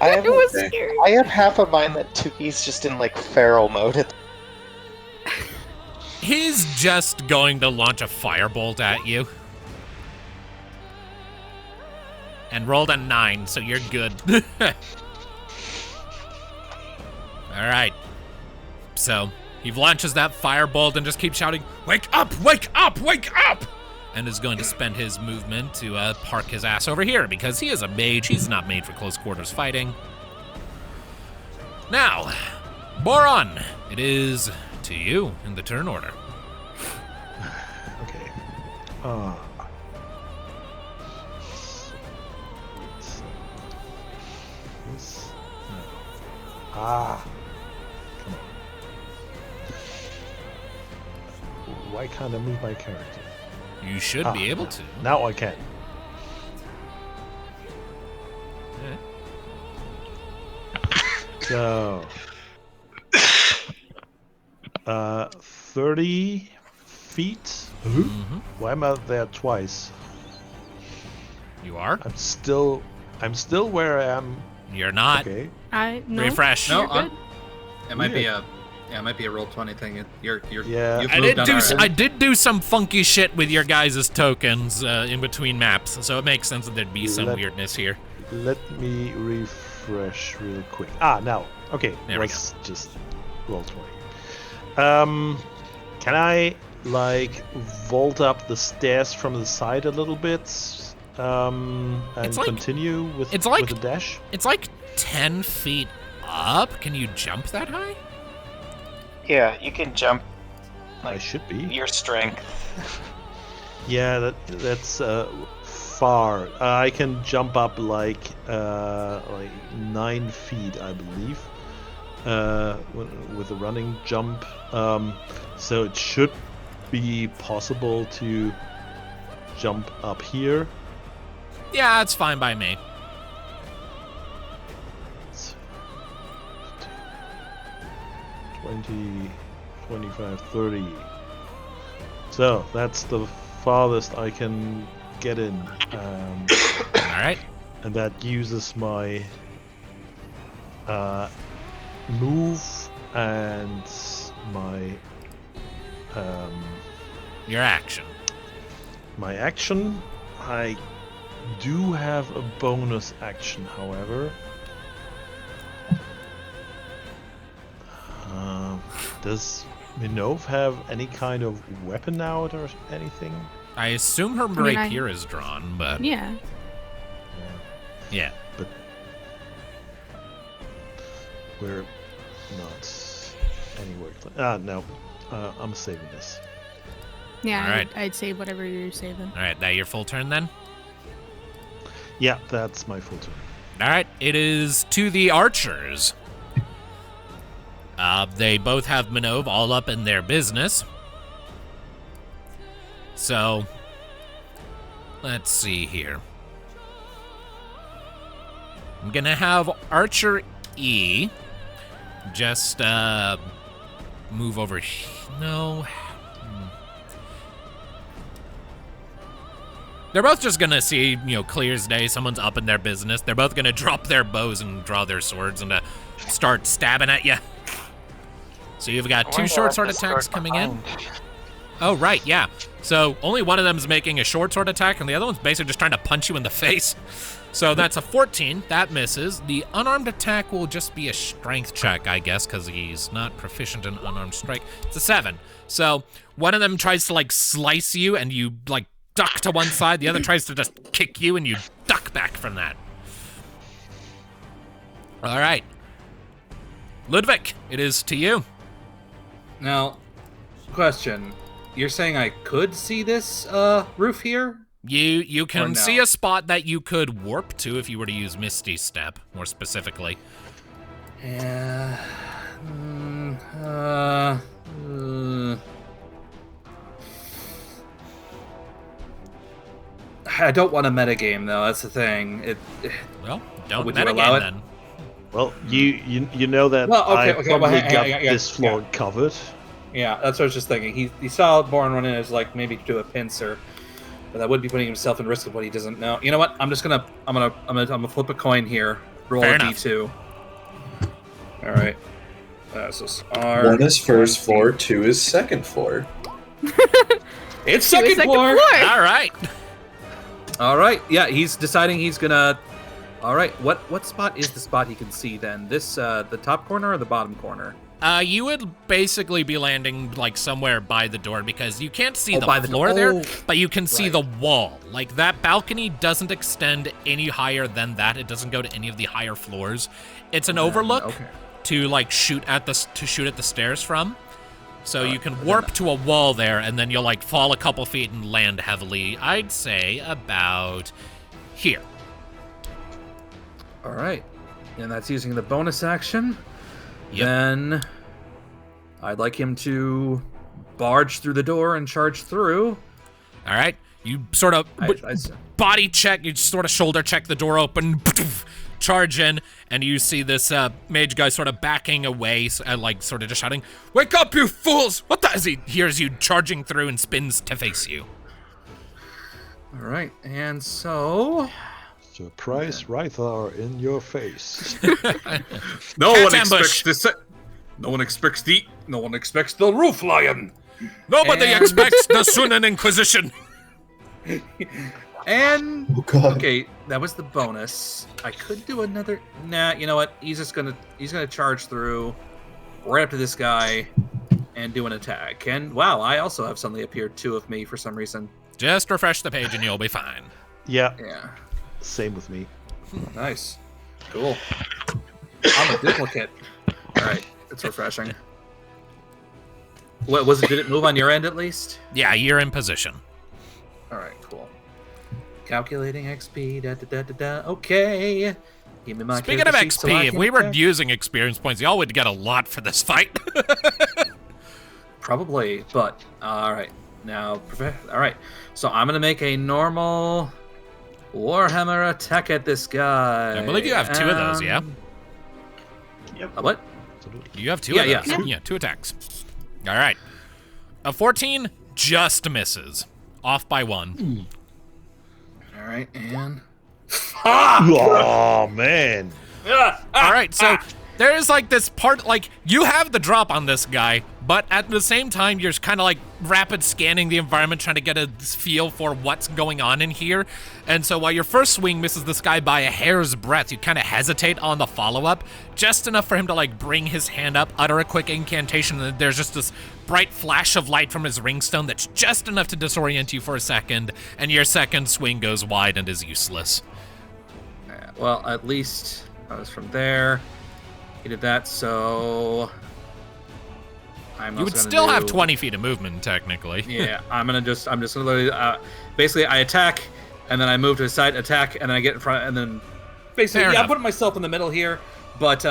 I have, It was scary. I have half a mind that Tuki's just in, like, feral mode. He's just going to launch a firebolt at you. And rolled a 9, so you're good. Alright. So, he launches that firebolt and just keeps shouting, "Wake up! Wake up! Wake up!" And is going to spend his movement to park his ass over here, because he is a mage. He's not made for close quarters fighting. Now, Boron, it is to you in the turn order. Okay. This? No. Come on. Why can't I move my character? You should be able to. Now I can. So, 30 feet. Mhm. Why am I there twice? You are? I'm still where I am. You're not. Okay. No. Refresh. No, You're good. It might be a roll 20 thing. You're Yeah. You've I moved did on do our s- end. I did do some funky shit with your guys' tokens in between maps, so it makes sense that there'd be some Let- weirdness here. Let me refresh real quick. Now. Okay. There we let's just roll 20. Can I like vault up the stairs from the side a little bit? And It's like- continue with it's like- with the dash? It's like 10 feet up. Can you jump that high? Yeah, you can jump I should be. your strength. Yeah, that's far. I can jump up like 9 feet, I believe, with a running jump. So it should be possible to jump up here. Yeah, it's fine by me. 20, 25, 30. So that's the farthest I can get in. Alright. And that uses my move and my Your action. My action, I do have a bonus action, however. Does Minnove have any kind of weapon out or anything? I assume her rapier is drawn, but... Yeah. Yeah. But we're not anywhere. No. I'm saving this. Yeah, All right. I'd say whatever you're saving. All right, that your full turn then? Yeah, that's my full turn. All right, it is to the archers. They both have Minnove all up in their business. So, let's see here. I'm gonna have Archer E just move over. No. They're both just gonna see, clear as day, someone's up in their business. They're both gonna drop their bows and draw their swords and start stabbing at you. So you've got two short sword attacks coming in. Oh, right, yeah. So only one of them is making a short sword attack, and the other one's basically just trying to punch you in the face. So that's a 14. That misses. The unarmed attack will just be a strength check, I guess, because he's not proficient in unarmed strike. It's a 7. So one of them tries to, slice you, and you, duck to one side. The other tries to just kick you, and you duck back from that. All right. Ludviek, it is to you. Now, question. You're saying I could see this roof here? You can no? see a spot that you could warp to if you were to use Misty Step, more specifically. Yeah. I don't want to metagame, though. That's the thing. Well, don't would you metagame allow it? then. Well, you know that I probably got this floor covered. Yeah, that's what I was just thinking. He saw Boron run in as maybe to do a pincer, but that would be putting himself in risk of what he doesn't know. You know what? I'm gonna flip a coin here. Roll Fair a enough. D2. All right. So R. 1 is first floor, 2 is second floor. It's second floor. All right. All right. Yeah, he's deciding he's gonna. All right. What spot is the spot he can see then? This the top corner or the bottom corner? You would basically be landing somewhere by the door because you can't see the by the floor door. there, Oh, but you can see right. the wall. That balcony doesn't extend any higher than that. It doesn't go to any of the higher floors. It's an overlook Okay. to shoot at the stairs from. So you can warp to a wall there, and then you'll fall a couple feet and land heavily. I'd say about here. All right. And that's using the bonus action. Yep. Then I'd like him to barge through the door and charge through. All right. You sort of body check, you sort of shoulder check the door open, charge in, and you see this mage guy sort of backing away, sort of just shouting, "Wake up, you fools!" What the? As he hears you charging through and spins to face you. All right. And so... Surprise Rythar in your face. No Cat's one ambush. expects this. No one expects the roof lion. Nobody And- expects the Sunan Inquisition. And Oh god. okay, that was the bonus. I could do another. Nah, you know what? He's gonna charge through right up to this guy and do an attack. And wow, I also have suddenly appeared 2 of me for some reason. Just refresh the page and you'll be fine. Yeah, Yeah, same with me. nice, cool. I'm a duplicate. All right, it's refreshing. What was it? Did it move on your end at least? Yeah, you're in position. All right, cool. Calculating XP. Da da da da da. Okay. Give me my Speaking of character sheet so I XP, if can we were attack. using experience points, y'all would get a lot for this fight. Probably, but all right. Now, all right. So I'm gonna make a normal Warhammer attack at this guy. I believe you have 2 of those, yeah? What? You have 2 Yeah, of those. yeah. Yeah, 2 attacks. All right. A 14 just misses. Off by 1. All right, and Oh man. All right, so there is like this part, like you have the drop on this guy, but at the same time, you're kind of like rapid scanning the environment, trying to get a feel for what's going on in here. And so while your first swing misses this guy by a hair's breadth, you kind of hesitate on the follow-up, just enough for him to like bring his hand up, utter a quick incantation, and there's just this bright flash of light from his ringstone that's just enough to disorient you for a second, and your second swing goes wide and is useless. Well, at least I was from there. He did that, so you would still have 20 feet of movement, technically. Yeah, I'm just gonna literally, basically I attack, and then I move to the side, attack, and then I get in front, and then basically, I'm putting myself in the middle here, but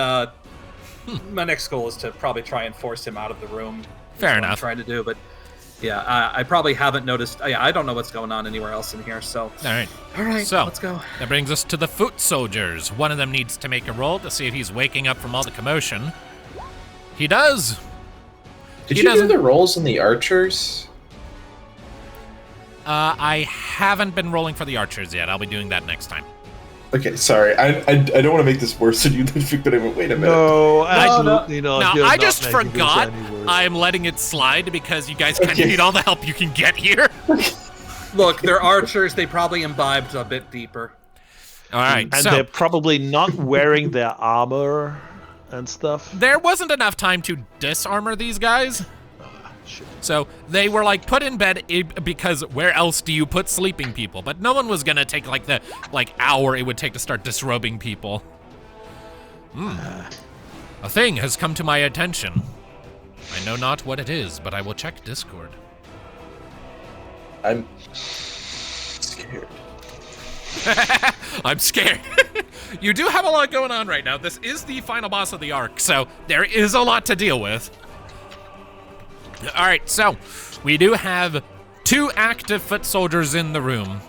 my next goal is to probably try and force him out of the room. Fair enough. I'm trying to do, but yeah, I probably haven't noticed. I don't know what's going on anywhere else in here, so. All right, so let's go. That brings us to the foot soldiers. One of them needs to make a roll to see if he's waking up from all the commotion. He does. Did you do the rolls in the archers? I haven't been rolling for the archers yet. I'll be doing that next time. Okay, sorry. I don't want to make this worse than you, Ludviek, but wait a minute. No, absolutely not. No, I just forgot I'm letting it slide because you guys kind of need all the help you can get here. Look, they're archers. They probably imbibed a bit deeper. All right, and they're probably not wearing their armor and stuff. There wasn't enough time to disarmor these guys. So they were like put in bed because where else do you put sleeping people? But no one was gonna take like the hour it would take to start disrobing people. A thing has come to my attention. I know not what it is, but I will check Discord. I'm scared. I'm scared. You do have a lot going on right now. This is the final boss of the arc, so there is a lot to deal with. All right, so we do have 2 active foot soldiers in the room.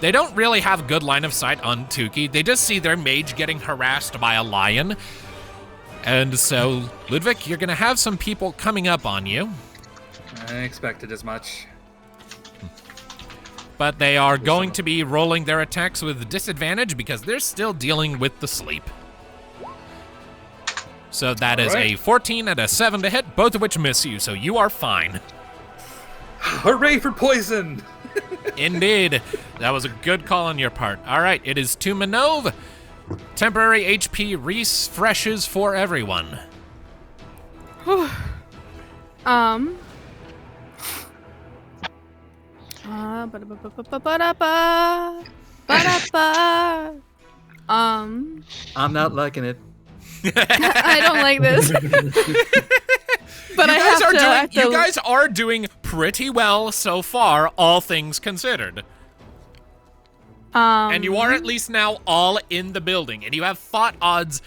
They don't really have good line of sight on Tuki. They just see their mage getting harassed by a lion. And so, Ludviek, you're gonna have some people coming up on you. I expected as much. But they are going to be rolling their attacks with disadvantage because they're still dealing with the sleep. So that is a 14 and a 7 to hit, both of which miss you, so you are fine. Hooray for poison! Indeed. That was a good call on your part. All right, it is to Minnove. Temporary HP refreshes for everyone. I'm not liking it. I don't like this. But you guys are doing pretty well so far, all things considered. And you are at least now all in the building, and you have fought odds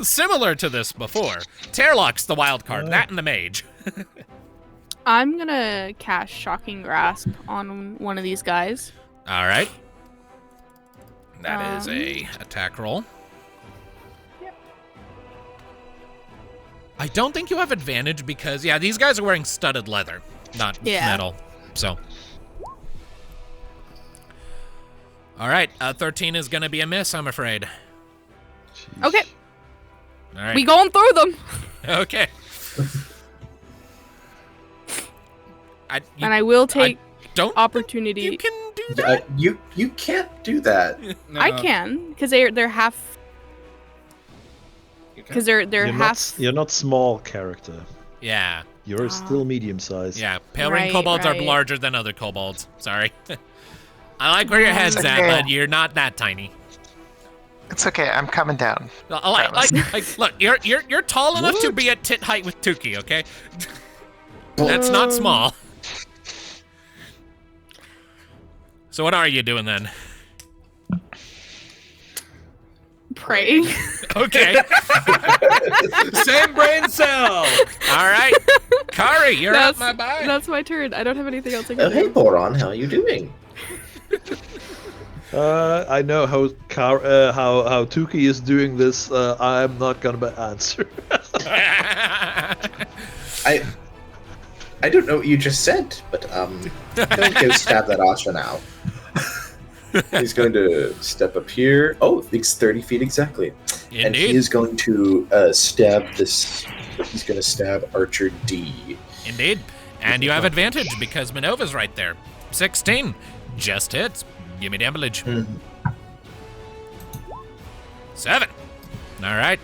similar to this before. Terlock's the wild card, that and the mage. I'm gonna cast Shocking Grasp on one of these guys. All right. That is a attack roll. Yep. I don't think you have advantage because, yeah, these guys are wearing studded leather, not metal. So. All right, 13 is going to be a miss, I'm afraid. Jeez. Okay. All right. We going through them. Okay. I will take opportunity. You can do that. You can't do that. No. I can, because they're half. Because they're half. You're not small character. Yeah. You're still medium sized. Yeah, pale ring kobolds are larger than other kobolds. Sorry. I like where your head's at, but you're not that tiny. It's okay. I'm coming down. Look, you're tall enough to be at tit height with Tuki. Okay. That's not small. So what are you doing then? Praying. Okay. Same brain cell. All right. Kari, you're up my bye. That's my turn. I don't have anything else I can do. Hey, Boron, how are you doing? I know how Tuki is doing this. I'm not gonna answer. I don't know what you just said, but don't go stab that archer now. He's going to step up here. Oh, it's 30 feet exactly. And he Indeed. is going to stab this. He's going to stab Archer D. Indeed. And you have advantage because Minnove's right there. 16. Just hits. Give me damage. 7. All right.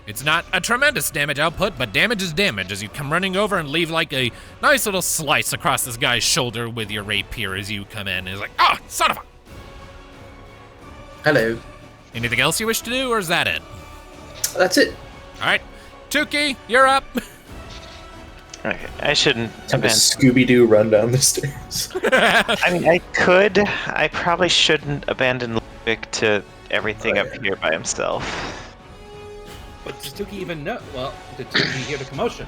It's not a tremendous damage output, but damage is damage as you come running over and leave like a nice little slice across this guy's shoulder with your rapier as you come in. He's like, oh, son of a... Hello. Anything else you wish to do, or is that it? That's it. All right. Tuki, you're up. Okay, I shouldn't Have a abandon. Scooby-Doo run down the stairs. I mean, I could. I probably shouldn't abandon Ludviek to everything up here by himself. But does Tuki even know? Well, did Tuki hear the commotion?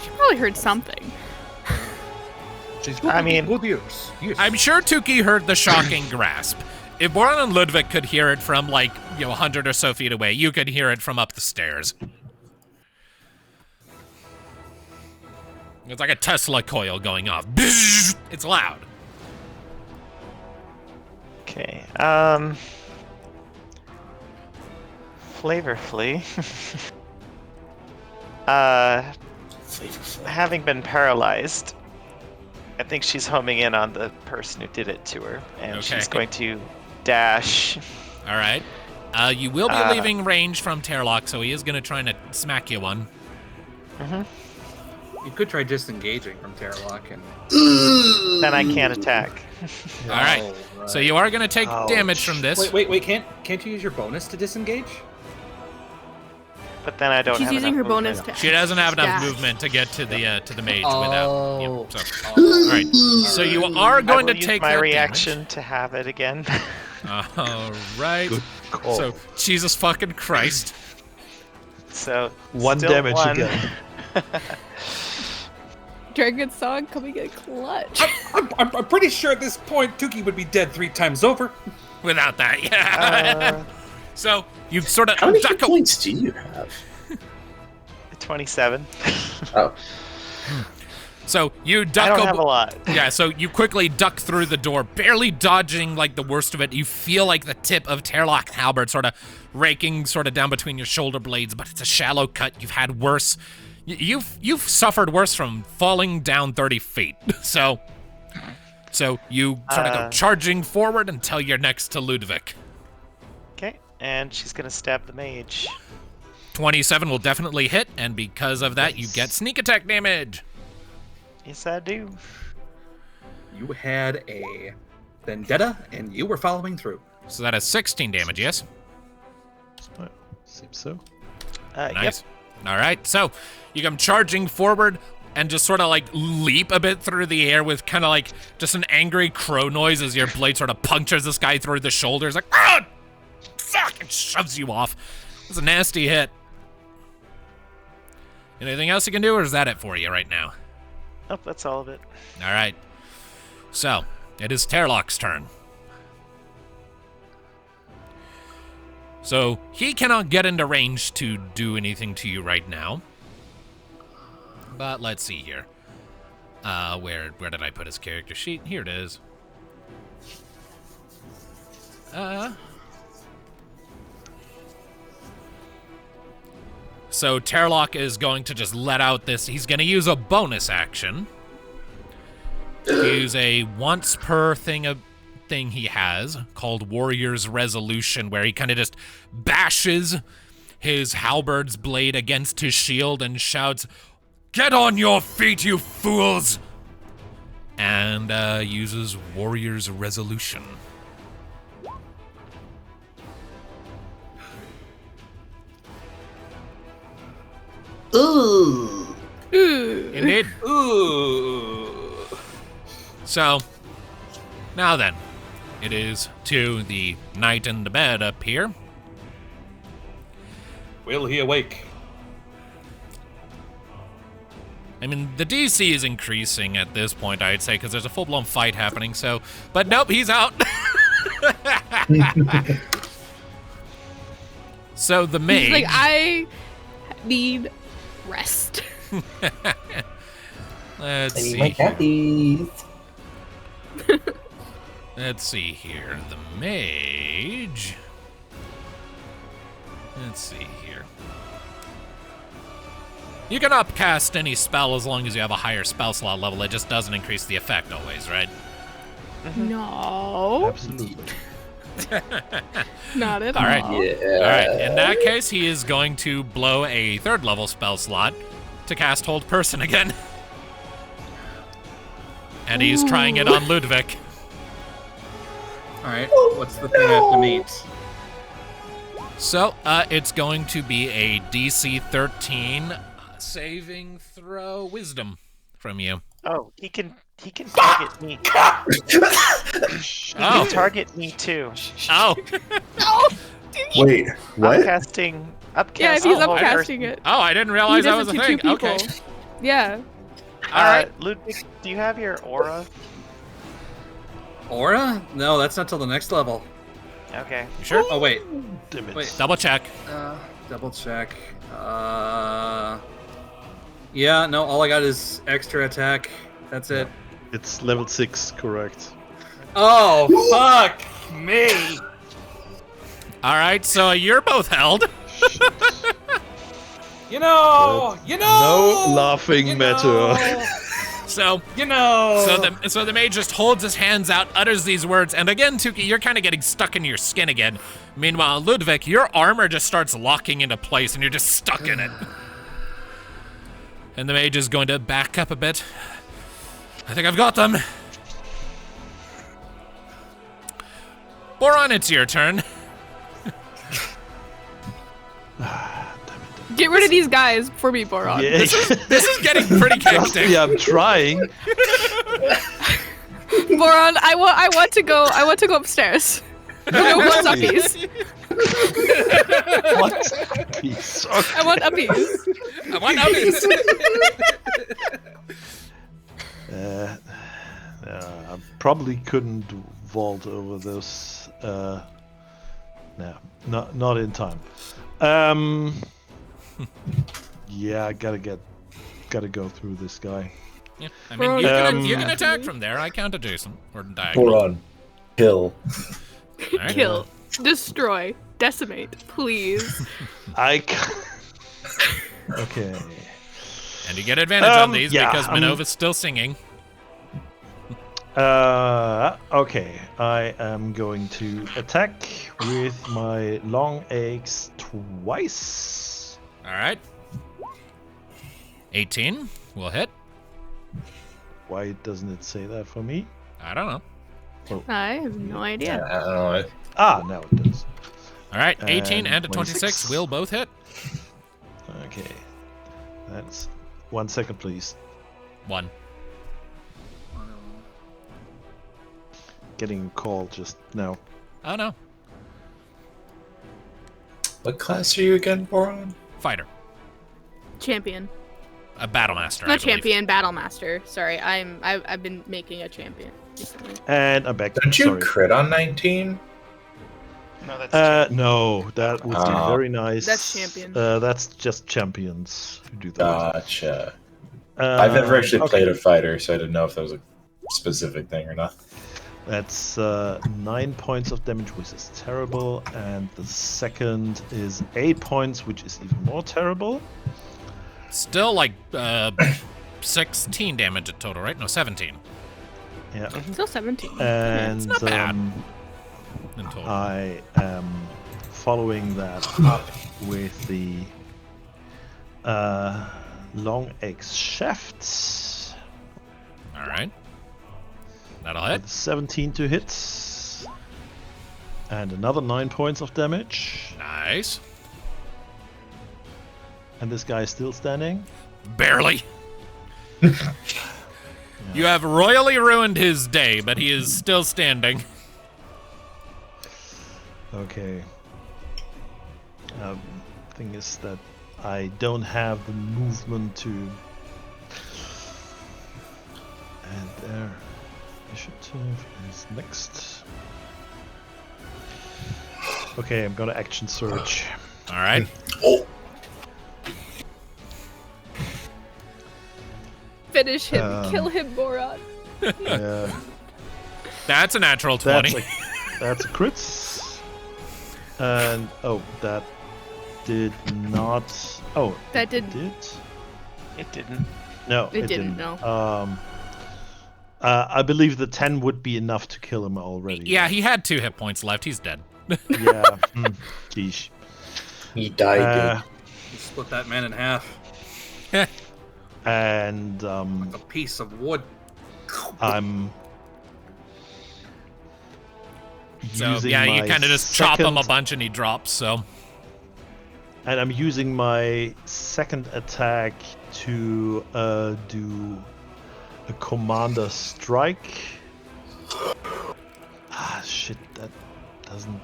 She probably heard something. She's I mean- good ears. Yes. I'm sure Tuki heard the shocking grasp. If Boron and Ludviek could hear it from, 100 or so feet away, you could hear it from up the stairs. It's like a Tesla coil going off. It's loud. Okay. Flavorfully. Having been paralyzed, I think she's homing in on the person who did it to her, and Okay. she's going to dash. All right. You will be leaving range from Terlock, so he is going to try and smack you one. You could try disengaging from Terlock and. Then I can't attack. All right. So you are going to take Ouch. damage from this. Wait! Can't you use your bonus to disengage? But then I don't She's have using her enough bonus movement. to. She doesn't have enough dash. movement to get to the mage Oh. without. Yeah, so. All right. So you are I going will to use take my that reaction to have it again. damage. All right. Good call. So Jesus fucking Christ. So One still damage one. again. Dragon Song coming in clutch. I'm pretty sure at this point Tuki would be dead 3 times over. Without that, yeah. So you sort of How many duck hit points do you have? 27. Oh, So you I duck. don't have a lot. Yeah, so you quickly duck through the door, barely dodging the worst of it. You feel like the tip of Terlock's halberd sort of raking down between your shoulder blades, but it's a shallow cut. You've had worse. You've suffered worse from falling down 30 feet. So you sort of go charging forward until you're next to Ludviek. Okay, and she's gonna stab the mage. 27 will definitely hit, and because of that, you get sneak attack damage. Yes, I do. You had a vendetta, and you were following through. So that is 16 damage, yes? Seems so. Nice. All right, so you come charging forward and just sort of leap a bit through the air with kind of just an angry crow noise as your blade sort of punctures this guy through the shoulders. Ah! Fuck! It shoves you off. It's a nasty hit. Anything else you can do, or is that it for you right now? Nope, that's all of it. All right. So, it is Terlock's turn. So, he cannot get into range to do anything to you right now. But let's see here. Where did I put his character sheet? Here it is. So Terlock is going to just let out this. He's going to use a bonus action. Use a once per thing he has called Warrior's Resolution, where he kind of just bashes his halberd's blade against his shield and shouts, "Get on your feet, you fools!" And uses Warrior's Resolution. ooh. Indeed. Ooh. So, now then, it is to the knight in the bed up here. Will he awake? I mean, the DC is increasing at this point, I'd say, because there's a full-blown fight happening, so... But nope, he's out! So the mage... He's like, I need rest. Let's I need see my here. catties. Let's see here. The mage... Let's see here. You can upcast any spell as long as you have a higher spell slot level. It just doesn't increase the effect always, right? No. Absolutely. Not at All right. all. Yeah. All right. In that case, he is going to blow a 3rd level spell slot to cast Hold Person again. And he's trying it on Ludviek. Alright, what's the thing I have to meet? So, it's going to be a DC 13 saving throw wisdom from you. Oh, he can target me. He can target me too. Oh. Wait, what? Upcasting. Yeah, if he's Hold upcasting Person. it. Oh, I didn't He realize that does was it a to thing. 2 people. Okay. Yeah. All right. Ludviek, do you have your aura? Aura? No, that's not till the next level. Okay. You sure? Oh, wait. Damn it. Wait. Double check. Double check. Yeah, no, all I got is extra attack. That's it. It's level 6, correct. Oh, fuck me. All right, so you're both held. No. No laughing matter. So, No. so the mage just holds his hands out, utters these words, and again, Tuki, you're kind of getting stuck in your skin again. Meanwhile, Ludviek, your armor just starts locking into place, and you're just stuck in it. And the mage is going to back up a bit. I think I've got them. Boron, it's your turn. Get rid of these guys for me, Boron. Yeah. This is getting pretty Trust hectic. me, I'm trying. Boron, I want to go upstairs. No more uppies. What? Piece. Okay. I want uppies. I want uppies. I probably couldn't vault over this. No, not in time. Yeah, I gotta go through this guy. Yeah, I mean, you can attack from there. I count adjacent or diagonal. Boron. Kill. All right. Kill. Destroy. Decimate. Please. Okay. And you get advantage on these yeah, because Minnove is still singing. Okay. I am going to attack with my long axe twice. All right. 18 will hit. Why doesn't it say that for me? I don't know. I have no idea. I don't know. Now it does. All right, 18 And and a 26 will both hit. Okay. That's 1 second, please. 1. Getting a call just now. Oh no. What class are you again, Boron? Fighter. Champion. A battlemaster. I Not believe. champion, battle master. Sorry, I've been making a champion recently. And I'm back. Don't you Sorry. crit on 19? No, that's No, that would be very nice. That's champion. That's just champions who do that. Gotcha. I've never actually okay. played a fighter, so I didn't know if that was a specific thing or not. That's 9 points of damage, which is terrible, and the second is 8 points, which is even more terrible. Still like 16 damage in total, right? No, 17 Yeah, Still 17. and It's not bad. in total. I am following that up with the long axe shafts. All right. That'll hit. With 17 to hit, and another 9 points of damage. Nice. And this guy is still standing. Barely. You have royally ruined his day, but he is still standing. Okay. Thing is that I don't have the movement to. And there, initiative is next. Okay, I'm gonna action surge. All right. Finish him. Kill him, Boron. That's a natural 20. That's a crit. And that did not. Oh, That it didn't. did. It didn't. No, It didn't, no. I believe the 10 would be enough to kill him already. Yeah, he had 2 hit points left. He's dead. Yeah. Geesh. He died. You split that man in half. And Like a piece of wood. I'm So using yeah, you my kind of just chop him a second- bunch and he drops. So And I'm using my second attack to do a commander strike. Ah, shit, that doesn't.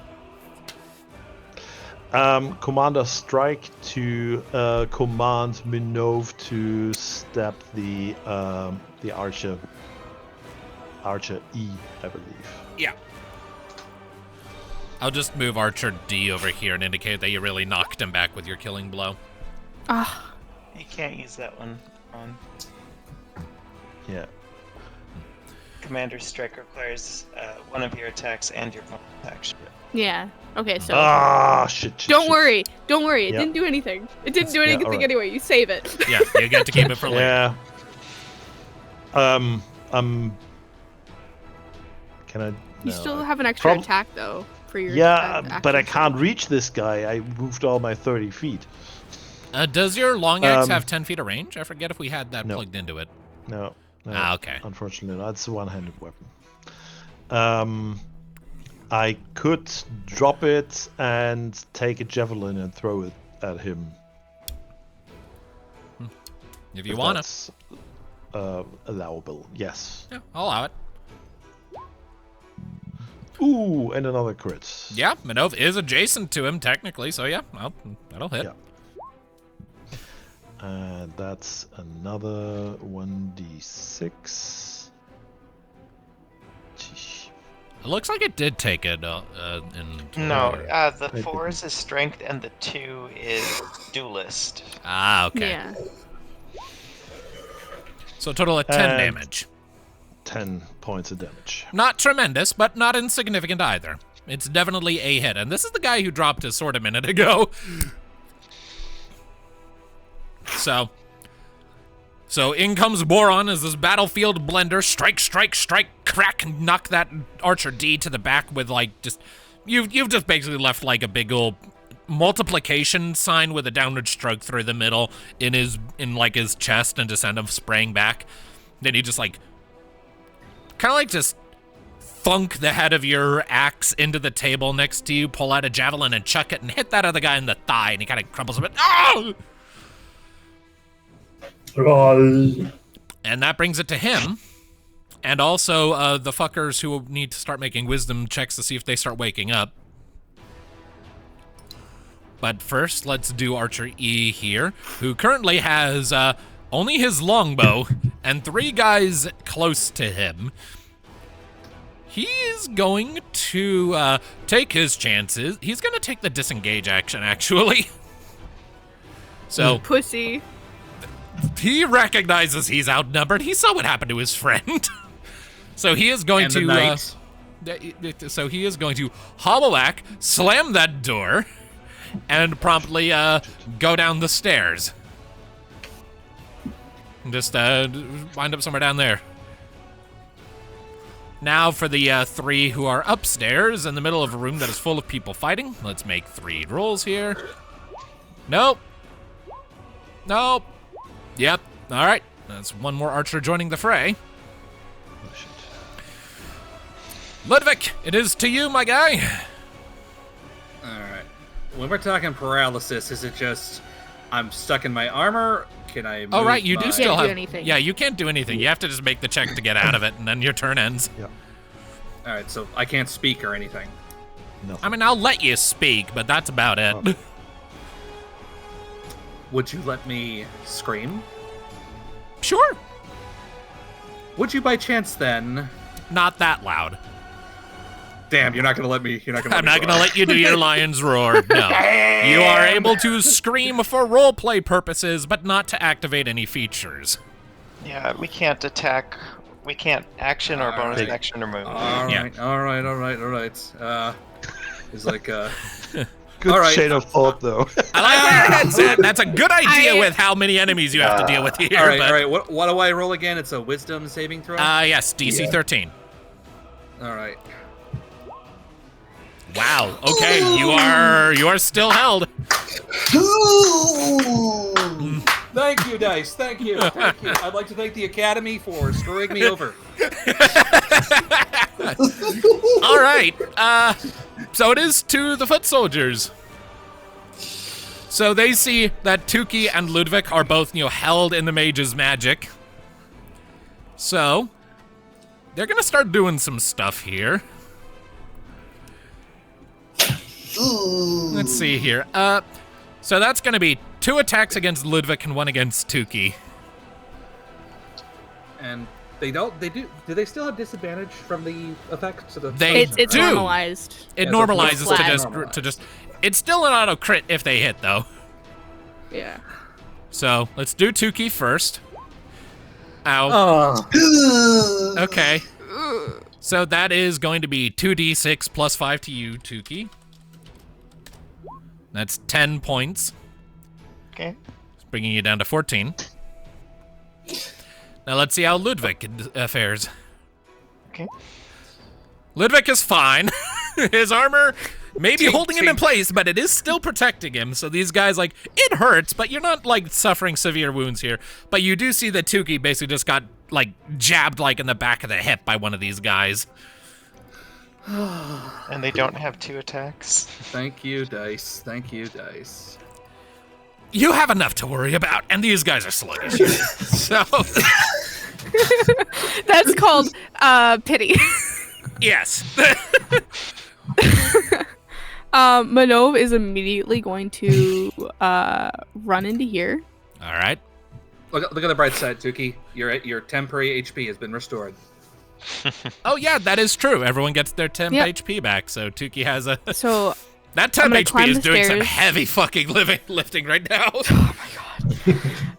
Commander strike to command Minnove to stab the archer. Archer E, I believe. yeah. I'll just move Archer D over here and indicate that you really knocked him back with your killing blow. Ah, You can't use that one on Yeah. Commander Strike requires one of your attacks and your bonus action. yeah. Okay, so Ah, shit. don't worry. Don't worry. It Yeah. didn't do anything. It didn't do Yeah, anything alright. anyway. You save it. Yeah, you get to keep it for later. Yeah. Can I? You no, still I- have an extra Prob- attack though for your. Yeah, but I action. can't reach this guy. I moved all my 30 feet. Does your long axe Um, have 10 feet of range? I forget if we had that no. plugged into it. No. Okay. Unfortunately, that's a one-handed weapon. I could drop it and take a javelin and throw it at him. If you if want to. that's, allowable. Yes. Yeah, I'll allow it. Ooh, and another crit. Yeah, Minnove is adjacent to him technically, so yeah, that'll hit. Yeah. And that's another 1d6. Sheesh. It looks like it did take it in. No, the I 4 is his strength and the 2 is duelist. Ah, okay. Yeah. So a total of 10 And- damage. 10 points of damage. Not tremendous, but not insignificant either. It's definitely a hit, and this is the guy who dropped his sword a minute ago. So in comes Boron as this battlefield blender. Strike, strike, strike, crack, knock that Archer D to the back with like just... You've just basically left like a big old multiplication sign with a downward stroke through the middle in his chest and just send him spraying back. Then you just like... kind of like just thunk the head of your axe into the table next to you, pull out a javelin and chuck it and hit that other guy in the thigh, and he kind of crumbles a bit. Oh! And that brings it to him. And also the fuckers who need to start making wisdom checks to see if they start waking up. But first, let's do Archer E here, who currently has only his longbow and 3 guys close to him. He is going to take his chances. He's going to take the disengage action, actually. So Pussy. he recognizes he's outnumbered. He saw what happened to his friend. So he is going And the to... knight. so he is going to hobbleback, slam that door, and promptly go down the stairs. Just wind up somewhere down there. Now for the 3 who are upstairs in the middle of a room that is full of people fighting. Let's make 3 rolls here. Nope. Nope. Yep. All right. That's one more archer joining the fray. Oh, shit. Ludviek, it is to you, my guy. Alright. When we're talking paralysis, is it just I'm stuck in my armor? Can I move Oh, right, you my... do still Can't do have... anything. Yeah, you can't do anything. You have to just make the check to get out of it, and then your turn ends. Alright, so I can't speak or anything. Nothing. I mean, I'll let you speak, but that's about it. Oh. Would you let me scream? Sure. Would you by chance then... Not that loud. Damn, you're not gonna let me... I'm not going to let you do your lion's roar. No. You are able to scream for roleplay purposes, but not to activate any features. Yeah, we can't attack. We can't action or bonus Alright. action or move. Alright. He's like, good All right. chain of thought, though. I like that. That's a good idea with how many enemies you have to deal with here. All right, but, all right. What do I roll again? It's a wisdom saving throw? yes, DC 13. All right. Wow. Okay, you are still held. Thank you, Dice. Thank you. Thank you. I'd like to thank the Academy for screwing me over. All right. So it is to the foot soldiers. So they see that Tuki and Ludviek are both, held in the mage's magic. So they're gonna start doing some stuff here. Let's see here. So that's gonna be 2 attacks against Ludviek and 1 against Tuki. And they don't. They do. Do they still have disadvantage from the effects of the? It's do. normalized. It Yeah, normalizes so to just. It's still an auto crit if they hit though. Yeah. So let's do Tuki first. Ow. Okay. So that is going to be 2d6 plus 5 to you, Tuki. That's 10 points. Okay. Bringing you down to 14. Now let's see how Ludviek fares. Okay. Ludviek is fine. His armor may be holding him in place, but it is still protecting him. So these guys, it hurts, but you're not, suffering severe wounds here. But you do see that Tuki basically just got, jabbed, in the back of the hip by one of these guys. And they don't have 2 attacks. Thank you, Dice. Thank you, Dice. You have enough to worry about, and these guys are sluggish. So, That's called pity. yes. Minnove is immediately going to run into here. All right. Look at the bright side, Tuki. Your temporary HP has been restored. Oh, yeah, that is true. Everyone gets their temp Yep. HP back, so Tuki has a... So That temp gonna HP climb is the doing some stairs. heavy fucking lifting right now.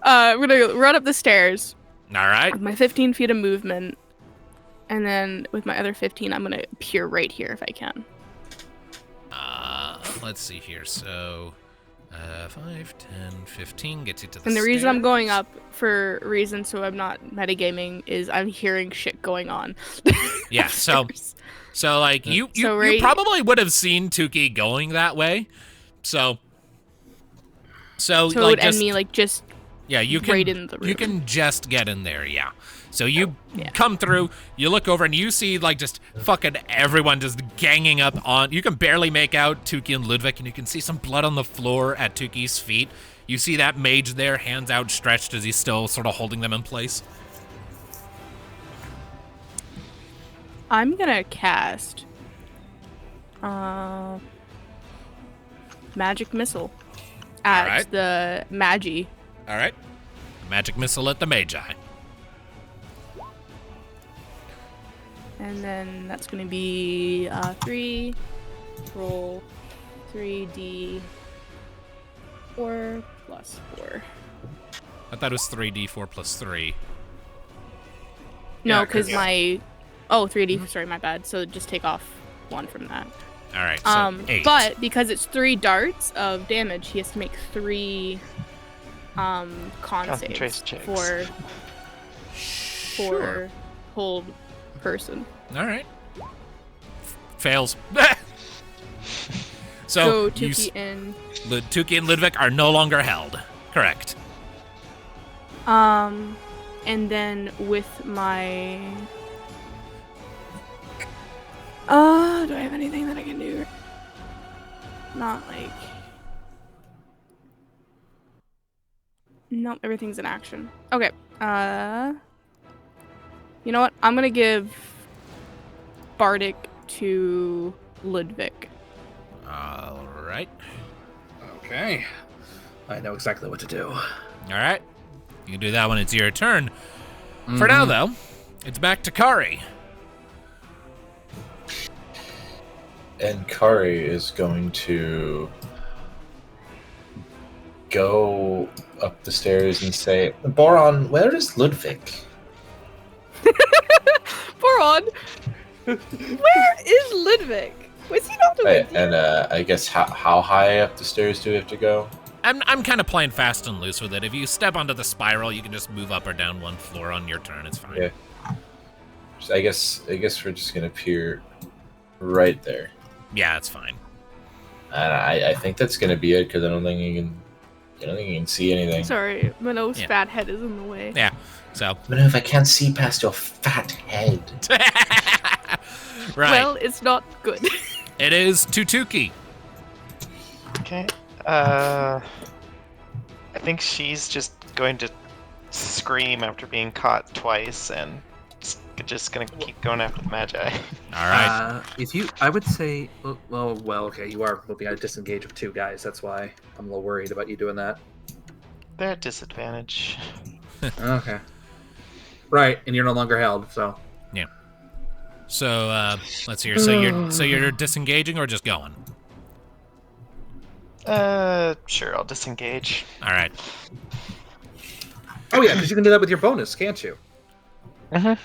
I'm gonna run up the stairs All right. with my 15 feet of movement, and then with my other 15, I'm gonna appear right here if I can. Let's see here. So, 5, 10, 15 gets you to the And the reason I'm stairs. going up for reasons so I'm not metagaming is I'm hearing shit going on. Yeah, so upstairs. you So right- probably would have seen Tuki going that way. So So it like would end just, me just yeah, you can right in the room. you can just get in there, yeah. So you come through, you look over, and you see just fucking everyone just ganging up on. You can barely make out Tuki and Ludviek, and you can see some blood on the floor at Tuki's feet. You see that mage there, hands outstretched as he's still sort of holding them in place. I'm gonna cast magic missile at Alright. the Magi. All right. Magic missile at the Magi. And then that's going to be 3, roll 3d4 plus 4. I thought it was 3d4 plus 3. No, Yeah, because 'cause- my... Oh, 3d, sorry, my bad. So just take off 1 from that. All right, so 8. But because it's 3 darts of damage, he has to make 3 con Concentration saves checks. for hold person. All right. Fails. So you Tuki and Tuki and Ludviek are no longer held. Correct. and then with my do I have anything that I can do? Not nope, everything's in action. Okay. You know what? I'm gonna give Bardic to Ludviek. All right. Okay. I know exactly what to do. All right. You can do that when it's your turn. For now, though, it's back to Kari. And Kari is going to go up the stairs and say, Boron, where is Ludviek? Boron! Where is Ludviek? Was he not with you? And I guess how high up the stairs do we have to go? I'm kind of playing fast and loose with it. If you step onto the spiral, you can just move up or down one floor on your turn. It's fine. Yeah. I guess we're just gonna appear right there. Yeah, it's fine. And I think that's gonna be it because I don't think you can see anything. Sorry, Minnove's fat head is in the way. Yeah. So. Minnove, I can't see past your fat head. Right. Well, it's not good. It is to Tuki. Okay. I think she's just going to scream after being caught twice and just gonna keep going after the Magi. All right. I would say, okay, you are moving at a disengage of 2 guys. That's why I'm a little worried about you doing that. They're at disadvantage. Okay. Right, and you're no longer held, so. Yeah. So let's see here. So you're disengaging or just going? Sure, I'll disengage. All right. Oh yeah, because you can do that with your bonus, can't you? Mm-hmm.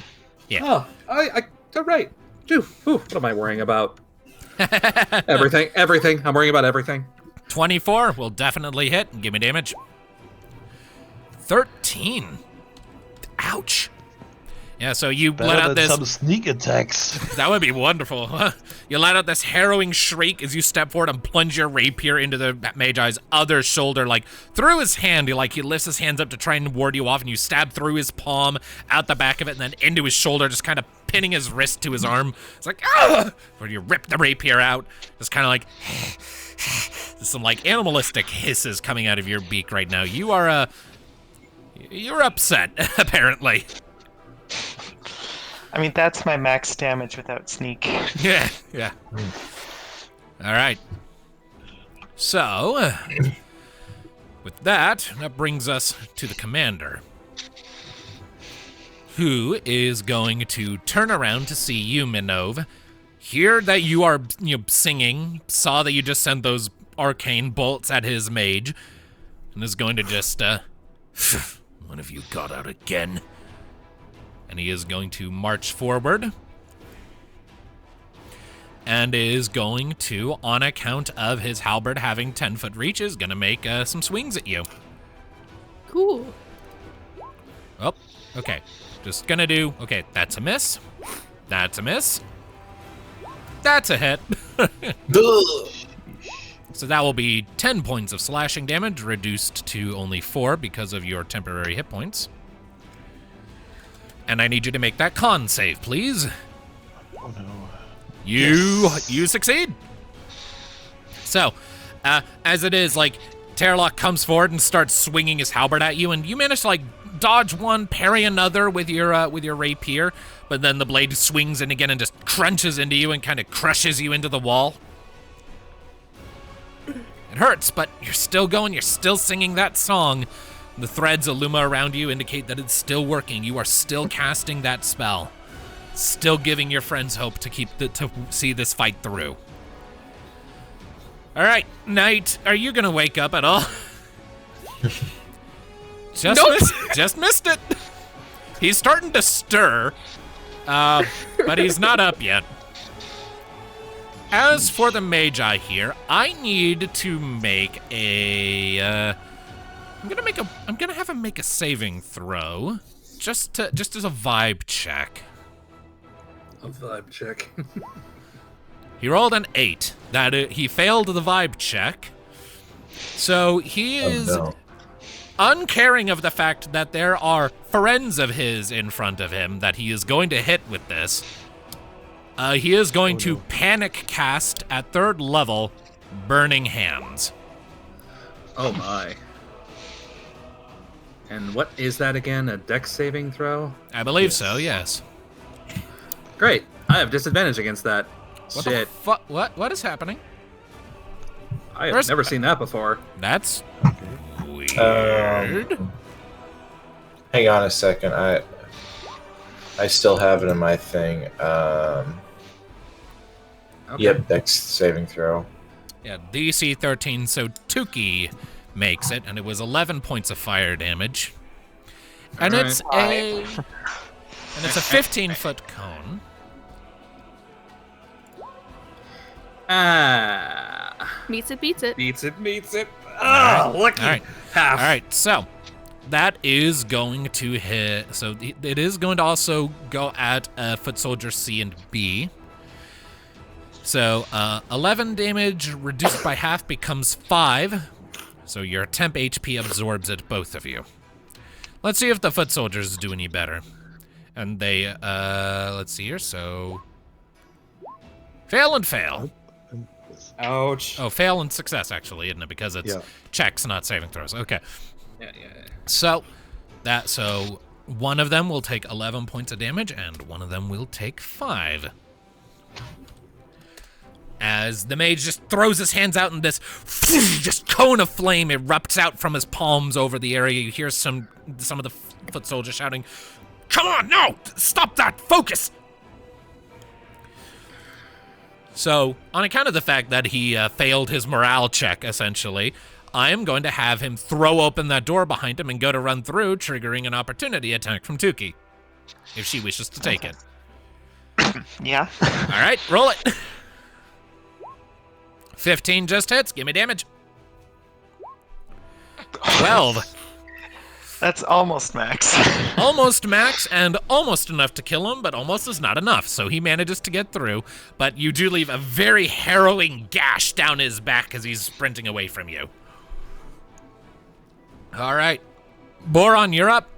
Yeah. Oh, all right. Ooh, what am I worrying about? Everything. I'm worrying about everything. 24 will definitely hit. Give me damage. 13. Ouch. Yeah, so you let out this... some sneak attacks. That would be wonderful. Huh? You let out this harrowing shriek as you step forward and plunge your rapier into the Magi's other shoulder, like through his hand. He lifts his hands up to try and ward you off, and you stab through his palm, out the back of it, and then into his shoulder, just kind of pinning his wrist to his arm. It's like, ah! Where you rip the rapier out, just kind of like... some like animalistic hisses coming out of your beak right now. You are, you're upset, apparently. I mean, that's my max damage without sneak. Yeah. All right. So, with that brings us to the commander, who is going to turn around to see you, Minnove, hear that you are singing, saw that you just sent those arcane bolts at his mage, and is going to just, one of you got out again. And he is going to march forward and is going to, on account of his halberd having 10-foot reach, is going to make some swings at you. Cool. Oh, okay. Just going to do, okay, that's a miss. That's a miss. That's a hit. So that will be 10 points of slashing damage, reduced to only 4 because of your temporary hit points. And I need you to make that con save, please. Oh no. You succeed. So, as it is, like, Terlock comes forward and starts swinging his halberd at you, and you manage to, like, dodge one, parry another with your rapier, but then the blade swings in again and just crunches into you and kind of crushes you into the wall. It hurts, but you're still going. You're still singing that song. The threads illuma around you indicate that it's still working. You are still casting that spell. Still giving your friends hope to see this fight through. All right, Knight, are you gonna wake up at all? Just missed it. He's starting to stir, but he's not up yet. As for the Magi here, I need to make a. I'm gonna have him make a saving throw, just as a vibe check. A vibe check. He rolled an 8. He failed the vibe check, so he is uncaring of the fact that there are friends of his in front of him that he is going to hit with this. He is going to panic cast at 3rd level, Burning Hands. Oh my. And what is that again? A dex saving throw? I believe so, yes. Great. I have disadvantage against that. What Shit. What is happening? I have never seen that before. That's weird. Hang on a second. I still have it in my thing. Okay. Yep, dex saving throw. Yeah, DC 13, so Tuki makes it, and it was 11 points of fire damage. And it's a 15-foot cone. Meets it, beats it. Beats it. All Lucky. right. Half. All right, so that is going to hit. So it is going to also go at foot soldier C and B. So 11 damage reduced by half becomes 5. So your temp HP absorbs it, both of you. Let's see if the foot soldiers do any better. And they, let's see here. So fail and fail. Ouch. Oh, fail and success, actually, isn't it? Because it's checks, not saving throws. Okay. Yeah. So one of them will take 11 points of damage, and one of them will take 5. As the mage just throws his hands out, and this just cone of flame erupts out from his palms over the area. You hear some of the foot soldiers shouting, "Come on, no! Stop that! Focus!" So, on account of the fact that he failed his morale check, essentially, I am going to have him throw open that door behind him and go to run through, triggering an opportunity attack from Tuki, if she wishes to take it. Yeah. All right, roll it. 15 just hits. Give me damage. 12. That's almost max. Almost max and almost enough to kill him, but almost is not enough. So he manages to get through, but you do leave a very harrowing gash down his back as he's sprinting away from you. All right. Boron, you're up.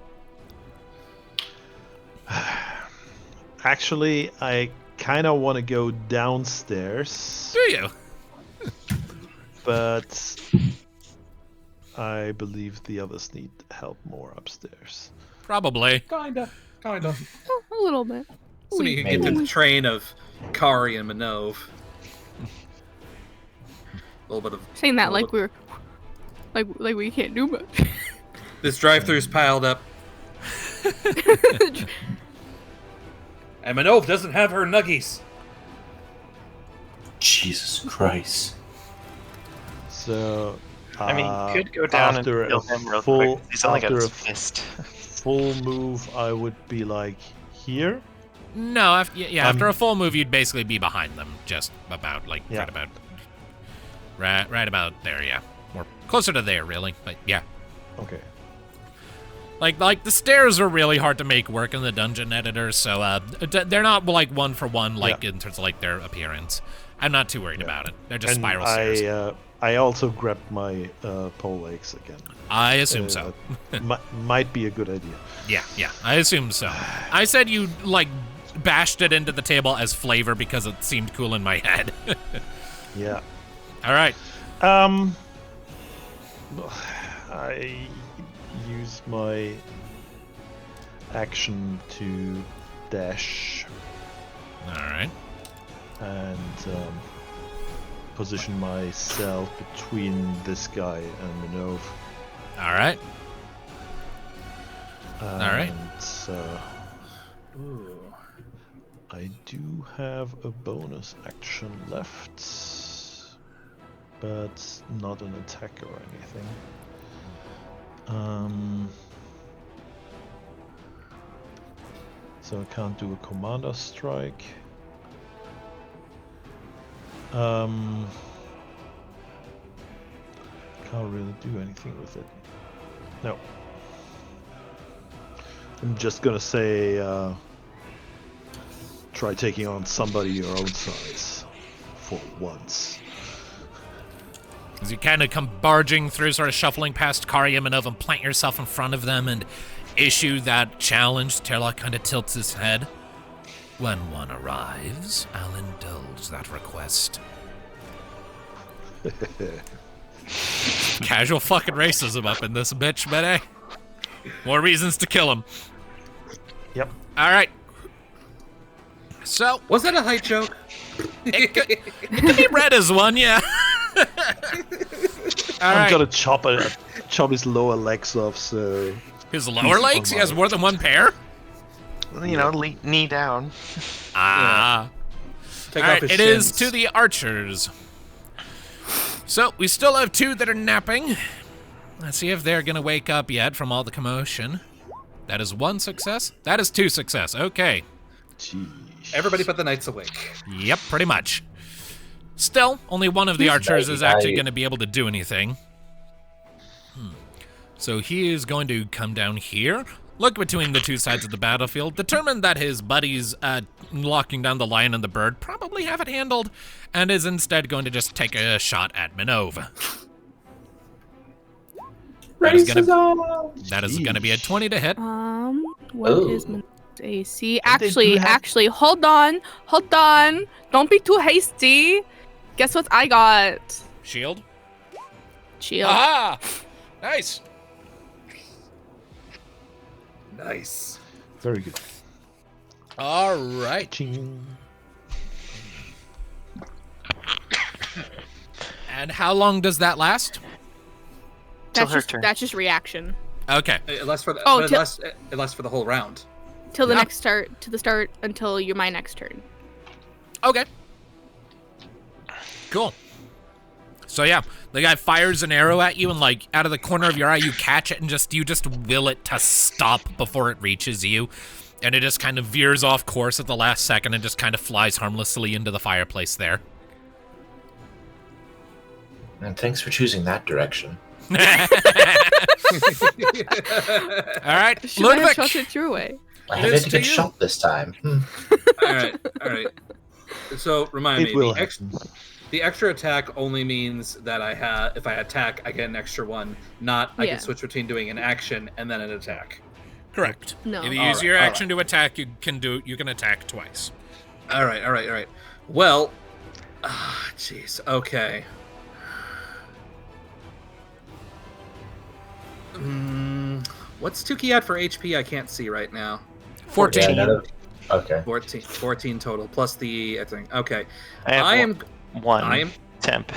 Actually, I kind of want to go downstairs. Do you? But I believe the others need help more upstairs. Probably. Kinda. A little bit. So you can get to the train of Kari and Minnove. A little bit of Saying that like we're like we can't do much. this drive-thru's piled up. And Minnove doesn't have her nuggies. Jesus Christ. So, I mean, you could go down and after kill a him real full, quick. He's only got after his a fist. full move, I would be like here. No, after a full move, you'd basically be behind them, just about, like, Yeah. right about there, yeah. Or closer to there, really, but yeah. Okay. Like the stairs are really hard to make work in the dungeon editor, so they're not, like, one for one, like, in terms of, like, their appearance. I'm not too worried about it. They're just And spiral stairs. I also grabbed my pole legs again. I assume so. Might be a good idea. Yeah, I assume so. I said you, like, bashed it into the table as flavor because it seemed cool in my head. Yeah. All right. I use my action to dash All right. and position myself between this guy and Minnove. All right. And Ooh. I do have a bonus action left, but not an attack or anything. So I can't do a commander strike. Can't really do anything with it. No. I'm just gonna say, try taking on somebody your own size for once. As you kind of come barging through, sort of shuffling past Kari and Minnove and plant yourself in front of them and issue that challenge, Terlock kind of tilts his head. When one arrives, I'll indulge that request. Casual fucking racism up in this bitch, but hey, more reasons to kill him. Yep. All right. So, Was that a height joke? it could be read as one, yeah. I'm gonna chop his lower legs off, so... His lower legs? He has more than one pair? You know, knee down. Ah. Take All off right, his it is shins. to the archers. So, we still have 2 that are napping. Let's see if they're going to wake up yet from all the commotion. That is 1 success. That is 2 success. Okay. Jeez. Everybody but the knights awake. Yep, pretty much. Still, only one of the archers is actually Night. going to be able to do anything. So he is going to come down here, look between the two sides of the battlefield, determine that his buddies locking down the lion and the bird probably have it handled, and is instead going to just take a shot at Minnove. That is going to be a 20 to hit. What is Minnove's AC? Actually, hold on. Don't be too hasty. Guess what I got? Shield? Ah! Nice. Nice. Very good. All right. Ching. And how long does that last? Till her turn. That's just reaction. Okay. It lasts for the it lasts for the whole round. Till the next start, until my next turn. Okay. Cool. So yeah, the guy fires an arrow at you, and like out of the corner of your eye, you catch it, and you just will it to stop before it reaches you, and it just kind of veers off course at the last second and just kind of flies harmlessly into the fireplace there. And thanks for choosing that direction. All right, Should I have shot Ludviek. it your way? I It had is to to get you. shot this time. All right. So remind It me, will the extra attack only means that if I attack, I get an extra one. Not I Yeah. can switch between doing an action and then an attack. Correct. No. If you All use right, your all action to attack, you can attack twice. All right. Well, jeez. Okay. What's Tuki at for HP? I can't see right now. 14. Okay. 14 total plus the I think. Okay. I am one temp.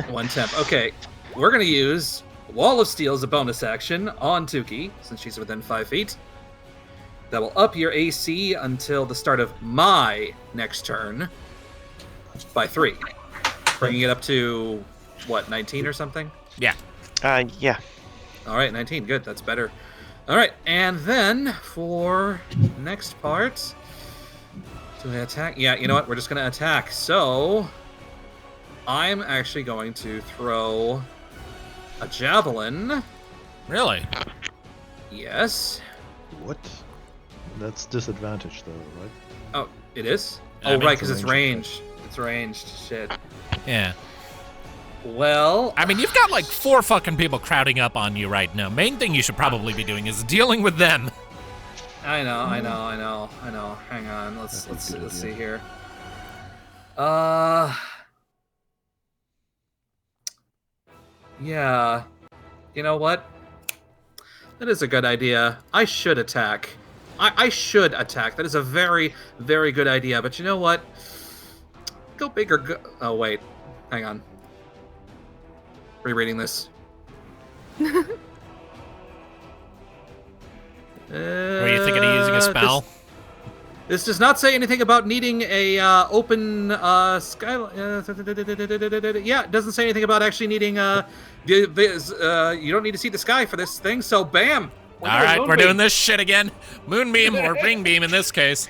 One temp. Okay. We're gonna use Wall of Steel as a bonus action on Tuki since she's within 5 feet. That will up your AC until the start of my next turn by 3, bringing it up to what 19 or something. Yeah. Yeah. All right, 19. Good. That's better. All right, and then for next part, do I attack? Yeah, you know what? We're just going to attack. So I'm actually going to throw a javelin. Really? Yes. What? That's disadvantage, though, right? Oh, it is? I Oh, mean, right, because it's it's a ranged. It's ranged. Shit. Yeah. Well, I mean, you've got like 4 fucking people crowding up on you right now. Main thing you should probably be doing is dealing with them. I know. Hang on. Let's see here. Yeah. You know what? That is a good idea. I should attack. I should attack. That is a very, very good idea. But you know what? Go big or go... Oh, wait. Hang on. Rereading this. Were you thinking of using a spell? This does not say anything about needing a open sky. Yeah, it doesn't say anything about actually needing you don't need to see the sky for this thing. So bam. All right, we're doing this shit again. Moonbeam or ring beam in this case.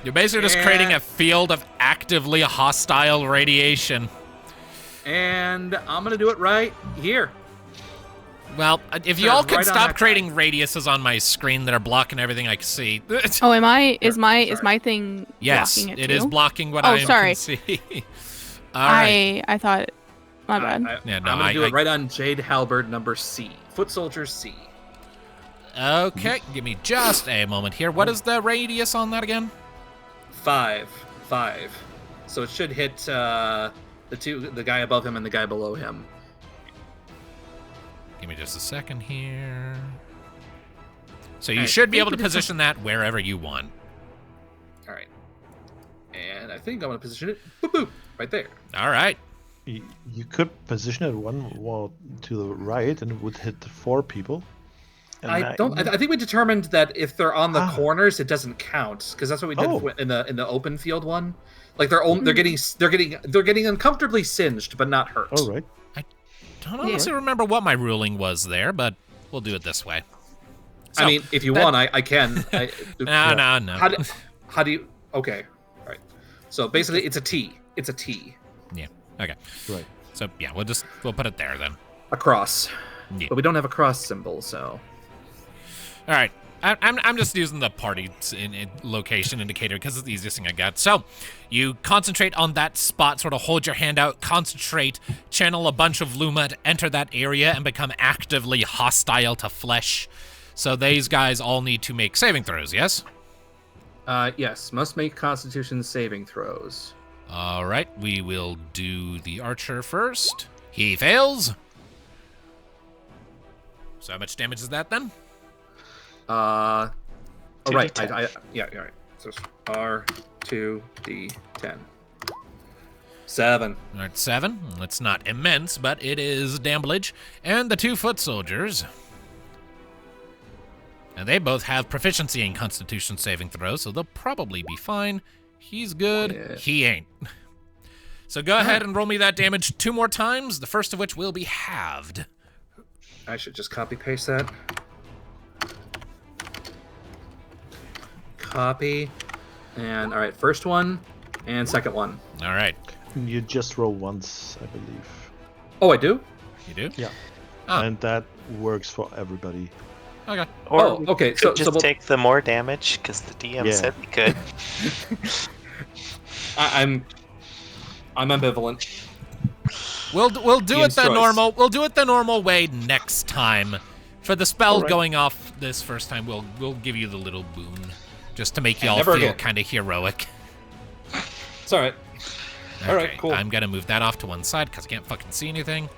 You're basically just creating a field of actively hostile radiation. And I'm gonna do it right here. Well, if you all could right on stop that creating radiuses on my screen that are blocking everything I can see. Oh, am I? Is my thing Yes, blocking it it too? is blocking what Oh, I sorry. can see. All right. I thought. My bad. I'm gonna do it right on Jade Halberd number C. Foot Soldier C. Okay, give me just a moment here. What is the radius on that again? 5. So it should hit the guy above him and the guy below him. Give me just a second here. So you should be able to position that wherever you want. All right. And I think I'm going to position it boop, boop, right there. All right. You could position it one wall to the right, and it would hit 4 people. I think we determined that if they're on the corners, it doesn't count because that's what we did in the open field one. Like they're getting uncomfortably singed, but not hurt. All right. I don't honestly remember what my ruling was there, but we'll do it this way. So, I mean, if you want, I can. No. How do you? Okay, all right. So basically, it's a T. It's a T. Yeah. Okay. Right. So yeah, we'll put it there then. A cross. Yeah. But we don't have a cross symbol, so. All right. I'm just using the party in location indicator because it's the easiest thing I got. So you concentrate on that spot, sort of hold your hand out, concentrate, channel a bunch of Luma to enter that area and become actively hostile to flesh. So these guys all need to make saving throws, yes? Yes, must make Constitution saving throws. All right, we will do the archer first. He fails. So how much damage is that then? Oh, right. 2d10. Yeah, all right. So it's R2D10. 7. All right, 7. It's not immense, but it is damage. And the 2 foot soldiers. And they both have proficiency in Constitution saving throws, so they'll probably be fine. He's good. Yeah. He ain't. So go ahead and roll me that damage 2 more times, the first of which will be halved. I should just copy-paste that. Copy. And, all right, first one and second one. All right. You just roll once, I believe. Oh, I do? You do? Yeah. Oh. And that works for everybody. Okay. Or Oh, we okay, could so just we'll- take the more damage because the DM Yeah. said we could. I'm ambivalent. We'll do Ian's it the choice. normal. We'll do it the normal way next time. For the spell Alright. going off this first time, we'll give you the little boon, just to make And y'all never feel again. kind of heroic. It's all right. All right, Okay, cool. I'm gonna move that off to one side because I can't fucking see anything.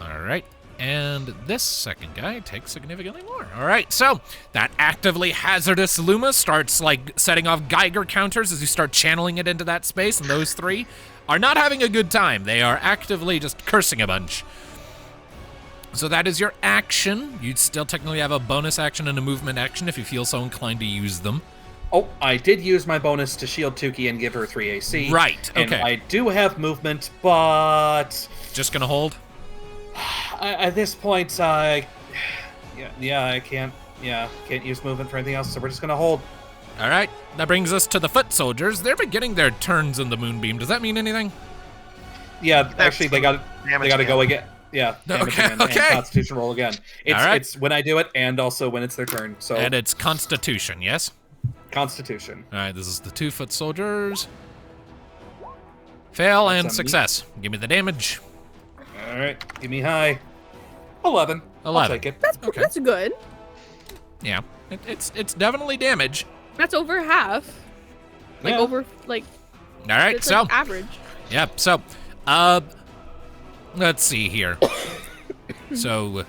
All right, and this second guy takes significantly more. All right, so that actively hazardous Luma starts like setting off Geiger counters as you start channeling it into that space, and those 3 are not having a good time. They are actively just cursing a bunch. So that is your action. You'd still technically have a bonus action and a movement action if you feel so inclined to use them. Oh, I did use my bonus to shield Tuki and give her 3 AC. Right, And okay. I do have movement, but Just gonna hold? at this point, I can't use movement for anything else, so we're just gonna hold. All right, that brings us to the foot soldiers. They're beginning their turns in the moonbeam. Does that mean anything? Yeah, actually, they got to go again. Yeah, damage Okay, again, okay. and Constitution roll again. It's All right. it's when I do it, and also when it's their turn. So And it's Constitution, yes? Constitution. All right, this is the 2 foot soldiers. Fail That's and on me. success. Give me the damage. All right, give me high. 11. 11. I'll take it. Okay. That's good. Yeah, it's definitely damage. That's over half. Like Yeah. over like All right, it's so like average. yep. So, let's see here. So,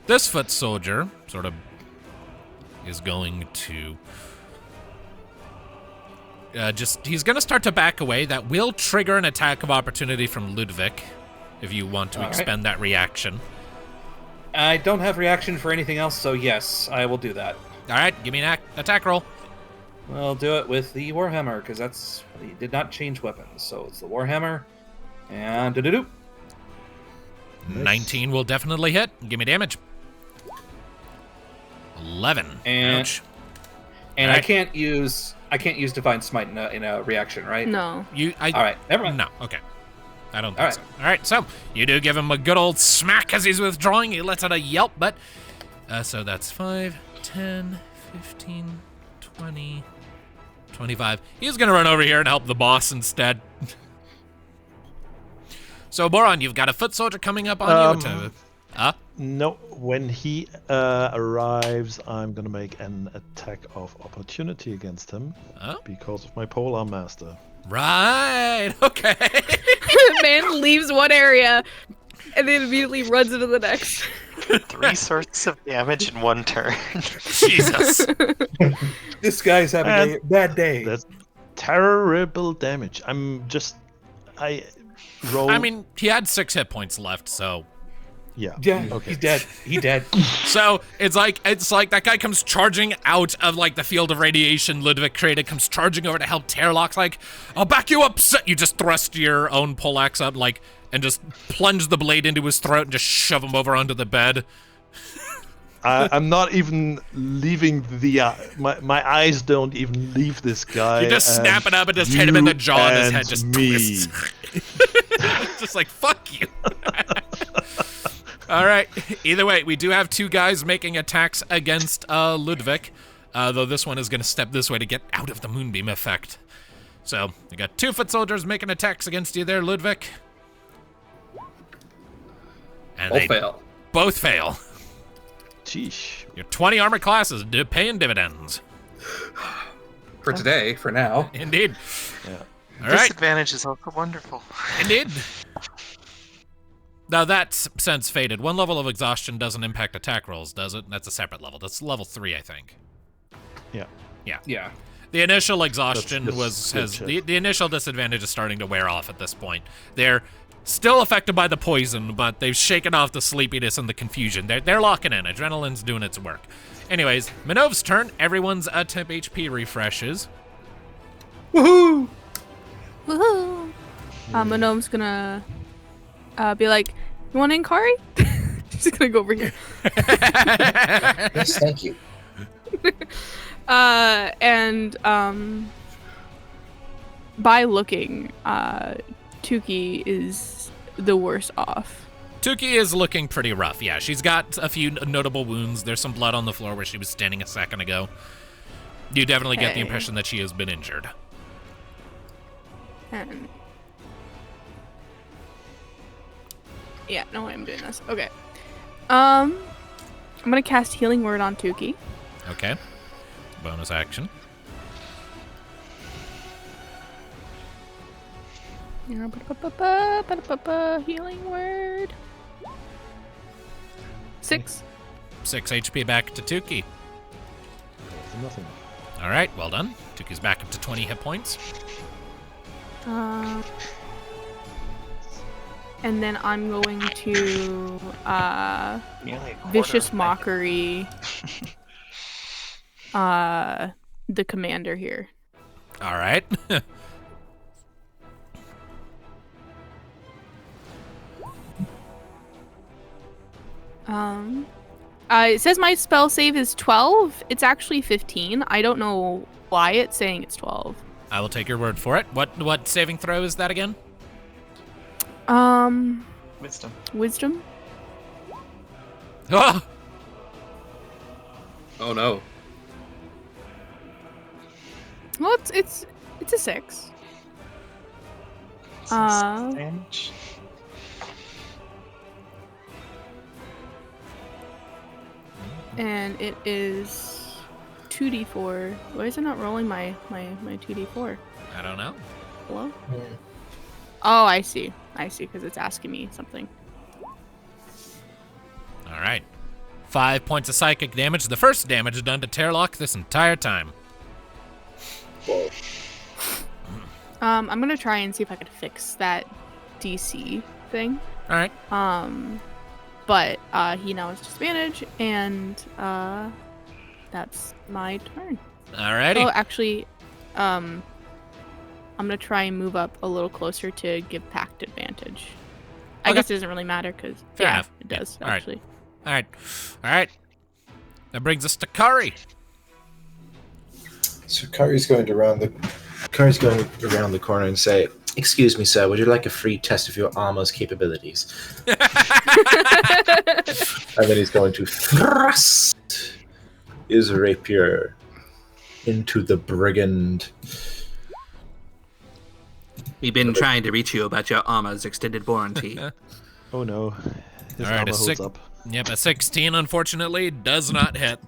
this foot soldier sort of is going to he's going to start to back away. That will trigger an attack of opportunity from Ludviek if you want to All right. expend that reaction. I don't have reaction for anything else, so yes, I will do that. All right, give me an attack roll. I'll do it with the Warhammer, because he did not change weapons. So it's the Warhammer, and do-do-do. 19 will definitely hit. Give me damage. 11. And- Ouch. And Alright. I can't use Divine Smite in a reaction, right? No. All Alright, never mind. No, okay. I don't think Alright. so. All right, so you do give him a good old smack as he's withdrawing. He lets out a yelp, but so that's 5, 10, 15, 20, 25. He's going to run over here and help the boss instead. So, Boron, you've got a foot soldier coming up on you. No, when he arrives, I'm gonna make an attack of opportunity against him Oh. because of my Polar Master. Right, okay. Man leaves one area and then immediately runs into the next. 3 sorts of damage in 1 turn. Jesus. This guy's having And a bad day. That's terrible damage. I roll. I mean, he had 6 hit points left, so... yeah. Yeah, Okay. he's dead. He's dead. So it's like that guy comes charging out of like the field of radiation Ludviek created, comes charging over to help Terlock's like, I'll back you up. You just thrust your own poleaxe up like and just plunge the blade into his throat and just shove him over onto the bed. I'm not even leaving the. My eyes don't even leave this guy. You just snap and it up and just hit him in the you jaw and his head and just me. twists. Just like, fuck you. All right. Either way, we do have two guys making attacks against Ludviek, though this one is going to step this way to get out of the moonbeam effect. So we got 2 foot soldiers making attacks against you there, Ludviek. And Both fail. Both fail. Sheesh. Your 20 armor classes paying dividends. For today, for now. Indeed. Yeah. All right. Disadvantage is also wonderful. Indeed. Now that's since faded. 1 level of exhaustion doesn't impact attack rolls, does it? That's a separate level. That's level 3, I think. Yeah. Yeah. The initial exhaustion That's the initial disadvantage is starting to wear off at this point. They're still affected by the poison, but they've shaken off the sleepiness and the confusion. They're locking in. Adrenaline's doing its work. Anyways, Minnove's turn. Everyone's temp HP refreshes. Woohoo! Woohoo! Minnove's gonna be like, "You want in, Kari?" She's gonna go over here. Yes, thank you. And by looking, Tuki is the worst off. Tuki is looking pretty rough, yeah. She's got a few notable wounds. There's some blood on the floor where she was standing a second ago. You definitely get the impression that she has been injured. And yeah, no way I'm doing this. Okay. I'm gonna cast Healing Word on Tuki. Okay. Bonus action. Healing Word. 6. 6 HP back to Tuki. Nothing. All right, well done. Tuki's back up to 20 hit points. And then I'm going to Nearly a quarter Vicious of my- Mockery the commander here. All right. It says my spell save is 12. It's actually 15. I don't know why it's saying it's 12. I will take your word for it. What saving throw is that again? Wisdom. Wisdom. Oh! Oh no. Well, it's a 6. Damage. And it is 2d4. Why is it not rolling my 2d4? I don't know. Hello? Oh, I see, because it's asking me something. All right. 5 points of psychic damage. The first damage done to Terlock this entire time. Whoa. I'm gonna try and see if I could fix that DC thing. All right. But he now has disadvantage, and that's my turn. All righty. Oh, actually, I'm gonna try and move up a little closer to give Pact advantage. I Okay. guess it doesn't really matter because Fair enough. it does Yeah. All right. actually. All right. That brings us to Kari. So Kari's going around the corner and say, "Excuse me, sir, would you like a free test of your armor's capabilities?" And then he's going to thrust his rapier into the brigand. We've been trying to reach you about your armor's extended warranty. Oh no. His All right, armor a holds up. Yep, a 16 unfortunately does not hit.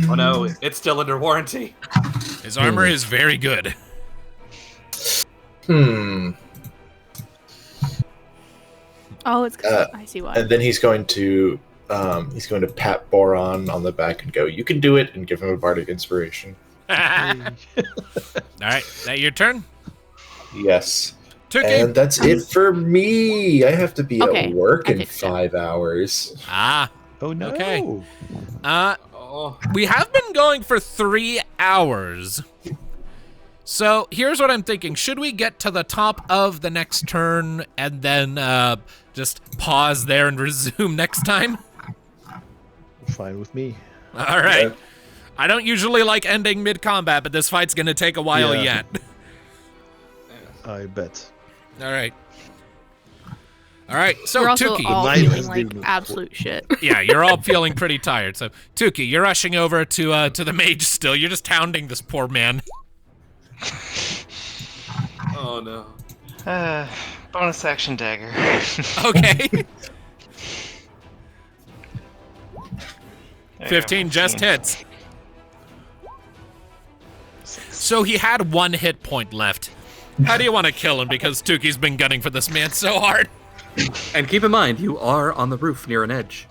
Oh no, it's still under warranty. His armor is very good. Oh, it's because I see why. And then he's going to pat Boron on the back and go, "You can do it," and give him a bardic inspiration. All right, that your turn? Yes. Tuki. And that's it for me. I have to be Okay, at work I in fixed it. 5 hours. Oh no. Okay. Oh. We have been going for 3 hours. So here's what I'm thinking. Should we get to the top of the next turn and then just pause there and resume next time? Fine with me. All right. Yeah. I don't usually like ending mid-combat, but this fight's going to take a while Yeah. yet. I bet. All right, so We're also Tuki. all night feeling has like been- absolute shit. Yeah, you're all feeling pretty tired. So, Tuki, you're rushing over to the mage still. You're just hounding this poor man. Oh no. Bonus action dagger. Okay. There you go, 15 just hits. So he had 1 hit point left. How do you want to kill him? Because Tuki's been gunning for this man so hard. And keep in mind, you are on the roof near an edge.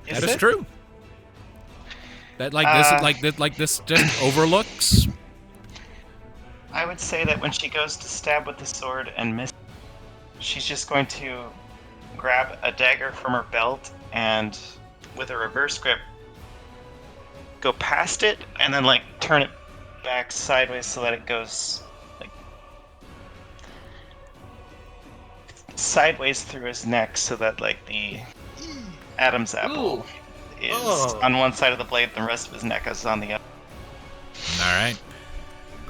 That is true. That this just overlooks. I would say that when she goes to stab with the sword and miss, she's just going to grab a dagger from her belt and, with a reverse grip, go past it and then like turn it back sideways so that it goes like sideways through his neck, so that like the Adam's apple is on one side of the blade, the rest of his neck is on the other. All right.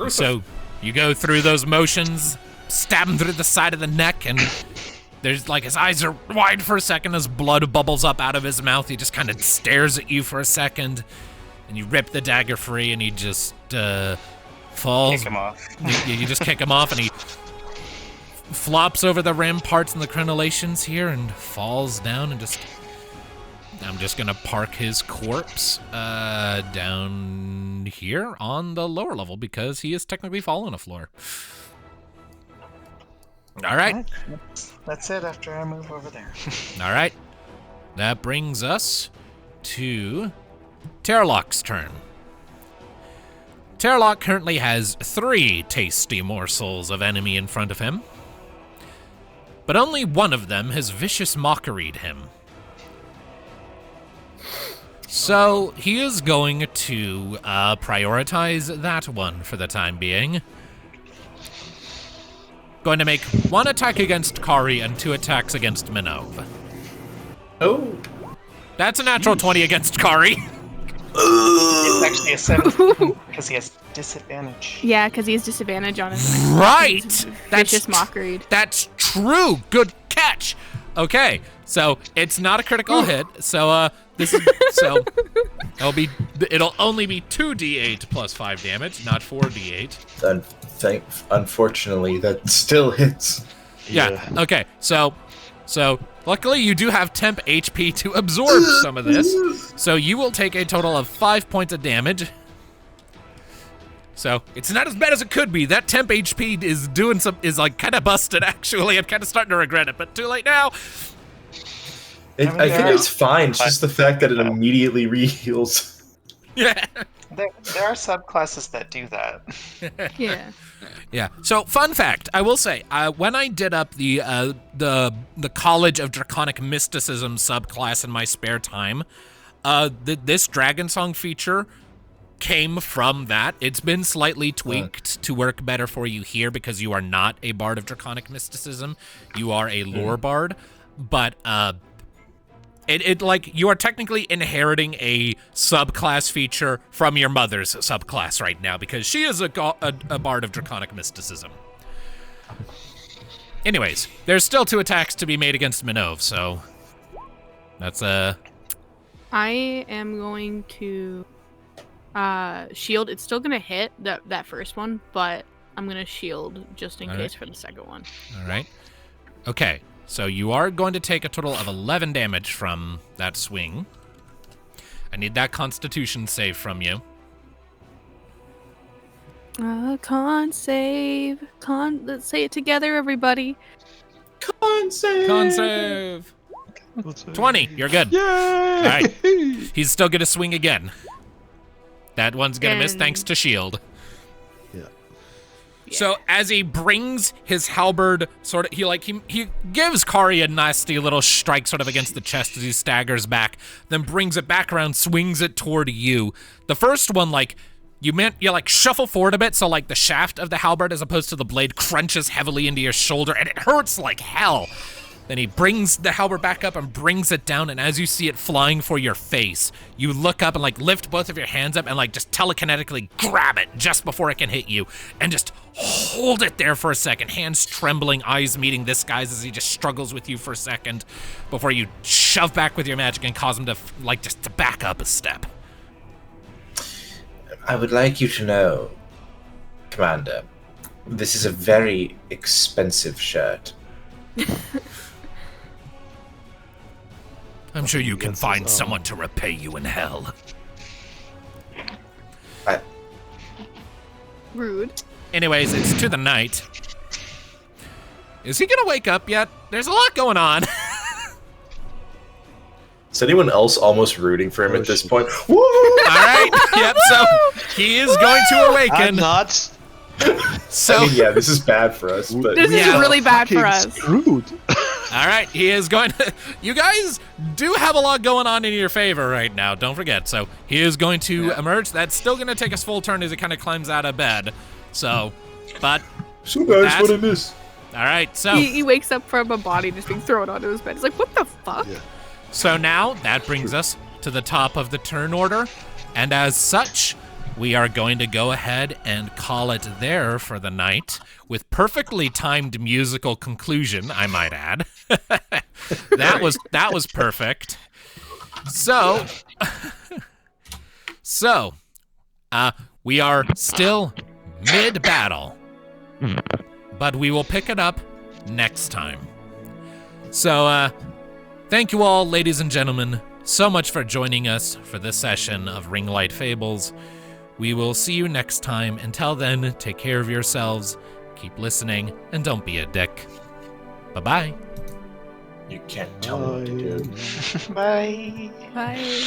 So you go through those motions, stab him through the side of the neck, and there's like his eyes are wide for a second as blood bubbles up out of his mouth. He just kind of stares at you for a second, and you rip the dagger free, and he just falls. Kick him off. You just kick him off, and he flops over the ramparts and the crenellations here and falls down and just... I'm just gonna park his corpse down here on the lower level because he is technically fallen on a floor. All right. That's it after I move over there. All right. That brings us to Terlock's turn. Terlock currently has 3 tasty morsels of enemy in front of him, but only one of them has vicious mockeried him. So he is going to prioritize that one for the time being. Going to make 1 attack against Kari and 2 attacks against Minnove. Oh. That's a natural 20 against Kari. It's actually a 7 because he has disadvantage. Yeah, because he has disadvantage on his Right! vicious mockery. That's true. Good catch. Okay, so it's not a critical hit. So it'll only be 2d8 plus 5 damage, not 4d8. Unfortunately, that still hits. Yeah. Okay. So luckily you do have temp HP to absorb some of this. So you will take a total of 5 points of damage. So it's not as bad as it could be. That temp HP is like kind of busted actually. I'm kind of starting to regret it, but too late now. I think it's fine. It's just the fact that it immediately re-heals. Yeah. There are subclasses that do that. Yeah. Yeah. So, fun fact, I will say, when I did up the College of Draconic Mysticism subclass in my spare time, this Dragon Song feature came from that. It's been slightly tweaked to work better for you here because you are not a bard of Draconic Mysticism. You are a lore bard, but it like you are technically inheriting a subclass feature from your mother's subclass right now because she is a bard of Draconic Mysticism. Anyways, there's still 2 attacks to be made against Minnove, so that's I am going to shield. It's still gonna hit that first one, but I'm gonna shield just in case for the second one. All right. Okay. So you are going to take a total of 11 damage from that swing. I need that Constitution save from you. Con save. Let's say it together, everybody. Con save. Con save. 20. You're good. Yay! All right. He's still going to swing again. That one's going to miss thanks to shield. So as he brings his halberd, he gives Kari a nasty little strike sort of against the chest as he staggers back, then brings it back around, swings it toward you. The first one, you shuffle forward a bit, so the shaft of the halberd as opposed to the blade crunches heavily into your shoulder, and it hurts like hell. Then he brings the halberd back up and brings it down, and as you see it flying for your face, you look up and like lift both of your hands up and like just telekinetically grab it just before it can hit you, and just hold it there for a second, hands trembling, eyes meeting this guy's as he just struggles with you for a second before you shove back with your magic and cause him to just to back up a step. I would like you to know, Commander, this is a very expensive shirt. I'm sure you can find someone to repay you in hell. Rude. Anyways, it's to the night. Is he gonna wake up yet? There's a lot going on. Is anyone else almost rooting for him at this point? Woo! Alright, yep, so he is going to awaken. I'm not. So, I mean, yeah, this is bad for us, but This is really bad for us. Screwed. alright, he is going to... You guys do have a lot going on in your favor right now, don't forget. So, he is going to emerge. That's still going to take his full turn as he kind of climbs out of bed. So, but... So guys, what I miss? Alright, so... He wakes up from a body just being thrown onto his bed. He's like, what the fuck? Yeah. So now, that brings us to the top of the turn order, and as such, we are going to go ahead and call it there for the night, with perfectly timed musical conclusion, I might add. That was perfect. So, we are still mid-battle, but we will pick it up next time. So, thank you all, ladies and gentlemen, so much for joining us for this session of Ringlight Fables. We will see you next time. Until then, take care of yourselves, keep listening, and don't be a dick. Bye-bye. You can't tell me what to do. Bye. Bye.